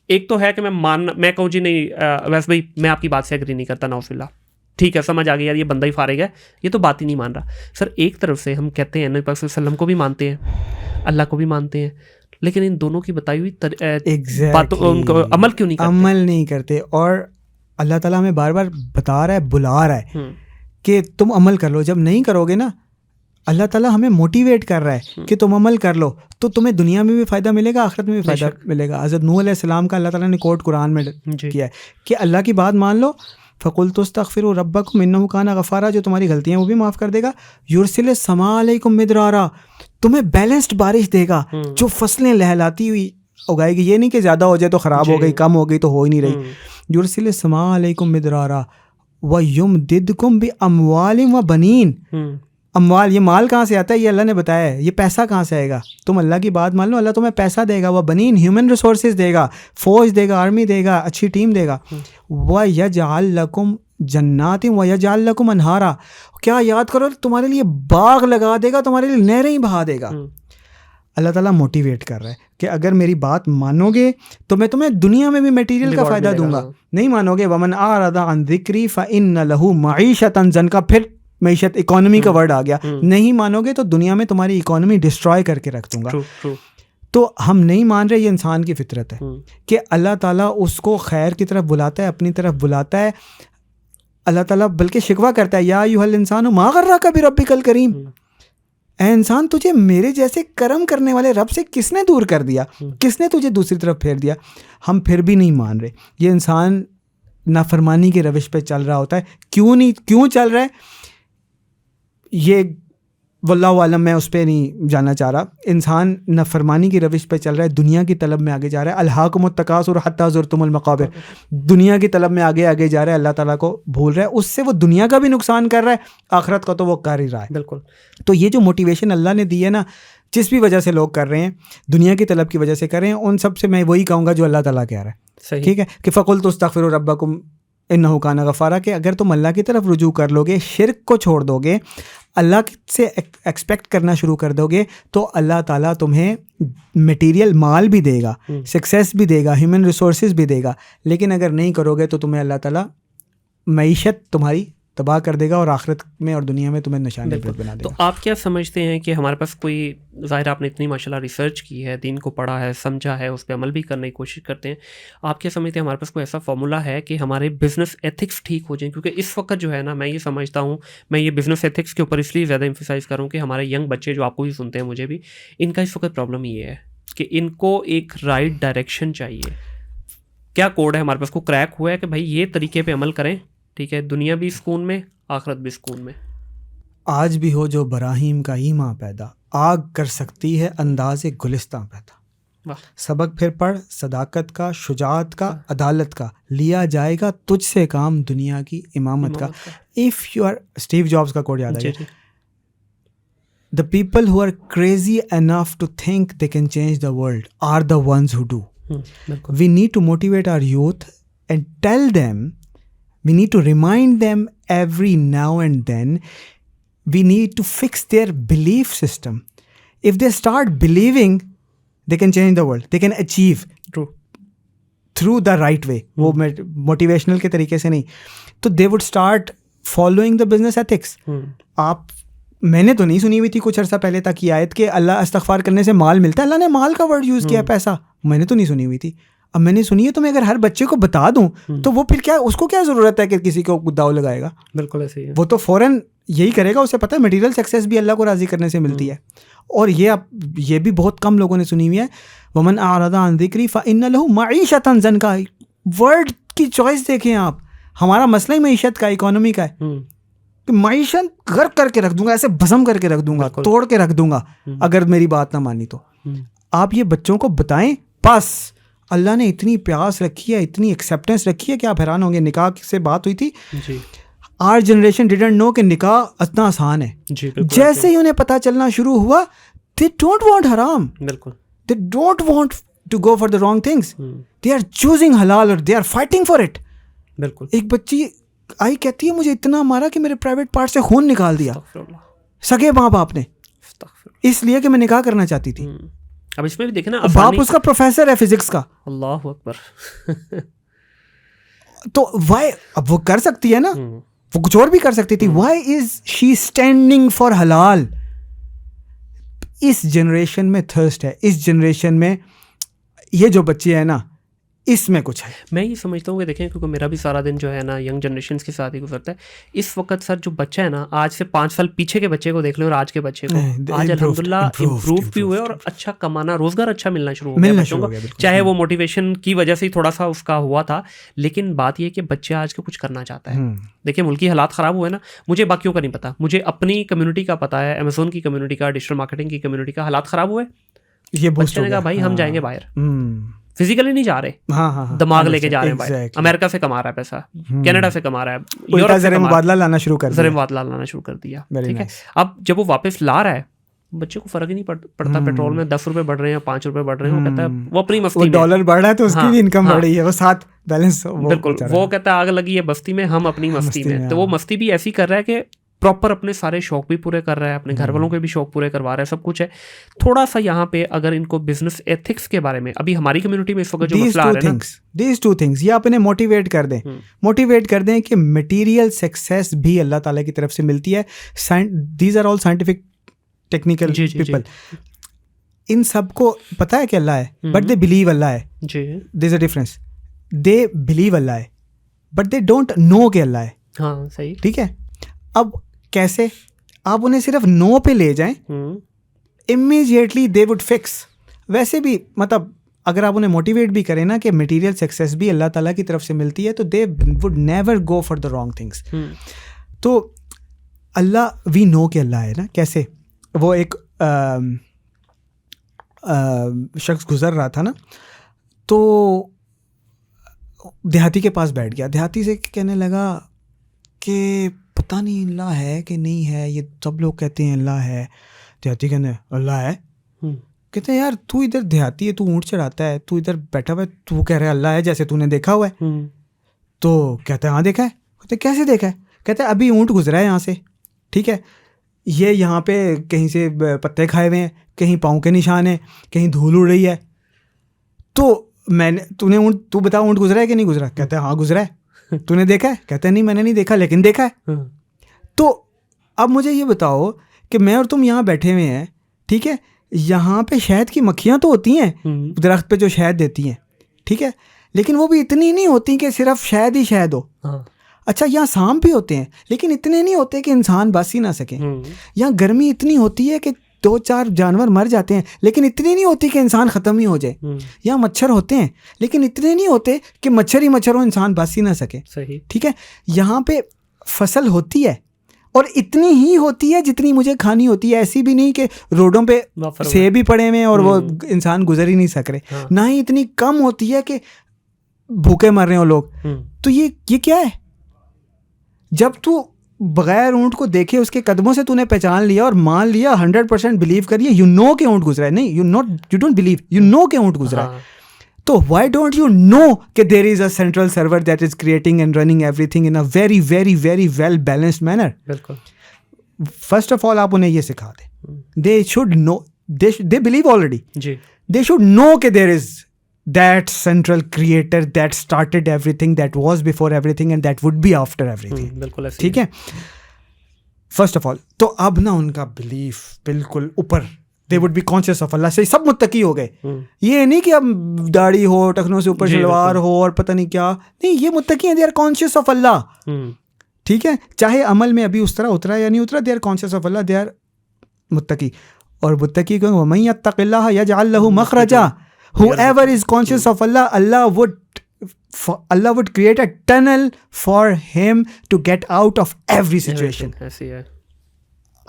S2: ایک تو ہے کہ میں کہوں جی نہیں ویسے بھائی میں آپ کی بات سے ایگری نہیں کرتا, نعوذ باللہ, ٹھیک ہے سمجھ آ گئی یار یہ بندہ ہی فارغ ہے, یہ تو بات ہی نہیں مان رہا. سر ایک طرف سے ہم کہتے ہیں نبی پاک صلی اللہ علیہ وسلم کو بھی مانتے ہیں, اللہ کو بھی مانتے ہیں, لیکن ان دونوں کی بتائی ہوئی باتوں ان کو عمل کیوں نہیں کرتے؟
S1: اور اللہ تعالیٰ ہمیں بار بار بتا رہا ہے, بلا رہا ہے کہ تم عمل کر لو. جب نہیں کرو گے نا, اللہ تعالیٰ ہمیں موٹیویٹ کر رہا ہے کہ تم عمل کر لو, تو تمہیں دنیا میں بھی فائدہ ملے گا, آخرت میں بھی فائدہ ملے گا. حضرت نوح علیہ السلام کا اللہ تعالیٰ نے کوٹ قرآن میں کیا ہے کہ اللہ کی بات مان لو, فَقُلْتُ اسْتَغْفِرُوا رَبَّكُمْ إِنَّهُ كَانَ غَفَّارًا, جو تمہاری غلطیاں وہ بھی معاف کر دے گا. يُرْسِلِ السَّمَاءَ عَلَيْكُمْ مِدْرَارًا, تمہیں بیلنسڈ بارش دے گا جو فصلیں لہلاتی ہوئی اگائے گی. یہ نہیں کہ زیادہ ہو جائے تو خراب ہو گئی, کم ہو گئی تو ہو ہی نہیں رہی. يُرْسِلِ السَّمَاءَ عَلَيْكُمْ مِدْرَارًا وَيُمْدِدْكُمْ بِأَمْوَالٍ وَبَنِينَ. اموال, یہ مال کہاں سے آتا ہے؟ یہ اللہ نے بتایا ہے. یہ پیسہ کہاں سے آئے گا؟ تم اللہ کی بات مان لو, اللہ تمہیں پیسہ دے گا. وہ بنین, ہیومن ریسورسز دے گا, فوج دے گا, آرمی دے گا, اچھی ٹیم دے گا. وَيَجْعَلْ لَكُمْ جَنَّاتٍ وَيَجْعَلْ لَكُمْ أَنْهَارًا, کیا یاد کرو, تمہارے لیے باغ لگا دے گا, تمہارے لیے نہریں ہی بہا دے گا. اللہ تعالیٰ موٹیویٹ کر رہا ہے کہ اگر میری بات مانو گے تو میں تمہیں دنیا میں بھی میٹیریل کا فائدہ دوں گا. نہیں مانو گے, وَمَنْ أَعْرَضَ عَنْ ذِكْرِي فَإِنَّ لَهُ مَعِيشَةً ضَنْكًا, پھر معیشت, اکانومی کا ورڈ آ گیا. نہیں مانو گے تو دنیا میں تمہاری اکانومی ڈسٹرائے کر کے رکھ دوں گا. تو ہم نہیں مان رہے, یہ انسان کی فطرت ہے کہ اللہ تعالیٰ اس کو خیر کی طرف بلاتا ہے, اپنی طرف بلاتا ہے. اللہ تعالیٰ بلکہ شکوہ کرتا ہے, یا ایھا الانسان ما غرک بربک الکریم, اے انسان تجھے میرے جیسے کرم کرنے والے رب سے کس نے دور کر دیا, کس نے تجھے دوسری طرف پھیر دیا. ہم پھر بھی نہیں مان رہے. یہ انسان نافرمانی کے روش پہ چل رہا ہوتا ہے. کیوں چل رہا ہے؟ یہ واللہ عالم میں اس پہ نہیں جانا چاہ رہا. انسان نافرمانی کی روش پہ چل رہا ہے, دنیا کی طلب میں آگے جا رہا ہے. الہاکم التکاثر حتی زرتم المقابر, دنیا کی طلب میں آگے جا رہا ہے, اللہ تعالیٰ کو بھول رہا ہے. اس سے وہ دنیا کا بھی نقصان کر رہا ہے, آخرت کا تو وہ کر ہی رہا ہے.
S2: بالکل.
S1: تو یہ جو موٹیویشن اللہ نے دی ہے نا, جس بھی وجہ سے لوگ کر رہے ہیں, دنیا کی طلب کی وجہ سے کر رہے ہیں, ان سب سے میں وہی کہوں گا جو اللہ تعالیٰ کہہ رہا ہے. ٹھیک ہے, کہ فقلت استغفروا ربکم انہ کان غفارا, کہ اگر تم اللہ کی طرف رجوع کر لو گے, شرک کو چھوڑ دو گے, اللہ سے ایکسپیکٹ کرنا شروع کر دو گے, تو اللہ تعالیٰ تمہیں میٹیریل مال بھی دے گا, سکسیس بھی دے گا, ہیومن ریسورسز بھی دے گا. لیکن اگر نہیں کرو گے تو تمہیں اللہ تعالیٰ معیشت تمہاری تباہ کر دے گا, اور آخرت میں اور دنیا میں تمہیں نشان عبرت بنا دے گا.
S2: تو آپ کیا سمجھتے ہیں کہ ہمارے پاس کوئی, ظاہر آپ نے اتنی ماشاءاللہ ریسرچ کی ہے, دین کو پڑھا ہے, سمجھا ہے, اس پہ عمل بھی کرنے کی کوشش کرتے ہیں, آپ کیا سمجھتے ہیں ہمارے پاس کوئی ایسا فارمولہ ہے کہ ہمارے بزنس ایتھکس ٹھیک ہو جائیں؟ کیونکہ اس وقت جو ہے نا, میں یہ سمجھتا ہوں, میں یہ بزنس ایتھکس کے اوپر اس لیے زیادہ ایمفیسائز کروں کہ ہمارے ینگ بچے جو آپ کو بھی سنتے ہیں, مجھے بھی, ان کا اس وقت پرابلم یہ ہے کہ ان کو ایک رائٹ ڈائریکشن چاہیے. کیا کوڈ ہے ہمارے پاس, کو کریک ہوا ہے کہ بھائی یہ طریقے پہ عمل کریں, ٹھیک ہے, دنیا بھی سکون میں, آخرت بھی سکون میں.
S1: آج بھی ہو جو براہیم کا ہی ماں پیدا, آگ کر سکتی ہے انداز گلستاں پیدا. سبق پھر پڑھ صداقت کا, شجاعت کا, عدالت کا, لیا جائے گا تجھ سے کام دنیا کی امامت کا. If you are, Steve Jobs کا کوڈ یاد ہے, the people who are crazy enough to think they can change the world are the ones who do. We need to motivate our youth and tell them, we need to remind them every now and then, we need to fix their belief system. If they start believing they can change the world, they can achieve through the right way, وہ motivational کے طریقے سے نہیں, تو they would start following the business ethics. میں نے تو نہیں سنی ہوئی تھی کچھ عرصہ پہلے تک یہ آیت کہ اللہ استغفار کرنے سے مال ملتا ہے. اللہ نے مال کا ورڈ یوز کیا, پیسہ, میں نے تو نہیں سنی ہوئی تھی. اب میں نے سنی ہے, تو میں اگر ہر بچے کو بتا دوں تو وہ پھر کیا, اس کو کیا ضرورت ہے کہ کسی کو داؤ لگائے گا؟ بالکل ایسے ہی ہے, وہ تو فوراً یہی کرے گا. اسے پتہ ہے میٹیریل سکسیس بھی اللہ کو راضی کرنے سے ملتی ہے. اور یہ بھی بہت کم لوگوں نے سنی ہوئی ہے, ومن اعرض عن ذکری فإن له معیشۃ ضنکا. ورڈ کی چوائس دیکھیں آپ, ہمارا مسئلہ ہی معیشت کا, اکانومی کا ہے کہ معیشت غرق کر کے رکھ دوں گا, ایسے بھسم کر کے رکھ دوں گا, توڑ کے رکھ دوں گا اگر میری بات نہ مانی تو. آپ یہ بچوں کو بتائیں, بس اللہ نے اتنی پیاس رکھی ہے, اتنی ایکسیپٹنس رکھی ہے کہ آپ حیران ہوں گے. نکاح سے بات ہوئی تھی, آر جنریشن ڈیڈنٹ نو کہ نکاح اتنا آسان ہے. جیسے ہی انہیں پتہ چلنا شروع ہوا, they don't want حرام, they don't want to go for the wrong things, they are choosing halal or they are fighting for it. بالکل. ایک بچی آئی کہتی ہے مجھے اتنا مارا کہ میرے پرائیویٹ پارٹ سے خون نکال دیا سگے ماں باپ نے, اس لیے کہ میں نکاح کرنا چاہتی تھی.
S2: اب اس میں بھی دیکھیں نا,
S1: باپ اس کا پروفیسر ہے فزکس کا.
S2: اللہ اکبر.
S1: تو وائی, اب وہ کر سکتی ہے نا, وہ کچھ اور بھی کر سکتی تھی. Why is she standing for حلال؟ اس جنریشن میں تھرسٹ ہے, اس جنریشن میں یہ جو بچے ہیں نا, اس میں کچھ ہے. میں
S2: یہ سمجھتا ہوں کہ دیکھیں, کیونکہ میرا بھی سارا دن جو ہے نا ینگ جنریشنس کے ساتھ ہی گزرتا ہے. اس وقت سر جو بچہ ہے نا, آج سے 5 سال پیچھے کے بچے کو دیکھ لیں اور آج کے بچے کو, آج الحمدللہ امپروو بھی ہوئے اور اچھا کمانا, روزگار اچھا ملنا شروع ہو گیا بچوں کو. چاہے وہ موٹیویشن کی وجہ سے ہی تھوڑا سا اس کا ہوا تھا, لیکن بات یہ کہ بچہ آج کے کچھ کرنا چاہتا ہے. دیکھیں ملکی حالات خراب ہوئے نا, مجھے باقیوں کا نہیں پتا, مجھے اپنی کمیونٹی کا پتا ہے, امیزون کی کمیونٹی کا, ڈیجیٹل مارکیٹنگ کی کمیونٹی کا. حالات خراب ہوئے, یہ بچے نے کہا بھائی ہم جائیں گے باہر, فزیکلی نہیں جا رہے, دماغ لے کے جا رہے ہیں باہر. امریکہ سے کما رہا ہے پیسہ, کینیڈا سے کما رہا ہے, یورپ سے
S1: مبادلہ لانا شروع
S2: کر دیا. ٹھیک ہے, اب جب وہ واپس لا رہا ہے, بچے کو فرق ہی نہیں پڑتا. پیٹرول میں 10 روپے بڑھ رہے ہیں, 5 روپے بڑھ رہے ہیں, وہ کہتا ہے وہ اپنی مستی,
S1: ڈالر بڑھ رہا ہے تو اس کی بھی انکم بڑھ رہی ہے, وہ ساتھ بیلنس.
S2: بالکل, وہ کہتا ہے آگ لگی ہے بستی میں, ہم اپنی مستی میں. تو وہ مستی بھی ایسی کر رہا ہے کہ پراپر اپنے سارے شوق بھی پورے کر رہا ہے, اپنے گھر والوں کے بھی شوق پورے کروا رہا ہے, سب کچھ ہے. تھوڑا سا یہاں پہ اگر ان کو بزنس ایتھکس کے بارے میں, ابھی ہماری کمیونٹی میں اس وقت جو مسئلہ آ رہا ہے نا,
S1: دیز 2 things یہ آپ انہیں موٹیویٹ کر دیں کہ مٹیریل سکسیس بھی اللہ تعالیٰ کی طرف سے ملتی ہے. These are all scientific technical people, ان سب کو پتہ ہے کہ اللہ ہے, بٹ دے بلیو اللہ ہے. دیر is a difference, they believe اللہ ہے بٹ دے ڈونٹ نو کہ اللہ ہے.
S2: ہاں صحیح,
S1: ٹھیک ہے. اب کیسے آپ انہیں صرف نو پہ لے جائیں, امیجیٹلی دے وڈ فکس. ویسے بھی مطلب اگر آپ انہیں موٹیویٹ بھی کریں نا کہ مٹیریل سکسیس بھی اللہ تعالیٰ کی طرف سے ملتی ہے, تو they would never go for the wrong things. تو اللہ وی نو کہ اللہ ہے نا, کیسے وہ ایک شخص گزر رہا تھا نا, تو دیہاتی کے پاس بیٹھ گیا. دیہاتی سے کہنے لگا کہ پتہ نہیں اللہ ہے کہ نہیں ہے, یہ سب لوگ کہتے ہیں اللہ ہے. دیہاتی کہنے اللہ ہے, کہتے ہیں یار تو ادھر دیہاتی ہے, تو اونٹ چڑھاتا ہے, تو ادھر بیٹھا ہوا ہے, تو کہہ رہا ہے اللہ ہے جیسے تو نے دیکھا ہوا ہے. تو کہتا ہے ہاں دیکھا ہے. کہتے کیسے دیکھا ہے؟ کہتے ہیں ابھی اونٹ گزرا ہے یہاں سے, ٹھیک ہے, یہ یہاں پہ کہیں سے پتے کھائے ہوئے ہیں, کہیں پاؤں کے نشان ہیں, کہیں دھول اڑ رہی ہے. تو میں نے تو بتا اونٹ گزرا ہے کہ نہیں گزرا؟ کہتا ہے ہاں گزرا ہے. تو نے دیکھا ہے؟ کہتا ہے نہیں میں نے نہیں دیکھا لیکن دیکھا ہے. تو اب مجھے یہ بتاؤ کہ میں اور تم یہاں بیٹھے ہوئے ہیں, ٹھیک ہے, یہاں پہ شہد کی مکھیاں تو ہوتی ہیں درخت پہ جو شہد دیتی ہیں, ٹھیک ہے, لیکن وہ بھی اتنی نہیں ہوتی کہ صرف شہد ہی شہد ہو. اچھا یہاں سانپ بھی ہوتے ہیں لیکن اتنے نہیں ہوتے کہ انسان بچ ہی نہ سکیں. یہاں گرمی اتنی ہوتی ہے کہ 2-4 جانور مر جاتے ہیں لیکن اتنی نہیں ہوتی کہ انسان ختم ہی ہو جائے. یہاں مچھر ہوتے ہیں لیکن اتنے نہیں ہوتے کہ مچھر ہی مچھر ہو, انسان بچ ہی نہ سکے. ٹھیک ہے, یہاں پہ فصل ہوتی ہے اور اتنی ہی ہوتی ہے جتنی مجھے کھانی ہوتی ہے. ایسی بھی نہیں کہ روڈوں پہ سیب ہی پڑے ہوئے اور وہ انسان گزر ہی نہیں سک رہے, نہ ہی اتنی کم ہوتی ہے کہ بھوکے مر رہے ہوں لوگ. تو یہ کیا ہے؟ جب تو بغیر اونٹ کو دیکھے اس کے قدموں سے تو نے پہچان لیا اور مان لیا 100% بلیو کریے, یو نو کہ اونٹ گزرا ہے. نہیں, you don't believe, you know کہ اونٹ گزرا ہے. تو وائی ڈونٹ یو نو کہ there is a central server that is creating and running everything in a very very very well balanced manner. بالکل. فرسٹ آف آل آپ انہیں یہ سکھا دیں, they should know, they believe already, they should know کہ there is that central creator that started everything, that was before everything and that would be after everything. بالکل ایسے, ٹھیک ہے. فرسٹ آف آل تو اب نا ان کا بلیف بالکل اوپر, they would be conscious of اللہ سے سب متقی ہو گئے. یہ نہیں کہ اب داڑھی ہو, ٹخنوں سے اوپر شلوار ہو اور پتہ نہیں کیا, نہیں, یہ متقی ہیں, they are conscious of اللہ. ٹھیک ہے, چاہے عمل میں ابھی اس طرح اترا یا نہیں اترا, they are conscious of Allah, they are متقی. اور متقی کو وَمَن يَتَّقِ اللَّهَ يَجْعَلْ لَهُ مَخْرَجًا. Whoever is conscious of Allah, Allah would create a tunnel for him to get out of every situation.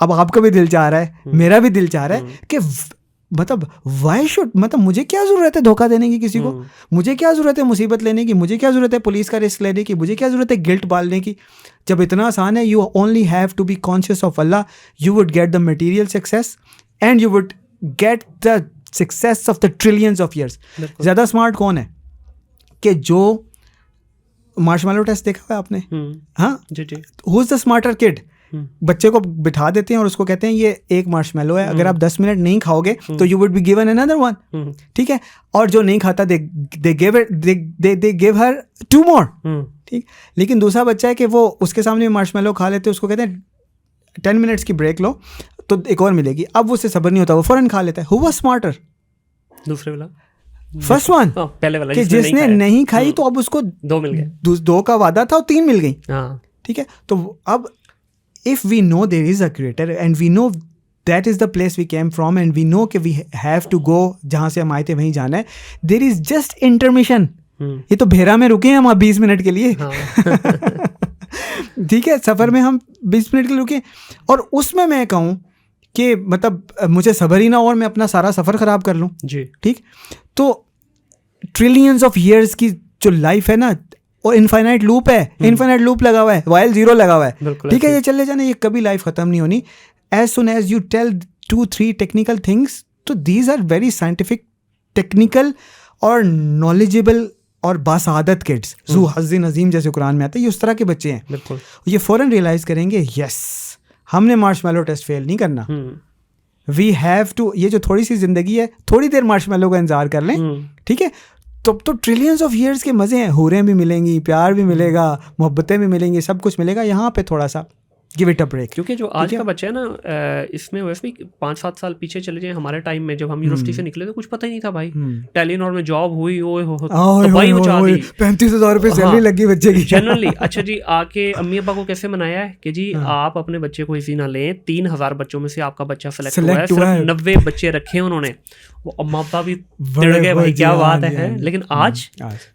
S1: اب آپ کا بھی دل چاہ رہا ہے, میرا بھی دل چاہ رہا ہے کہ مطلب وائی شوڈ, مطلب مجھے کیا ضرورت ہے دھوکہ دینے کی کسی کو, مجھے کیا ضرورت ہے مصیبت لینے کی, مجھے کیا ضرورت ہے پولیس کا رسک لینے کی, مجھے کیا ضرورت ہے گلٹ پالنے کی, جب اتنا آسان ہے. You only have to be conscious of اللہ, you would get the material success and you would get the success of the trillions of years. زیادہ اسمارٹ کون ہے کہ جو مارشمیلو ٹیسٹ دیکھا ہوا آپ نے؟ ہاں, who is the smarter kid? بچے کو بٹھا دیتے ہیں اور اس کو کہتے ہیں یہ ایک مارشمیلو ہے, اگر آپ 10 منٹ نہیں کھاؤ گے تو you would be given another one. ٹھیک ہے, اور جو نہیں کھاتا they give her 2 more. ٹھیک, لیکن دوسرا بچہ ہے کہ وہ اس کے سامنے مارشمیلو کھا لیتے, اس کو کہتے ہیں 10 منٹس کی بریک لو تو ایک اور ملے گی. اب اس سے صبر نہیں ہوتا, وہ فوراً کھا لیتا ہے. Who was smarter?
S2: دوسرے والا,
S1: فرسٹ ون, پہلے والا, کہ جس نے نہیں کھائی تو اب اس کو
S2: 2 مل گئے,
S1: 2 کا وعدہ تھا اور 3 مل گئی. ٹھیک ہے, تو اب if we know there is a creator and we know that is the place we came from and we know کہ we have to go, جہاں سے ہم آئے تھے وہیں جانا ہے, there is just intermission. یہ تو بھیرا میں رکے ہیں ہم 20 منٹ کے لیے. ٹھیک ہے, سفر میں ہم 20 منٹ کے لیے رکے, اور اس میں کہوں کہ مطلب مجھے صبر ہی نہ ہو اور میں اپنا سارا سفر خراب کر لوں. جی ٹھیک, تو ٹریلینز آف ایئرس کی جو لائف ہے نا, وہ انفائنائٹ لوپ ہے, انفائنائٹ لوپ لگا ہوا ہے, وائل زیرو لگا ہوا ہے. ٹھیک ہے, یہ چلے جانا, یہ کبھی لائف ختم نہیں ہونی. As soon as you tell 2-3 technical things, تو these are very scientific, technical اور نالجیبل اور باسعادت کڈس, ذو حظ عظیم جیسے قرآن میں آتا ہے, یہ اس طرح کے بچے ہیں. بالکل, یہ فوراً ریئلائز کریں گے یس ہم نے مارشمیلو ٹیسٹ فیل نہیں کرنا. وی ہیو ٹو, یہ جو تھوڑی سی زندگی ہے, تھوڑی دیر مارشمیلو کا انتظار کر لیں. ٹھیک ہے, تب تو ٹریلینز آف ایئرس کے مزے ہیں, حوریں بھی ملیں گی, پیار بھی ملے گا, محبتیں بھی ملیں گی, سب کچھ ملے گا. یہاں پہ تھوڑا سا گیو اٹ اے بریک.
S2: کیونکہ جو آج کا بچہ ہے نا, اس میں ویسے بھی 5-7 سال پیچھے چلے جائیں, ہمارے ٹائم میں جب ہم یونیورسٹی سے نکلے تو کچھ پتہ ہی نہیں تھا بھائی. ٹیلینور میں جاب ہوئی,
S1: 35,000 روپے سیلری لگی بچے کی
S2: جنرلی. اچھا جی, آ کے امی ابا کو کیسے منایا ہے کہ جی آپ اپنے بچے کو اسی نہ لیں, 3,000 بچوں میں سے آپ کا بچہ سلیکٹ ہوا ہے, صرف 90 بچے رکھے انہوں نے, وہ اما ابا بھی ڈر گئے بھائی کیا بات ہے. لیکن آج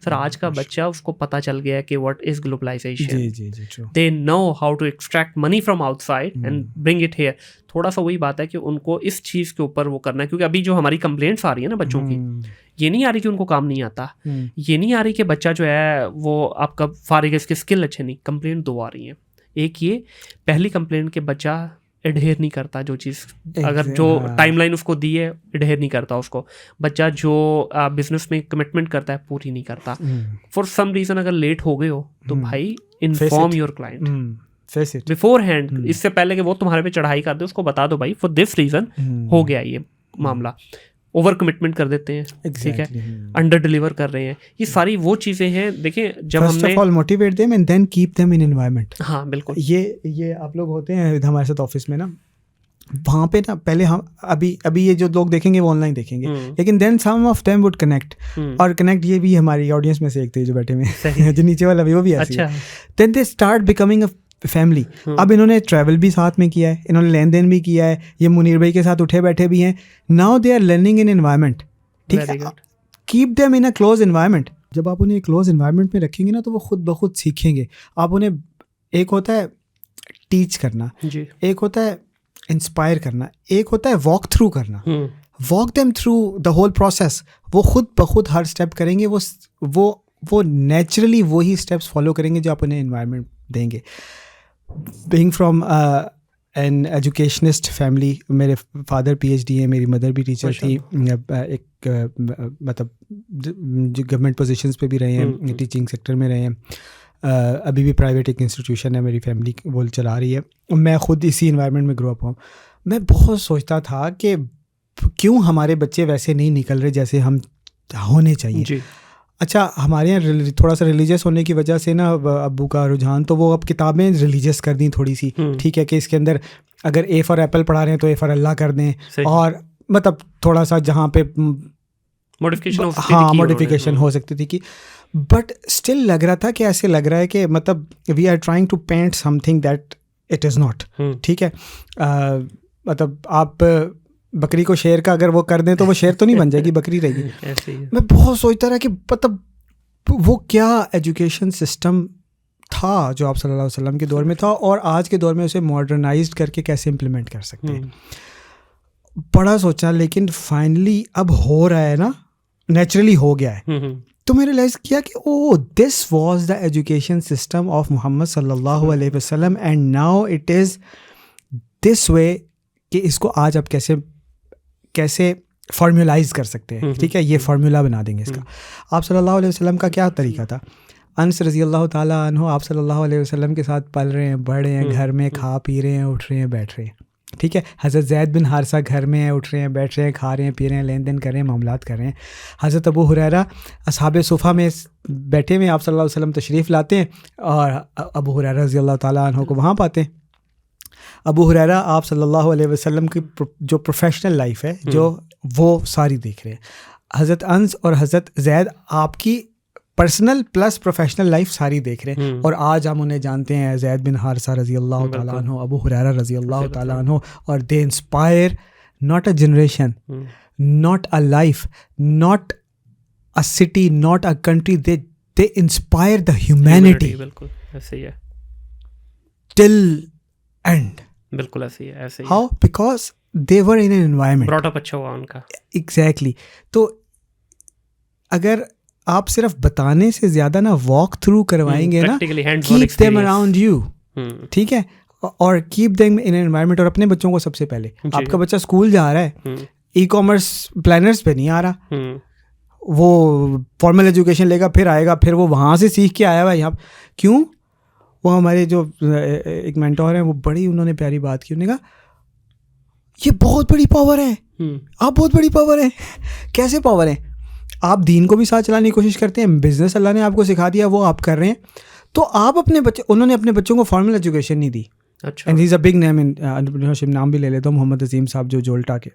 S2: سر آج کا بچہ اس کو پتہ چل گیا ہے کہ what is globalization. They know how to extract money from outside and bring it here. تھوڑا سا وہی بات ہے کہ ان کو اس چیز کے اوپر وہ کرنا ہے, کیونکہ ابھی جو ہماری کمپلینٹس آ رہی ہیں نا بچوں کی, یہ نہیں آ رہی کہ ان کو کام نہیں آتا, یہ نہیں آ رہی کہ بچہ جو ہے وہ آپ کا فارغ ہے, اس کے اسکل اچھے نہیں. کمپلینٹ دو آ رہی ہیں. ایک یہ پہلی کمپلینٹ کہ بچہ ایڈہیر نہیں کرتا جو چیز, اگر جو ٹائم لائن اس کو دی ہے ایڈہیر نہیں کرتا اس کو. بچہ جو بزنس میں کمٹمنٹ کرتا ہے پوری نہیں کرتا فار سم ریزن. اگر لیٹ ہو گئے ہو تو بھائی inform your client beforehand, اس سے پہلے کہ وہ تمہارے پہ چڑھائی کر دے, اس کو بتا دو بھائی فار دس ریزن ہو گیا یہ معاملہ. اوور کمٹمنٹ کر دیتے ہیں, ٹھیک ہے, انڈر ڈیلیور کر رہے ہیں. یہ ساری وہ چیزیں ہیں. دیکھیں جب ہم نے
S1: motivate them and then keep them in environment.
S2: ہاں بالکل,
S1: یہ آپ لوگ ہوتے ہیں ہمارے ساتھ آفس میں نا, وہاں پہ نا پہلے ہم ابھی یہ جو لوگ دیکھیں گے وہ آن لائن دیکھیں گے, لیکن دین سم آف دیم وڈ کنیکٹ. اور کنیکٹ یہ بھی ہماری آڈینس میں سے ایک تھے جو بیٹھے ہوئے, جو نیچے والا بھی وہ بھی ایسے. دین دے اسٹارٹ بیکمنگ فیملی. اب انہوں نے ٹریول بھی ساتھ میں کیا ہے, انہوں نے لین دین بھی کیا ہے, یہ منیر بھائی کے ساتھ اٹھے بیٹھے بھی ہیں. Now they are learning in environment. ٹھیک ہے, keep them in a close environment. جب آپ انہیں کلوز انوائرمنٹ میں رکھیں گے نا تو وہ خود بخود سیکھیں گے. آپ انہیں, ایک ہوتا ہے ٹیچ کرنا, ایک ہوتا ہے انسپائر کرنا, ایک ہوتا ہے واک تھرو کرنا. Walk them through the whole process. وہ خود بخود ہر اسٹیپ کریں گے, وہ نیچرلی وہی اسٹیپس فالو کریں گے جو آپ انہیں انوائرمنٹ دیں گے. Being from an educationist family, میرے فادر پی ایچ ڈی ہیں, میری مدر بھی ٹیچر تھی, ایک مطلب جو گورنمنٹ پوزیشنس پہ بھی رہے ہیں, ٹیچنگ سیکٹر میں رہے ہیں. ابھی بھی پرائیویٹ ایک انسٹیٹیوشن ہے, میری فیملی وہ چلا رہی ہے. میں خود اسی انوائرمنٹ میں گرو اپ ہوں. میں بہت سوچتا تھا کہ کیوں ہمارے بچے ویسے نہیں نکل رہے جیسے ہم ہونے چاہیے. اچھا, ہمارے یہاں تھوڑا سا ریلیجیس ہونے کی وجہ سے نا ابو کا رجحان, تو وہ اب کتابیں ریلیجیس کر دیں تھوڑی سی, ٹھیک ہے, کہ اس کے اندر اگر اے فار ایپل پڑھا رہے ہیں تو اے فار اللہ کر دیں, اور مطلب تھوڑا سا جہاں پہ موڈیفیکیشن ہو سکتی تھی کہ, بٹ اسٹل لگ رہا تھا کہ ایسے لگ رہا ہے کہ مطلب we are trying to paint something that it is not. ٹھیک ہے, مطلب آپ بکری کو شیر کا اگر وہ کر دیں تو وہ شیر تو نہیں بن جائے گی, بکری رہے گی. میں بہت سوچتا رہا کہ مطلب وہ کیا ایجوکیشن سسٹم تھا جو آپ صلی اللہ علیہ وسلم کے دور میں تھا, اور آج کے دور میں اسے ماڈرنائزڈ کر کے کیسے امپلیمنٹ کر سکتے ہیں. بڑا سوچا, لیکن فائنلی اب ہو رہا ہے نا, نیچرلی ہو گیا ہے. تو میں ریئلائز کیا کہ oh this was the education system of محمد صلی اللہ علیہ وسلم, and now it is this way کہ اس کو آج آپ کیسے فارمولائز کر سکتے ہیں. ٹھیک ہے, یہ فارمولا بنا دیں گے اس کا. آپ صلی اللہ علیہ وسلم کا کیا طریقہ تھا؟ انس رضی اللہ تعالیٰ عنہ آپ صلی اللہ علیہ وسلم کے ساتھ پل رہے ہیں, بڑھ رہے ہیں, گھر میں کھا پی رہے ہیں, اٹھ رہے ہیں, بیٹھ رہے ہیں. ٹھیک ہے, حضرت زید بن حارثہ گھر میں ہیں, اٹھ رہے ہیں, بیٹھ رہے ہیں, کھا رہے ہیں, پی رہے ہیں, لین دین کر رہے ہیں, معاملات کر رہے ہیں. حضرت ابو ہریرہ اصحاب صفہ میں بیٹھے ہوئے, آپ صلی اللہ علیہ وسلم تشریف لاتے ہیں اور ابو ہریرہ رضی اللہ تعالیٰ عنہ کو وہاں پاتے ہیں. ابو ہریرہ آپ صلی اللہ علیہ وسلم کی جو پروفیشنل لائف ہے جو وہ ساری دیکھ رہے ہیں. حضرت انس اور حضرت زید آپ کی پرسنل پلس پروفیشنل لائف ساری دیکھ رہے ہیں, اور آج ہم انہیں جانتے ہیں زید بن حارثہ رضی اللہ تعالیٰ عنہ, ابو ہریرہ رضی اللہ تعالیٰ عنہ, اور they inspire not a generation, not a life, not a city, not a country, they inspire the humanity till end.
S2: بالکل ایسے ہی ہے.
S1: How? Because they were in an environment,
S2: brought up اچھا ہوا ان کا.
S1: ایگزیکٹلی. تو اگر آپ صرف بتانے سے زیادہ نا واک تھرو کروائیں گے نا, کیپ دیم اراؤنڈ یو. ٹھیک ہے, اور cap them in an environment. اور اپنے بچوں کو سب سے پہلے, آپ کا بچہ اسکول جا رہا ہے, ای کامرس پلانرز پہ نہیں آ رہا, وہ فارمل ایجوکیشن لے گا, پھر آئے گا, پھر وہ وہاں سے سیکھ کے آیا ہوا یہاں. کیوں؟ وہ ہمارے جو ایک مینٹور ہیں وہ بڑی انہوں نے پیاری بات کی, انہوں نے کہا یہ بہت بڑی پاور ہے, آپ بہت بڑی پاور ہے. کیسے پاور ہے؟ آپ دین کو بھی ساتھ چلانے کی کوشش کرتے ہیں, بزنس اللہ نے آپ کو سکھا دیا وہ آپ کر رہے ہیں, تو آپ اپنے بچے, انہوں نے اپنے بچوں کو فارمل ایجوکیشن نہیں دی. And he is a big name in entrepreneurship, نام بھی لے لیتا ہوں, محمد عظیم صاحب جو جولٹا کے,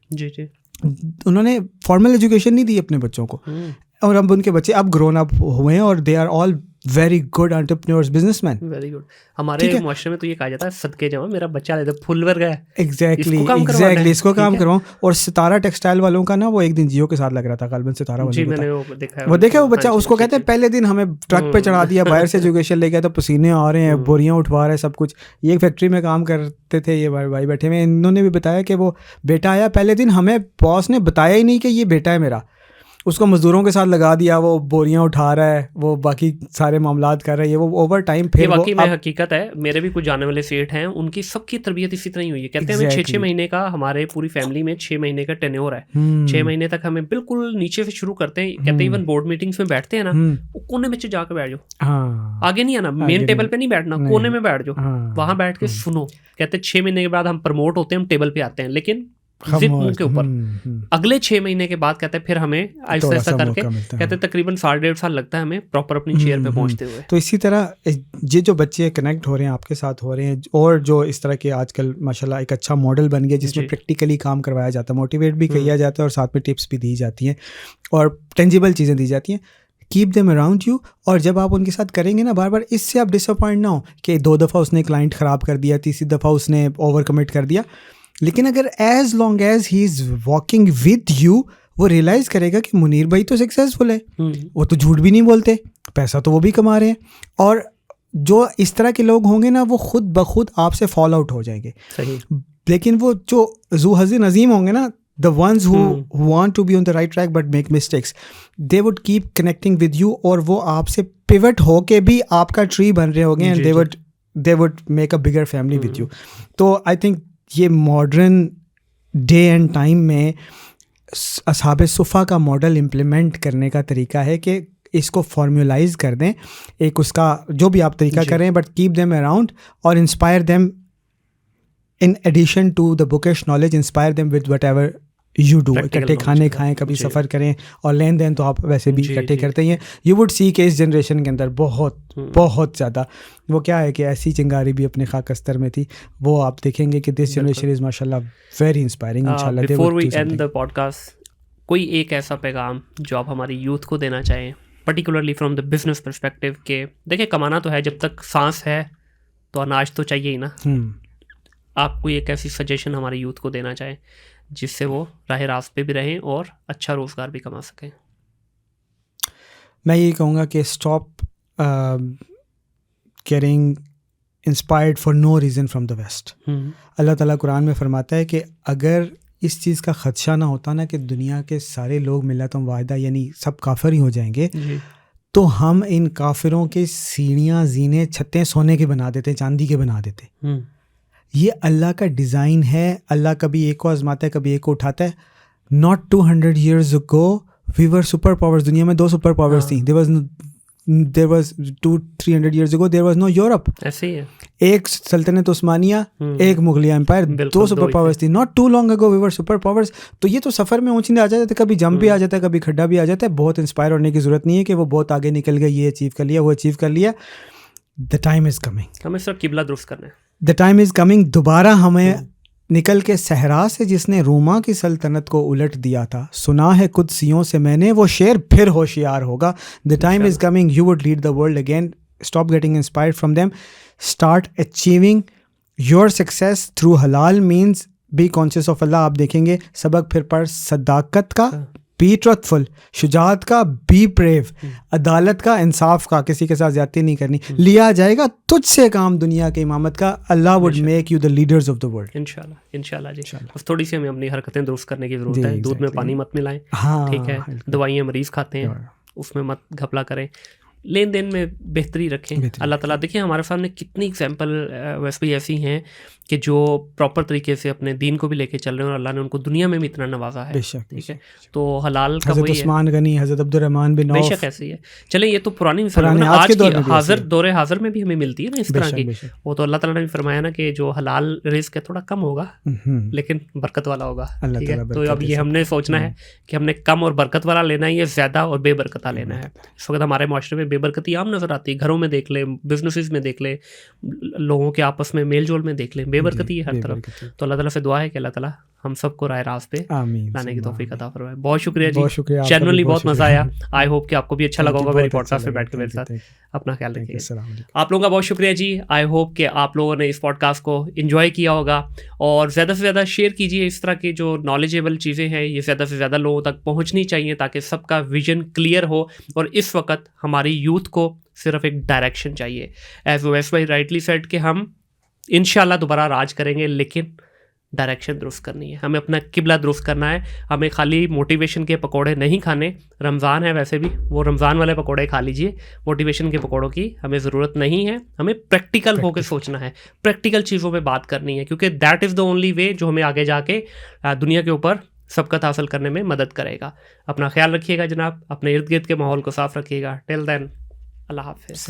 S1: انہوں نے فارمل ایجوکیشن نہیں دی اپنے بچوں کو, اور اب ان کے بچے اب گرون اپ ہوئے ہیں, اور they are all very good entrepreneurs, businessmen.
S2: Very good. ہمارے معاشرے میں تو یہ کہا جاتا ہے صدقے جاؤں میرا بچہ لے پھول ورگا ہے.
S1: ایگزیکٹلی اس کو کام کرواؤں. اور ستارہ ٹیکسٹائل والوں کا نا وہ ایک دن جیو کے ساتھ لگ رہا تھا غالباً ستارہ والوں.
S2: جی میں نے وہ
S1: دیکھا وہ بچہ, اس کو کہتے ہیں پہلے دن ہمیں ٹرک پہ چڑھا دیا, باہر سے ایجوکیشن لے گیا تو پسینے آ رہے ہیں, بوریاں اٹھوا رہے ہیں, سب کچھ. یہ ایک فیکٹری میں کام کرتے تھے یہ بھائی بیٹھے ہوئے, انہوں نے بھی بتایا کہ وہ بیٹا آیا پہلے دن, ہمیں باس نے بتایا ہی نہیں کہ یہ بیٹا ہے میرا, اس کو مزدوروں کے ساتھ لگا دیا, وہ بوریاں اٹھا رہا ہے, وہ باقی سارے معاملات کر رہا ہے, وہ اوور ٹائم. پھر
S2: واقعی میں حقیقت ہے, میرے بھی کچھ جانے والے سیٹ ہیں, ان کی سب کی تربیت اسی طرح ہی ہوئی ہے. کہتے ہیں ہمیں 6 مہینے کا, ہمارے پوری فیملی میں 6 مہینے کا ٹینیور ہے. 6 مہینے تک ہمیں بالکل نیچے سے شروع کرتے ہیں. کہتے ہیں ایون بورڈ میٹنگس میں بیٹھتے ہیں نا, وہ کونے میں جا کے بیٹھ جاؤ, آگے نہیں آنا, مین ٹیبل پہ نہیں بیٹھنا, کونے میں بیٹھ جاؤ, وہاں بیٹھ کے سنو. کہتے ہیں 6 مہینے کے بعد ہم پروموٹ ہوتے ہیں, ہم ٹیبل پہ آتے ہیں, لیکن ضد منہ کے اوپر. اگلے 6 مہینے کے بعد کہتے ہیں پھر ہمیں آہستہ آہستہ کر کے کہتے ہیں تقریباً 1.5 سال لگتا ہے ہمیں پراپر اپنی چیئر پہ پہنچتے ہوئے.
S1: تو اسی طرح یہ جو بچے کنیکٹ ہو رہے ہیں آپ کے ساتھ ہو رہے ہیں, اور جو اس طرح کے آج کل ماشاء اللہ ایک اچھا ماڈل بن گیا جس میں پریکٹیکلی کام کروایا جاتا ہے, موٹیویٹ بھی کیا جاتا ہے اور ساتھ میں ٹپس بھی دی جاتی ہیں اور ٹینجیبل چیزیں دی جاتی ہیں. Keep them around you. اور جب آپ ان کے ساتھ کریں گے نا بار بار, اس سے آپ ڈس اپوائنٹ نہ ہو کہ 2 دفعہ اس نے کلائنٹ خراب کر دیا, تیسری دفعہ اس نے اوور کمٹ کر دیا. لیکن اگر as long as he is walking with you, وہ ریئلائز کرے گا کہ منیر بھائی تو سکسیزفل ہے, وہ تو جھوٹ بھی نہیں بولتے, پیسہ تو وہ بھی کما رہے ہیں. اور جو اس طرح کے لوگ ہوں گے نا, وہ خود بخود آپ سے فال آؤٹ ہو جائیں گے. لیکن وہ جو ذو حظ عظیم ہوں گے نا, the ones who want to be on the right track but make mistakes, they would keep connecting with you, اور وہ آپ سے pivot ہو کے بھی آپ کا ٹری بن رہے ہوں گے, and they would make a bigger family with you. تو I think یہ ماڈرن ڈے اینڈ ٹائم میں اصحاب صفا کا ماڈل امپلیمنٹ کرنے کا طریقہ ہے کہ اس کو فارمولائز کر دیں, ایک اس کا جو بھی آپ طریقہ کریں, بٹ کیپ دیم اراؤنڈ اور inspire them in addition to the bookish knowledge, inspire them with whatever you do. اکٹھے کھانے کھائیں, کبھی سفر کریں, اور لین دین تو آپ ویسے بھی اکٹھے کرتے ہیں. یو وڈ سی کہ اس جنریشن کے اندر بہت زیادہ وہ کیا ہے کہ ایسی چنگاری بھی اپنے خاک استر میں تھی, وہ آپ دیکھیں گے کہ دس جنریشن از ماشاء اللہ ویری انسپائرنگ. انشاءاللہ
S2: before we end the podcast, کوئی ایک ایسا پیغام جو آپ ہماری یوتھ کو دینا چاہیں, particularly from the business perspective, کہ دیکھیں کمانا تو ہے, جب تک سانس ہے تو اناج تو چاہیے ہی نا. آپ کوئی ایک ایسی سجیشن ہماری یوتھ کو دینا چاہیں جس سے وہ راہ راست پہ بھی رہیں اور اچھا روزگار بھی کما سکیں؟
S1: میں یہ کہوں گا کہ stop getting inspired for no reason from the west. اللہ تعالیٰ قرآن میں فرماتا ہے کہ اگر اس چیز کا خدشہ نہ ہوتا نا کہ دنیا کے سارے لوگ ملت واحدہ یعنی سب کافر ہی ہو جائیں گے, تو ہم ان کافروں کے سیڑھیاں, زینے, چھتیں سونے کے بنا دیتے, چاندی کے بنا دیتے. یہ اللہ کا ڈیزائن ہے. اللہ کبھی ایک کو آزماتا ہے, کبھی ایک کو اٹھاتا ہے. Not 200 years ago we were super powers. دنیا میں 2 سپر پاورز تھیں. there was 200-300 years ago there was no Europe.
S2: ایسے ہی ہے.
S1: ایک سلطنت عثمانیہ, ایک مغلیہ امپائر, 2 سپر پاورز تھی. not too long ago we were super powers. تو یہ تو سفر میں اونچی آ جاتا ہے, کبھی جمپ بھی آ جاتا ہے, کبھی کھڈا بھی آ جاتا ہے. بہت انسپائر ہونے کی ضرورت نہیں ہے کہ وہ بہت آگے نکل گئے, یہ اچیو کر لیا, وہ اچیو کر لیا. the time is coming.
S2: ہمیں صرف قبلہ درست کرنا ہے.
S1: the time is coming. دوبارہ ہمیں نکل کے صحرا سے جس نے روما کی سلطنت کو الٹ دیا تھا, سنا ہے قدسیوں سے میں نے, وہ شعر پھر ہوشیار ہوگا. the time is coming. you would lead the world again. stop getting inspired from them. start achieving your success through halal means. be conscious of Allah. آپ دیکھیں گے سبق پھر پر صداقت کا, بی ٹروتھفل, شجاعت کا, بی بریو, عدالت کا, انصاف کا, کسی کے ساتھ زیادتی نہیں کرنی. لیا جائے گا تجھ سے کام دنیا کے امامت کا. اللہ would make you the leaders of the world.
S2: انشاءاللہ جی. بس تھوڑی سی ہمیں اپنی حرکتیں درست کرنے کی ضرورت ہے. دودھ میں پانی مت ملائیں, ٹھیک ہے. دوائیاں مریض کھاتے ہیں, اس میں مت گھپلا کریں. لین دین میں بہتری رکھیں. اللہ تعالیٰ دیکھیں ہمارے سامنے کتنی ایگزامپل ویسے بھی ایسی ہیں کہ جو پراپر طریقے سے اپنے دین کو بھی لے کے چل رہے ہیں, اور اللہ نے ان کو دنیا میں بھی اتنا نوازا ہے. ٹھیک ہے. تو حلال کا
S1: حضرت عثمان غنی, حضرت عبد الرحمن بن عوف,
S2: بے شک ایسی ہے. چلیں یہ تو پرانی مثال ہے, آج کی دور حاضر میں بھی ہمیں ملتی ہے نا اس طرح کی. وہ تو اللہ تعالیٰ نے بھی فرمایا نا کہ جو حلال رزق ہے تھوڑا کم ہوگا لیکن برکت والا ہوگا. ٹھیک ہے. تو اب یہ ہم نے سوچنا ہے کہ ہم نے کم اور برکت والا لینا ہے یا زیادہ اور بے برکتہ لینا ہے. اس وقت ہمارے معاشرے میں بے برکتی عام نظر آتی ہے. گھروں میں دیکھ لیں, بزنسز میں دیکھ لیں, لوگوں کے آپس میں میل جول میں دیکھ لیں, بے برکتی ہے ہر طرف. تو اللہ تعالیٰ سے دعا ہے کہ اللہ تعالیٰ ہم سب کو رائے راست پہ لانے کی توفیق عطا فرمائے. بہت شکریہ جی,
S1: بہت شکریہ,
S2: جنرلی بہت مزہ آیا. آئی ہوپ کہ آپ کو بھی اچھا لگا ہوگا میری پوڈ کاسٹ پہ بیٹھ کے میرے ساتھ. اپنا خیال رکھیے. آپ لوگوں کا بہت شکریہ جی. آئی ہوپ کہ آپ لوگوں نے اس پوڈ کاسٹ کو انجوائے کیا ہوگا, اور زیادہ سے زیادہ شیئر کیجیے. اس طرح کی جو نالجیبل چیزیں ہیں یہ زیادہ سے زیادہ لوگوں تک پہنچنی چاہیے تاکہ سب کا ویژن کلیئر ہو. اور اس وقت ہماری یوتھ کو صرف ایک ڈائریکشن چاہیے. ایز اویس بھائی رائٹلی سیڈ کہ ہم انشاءاللہ دوبارہ راج کریں گے, لیکن ڈائریکشن درست کرنی ہے, ہمیں اپنا قبلہ درست کرنا ہے. ہمیں خالی موٹیویشن کے پکوڑے نہیں کھانے. رمضان ہے ویسے بھی, وہ رمضان والے پکوڑے کھا لیجئے, موٹیویشن کے پکوڑوں کی ہمیں ضرورت نہیں ہے. ہمیں پریکٹیکل ہو کے سوچنا ہے, پریکٹیکل چیزوں پہ بات کرنی ہے, کیونکہ that is the only way جو ہمیں آگے جا کے دنیا کے اوپر سبقت حاصل کرنے میں مدد کرے گا. اپنا خیال رکھیے گا جناب, اپنے ارد گرد کے ماحول کو صاف رکھیے گا. ٹل دین, اللہ حافظ.